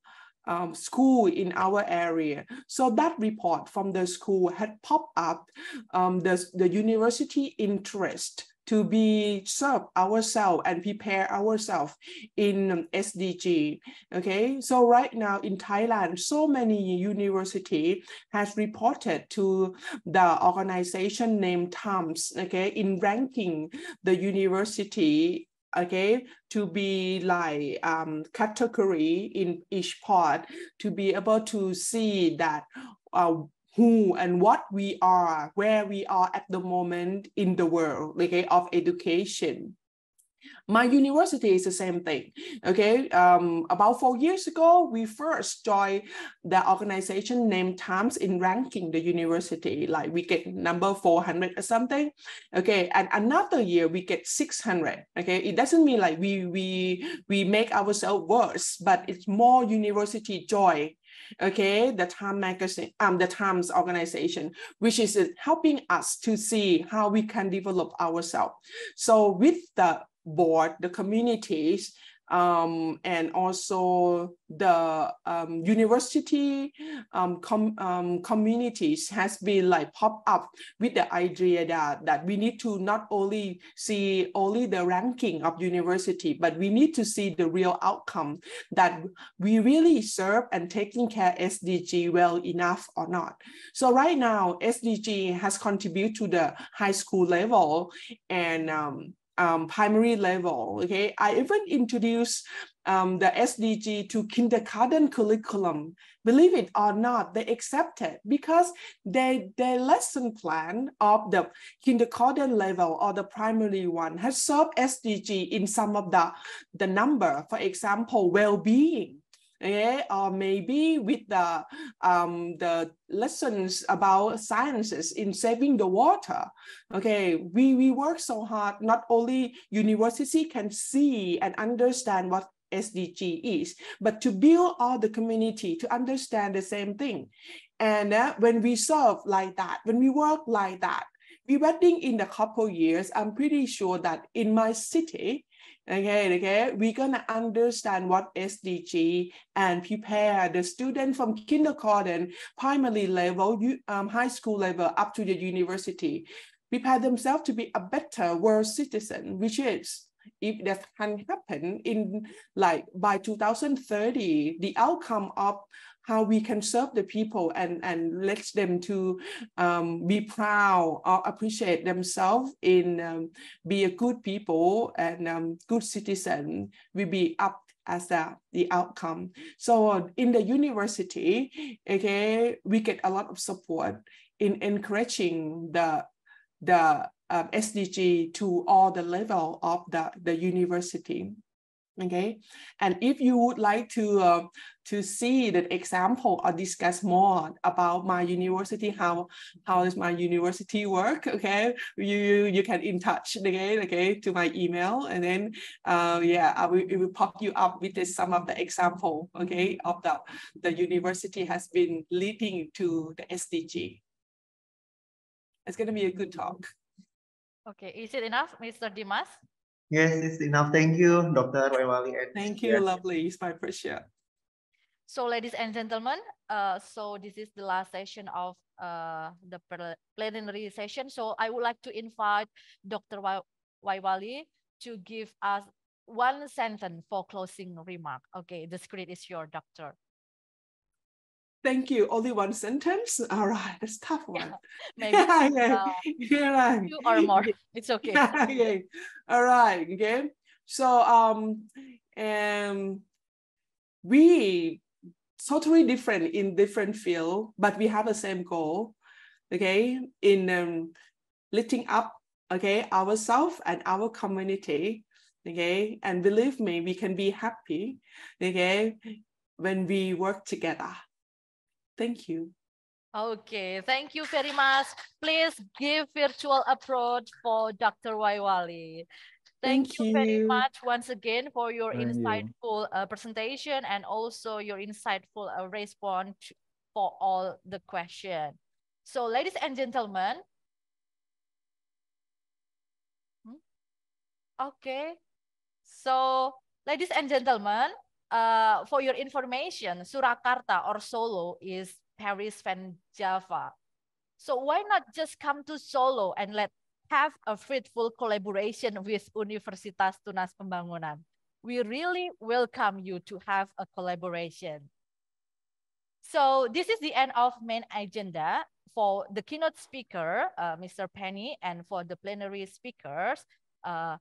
school in our area. So that report from the school had popped up the university interest to be serve ourselves and prepare ourselves in SDG. Okay, so right now in Thailand, so many university has reported to the organization named TAMS, okay, in ranking the university okay, to be like category in each part, to be able to see that who and what we are, where we are at the moment in the world, okay, of education. My university is the same thing. Okay, about 4 years ago, we first joined the organization named Times in ranking the university. Like we get number 400 or something. Okay, and another year we get 600. Okay, it doesn't mean like we make ourselves worse, but it's more university joy. Okay, the Time magazine, the Times organization, which is helping us to see how we can develop ourselves. So with the board, the communities, and also the university communities has been like pop up with the idea that we need to not only see only the ranking of university, but we need to see the real outcome, that we really serve and taking care SDG well enough or not. So right now, SDG has contributed to the high school level and primary level. Okay, I even introduced the SDG to kindergarten curriculum. Believe it or not, they accepted because their lesson plan of the kindergarten level or the primary one has served SDG in some of the number. For example, well-being. Okay, or maybe with the lessons about sciences in saving the water. Okay, we work so hard. Not only university can see and understand what SDG is, but to build all the community to understand the same thing. And when we serve like that, when we work like that, we waiting in a couple years, I'm pretty sure that in my city, okay, we're gonna understand what SDG and prepare the student from kindergarten, primary level, high school level up to the university, prepare themselves to be a better world citizen, which is, if that can happen in like by 2030, the outcome of how we can serve the people and let them to be proud or appreciate themselves in be a good people and good citizen will be up as the outcome. So in the university, okay, we get a lot of support in encouraging the SDG to all the level of the university. Okay, and if you would like to see the example or discuss more about my university, how does my university work? Okay, you can in touch again, okay, to my email, and then yeah, it will pop you up with some of the example, okay, of the university has been leading to the SDG. It's going to be a good talk. Okay, is it enough, Mr. Dimas? Yes, it's enough. Thank you, Dr. Waywali. Thank you, lovely. It's my pleasure. So, ladies and gentlemen, so this is the last session of the plenary session. So, I would like to invite Dr. Waywali to give us one sentence for closing remark. Okay, the screen is your doctor. Thank you. Only one sentence? All right, that's a tough one. Maybe two or more. It's okay. Okay. All right. Okay. So we totally different in different field, but we have the same goal. Okay, in lifting up, okay, ourselves and our community. Okay, and believe me, we can be happy. Okay, when we work together. Thank you. Okay, thank you very much. Please give virtual approach for Dr. Waywali. Thank you very much once again for your insightful presentation and also your insightful response for all the questions. So, ladies and gentlemen. Okay. So, ladies and gentlemen, for your information, Surakarta or Solo is Paris van Java. So why not just come to Solo and have a fruitful collaboration with Universitas Tunas Pembangunan? We really welcome you to have a collaboration. So this is the end of main agenda. For the keynote speaker, Mr. Penny, and for the plenary speakers,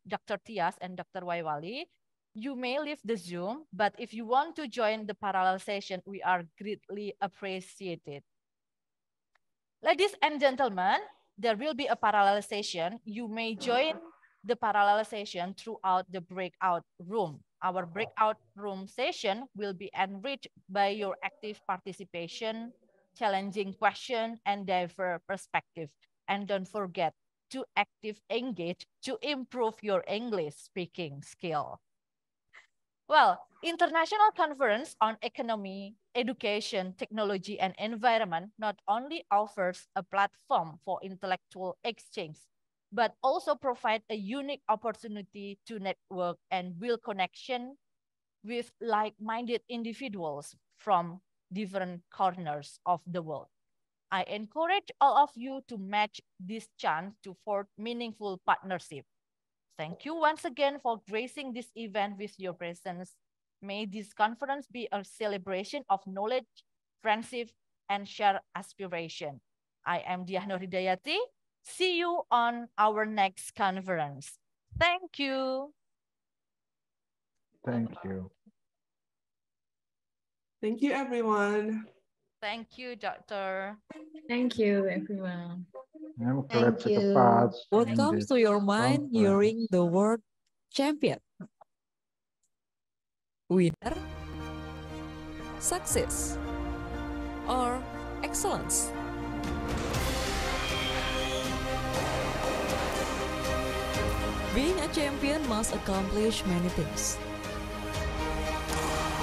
Dr. Tias and Dr. Waiwali. You may leave the Zoom, but if you want to join the parallel session, we are greatly appreciated. Ladies and gentlemen, there will be a parallel session. You may join the parallel session throughout the breakout room. Our breakout room session will be enriched by your active participation, challenging question, and diverse perspective. And don't forget to active engage to improve your English speaking skill. Well, International Conference on Economy, Education, Technology, and Environment not only offers a platform for intellectual exchange, but also provide a unique opportunity to network and build connection with like-minded individuals from different corners of the world. I encourage all of you to match this chance to forge meaningful partnership. Thank you once again for gracing this event with your presence. May this conference be a celebration of knowledge, friendship, and shared aspiration. I am Diah Nur Hidayati. See you on our next conference. Thank you. Thank you. Thank you, everyone. Thank you, Doctor. Thank you, everyone. I'm glad to take part. What comes to your mind during the World Champion? Winner, success, or excellence? Being a champion must accomplish many things.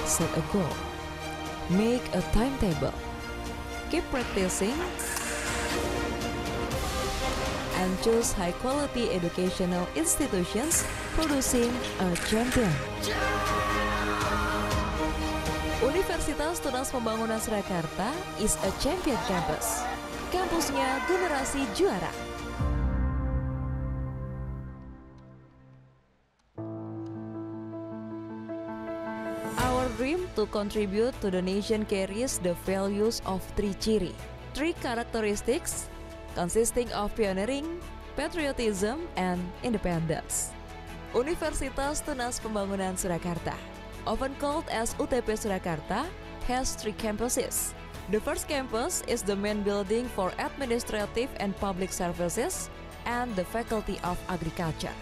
Set a goal, make a timetable, keep practicing, and choose high-quality educational institutions producing a champion. Universitas Tunas Pembangunan Surakarta is a champion campus. Kampusnya generasi juara. Our dream to contribute to the nation carries the values of three ciri, three characteristics consisting of pioneering, patriotism, and independence. Universitas Tunas Pembangunan Surakarta, often called as UTP Surakarta, has three campuses. The first campus is the main building for administrative and public services and the Faculty of Agriculture.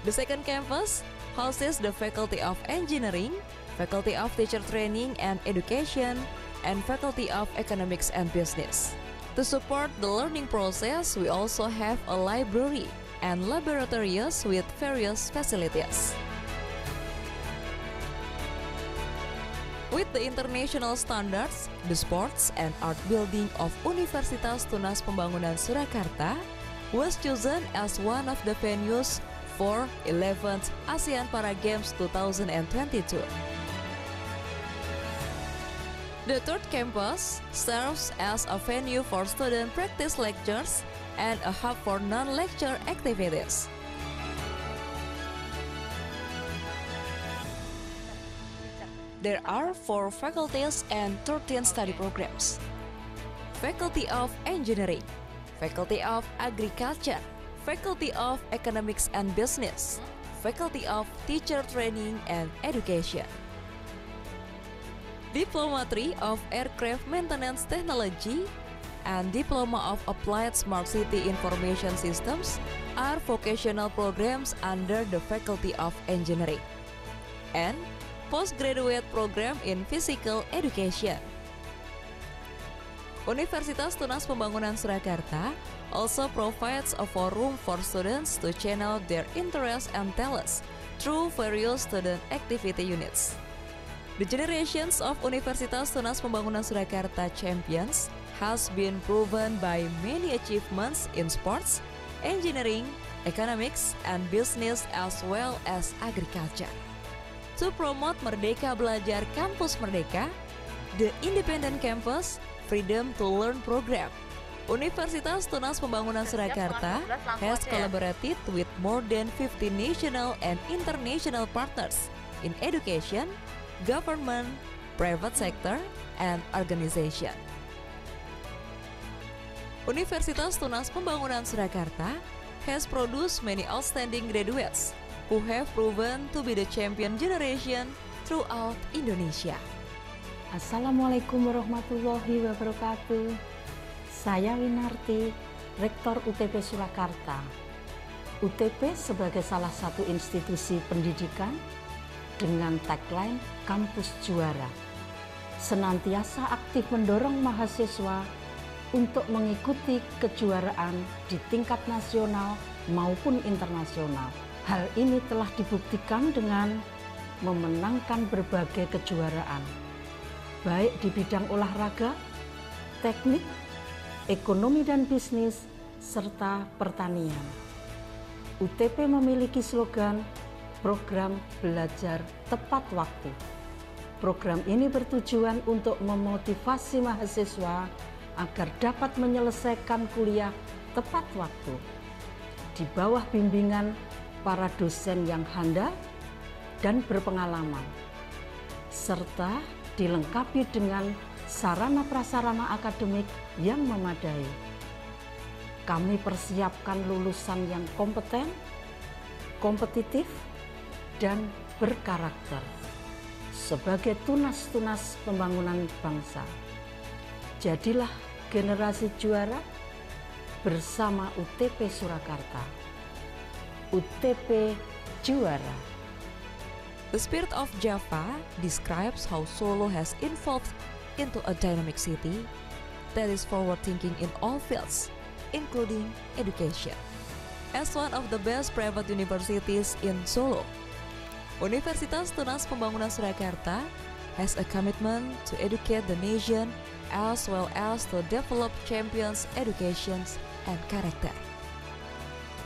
The second campus houses the Faculty of Engineering, Faculty of Teacher Training and Education, and Faculty of Economics and Business. To support the learning process, we also have a library and laboratories with various facilities. With the international standards, the sports and art building of Universitas Tunas Pembangunan Surakarta was chosen as one of the venues for 11th ASEAN Para Games 2022. The third campus serves as a venue for student practice lectures and a hub for non-lecture activities. There are 4 faculties and 13 study programs. Faculty of Engineering, Faculty of Agriculture, Faculty of Economics and Business, Faculty of Teacher Training and Education. Diploma of Aircraft Maintenance Technology and Diploma of Applied Smart City Information Systems are vocational programs under the Faculty of Engineering, and postgraduate program in Physical Education. Universitas Tunas Pembangunan Surakarta also provides a forum for students to channel their interests and talents through various student activity units. The generations of Universitas Tunas Pembangunan Surakarta champions has been proven by many achievements in sports, engineering, economics, and business as well as agriculture. To promote Merdeka Belajar Kampus Merdeka, the Independent Campus Freedom to Learn program, Universitas Tunas Pembangunan Surakarta has collaborated with more than 50 national and international partners in education, government, private sector, and organization. Universitas Tunas Pembangunan Surakarta has produced many outstanding graduates who have proven to be the champion generation throughout Indonesia. Assalamualaikum warahmatullahi wabarakatuh. Saya Winarti, Rektor UTP Surakarta. UTP sebagai salah satu institusi pendidikan dengan tagline Kampus Juara, senantiasa aktif mendorong mahasiswa untuk mengikuti kejuaraan di tingkat nasional maupun internasional. Hal ini telah dibuktikan dengan memenangkan berbagai kejuaraan, baik di bidang olahraga, teknik, ekonomi dan bisnis, serta pertanian. UTP memiliki slogan Program Belajar Tepat Waktu. Program ini bertujuan untuk memotivasi mahasiswa agar dapat menyelesaikan kuliah tepat waktu di bawah bimbingan para dosen yang handal dan berpengalaman, serta dilengkapi dengan sarana prasarana akademik yang memadai. Kami persiapkan lulusan yang kompeten, kompetitif, dan berkarakter sebagai tunas-tunas pembangunan bangsa. Jadilah generasi juara bersama UTP Surakarta. UTP Juara. The spirit of Java describes how Solo has evolved into a dynamic city that is forward-thinking in all fields, including education. As one of the best private universities in Solo, Universitas Tunas Pembangunan Surakarta has a commitment to educate the nation as well as to develop champions' educations and character.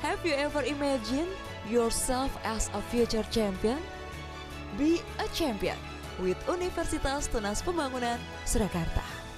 Have you ever imagined yourself as a future champion? Be a champion with Universitas Tunas Pembangunan Surakarta.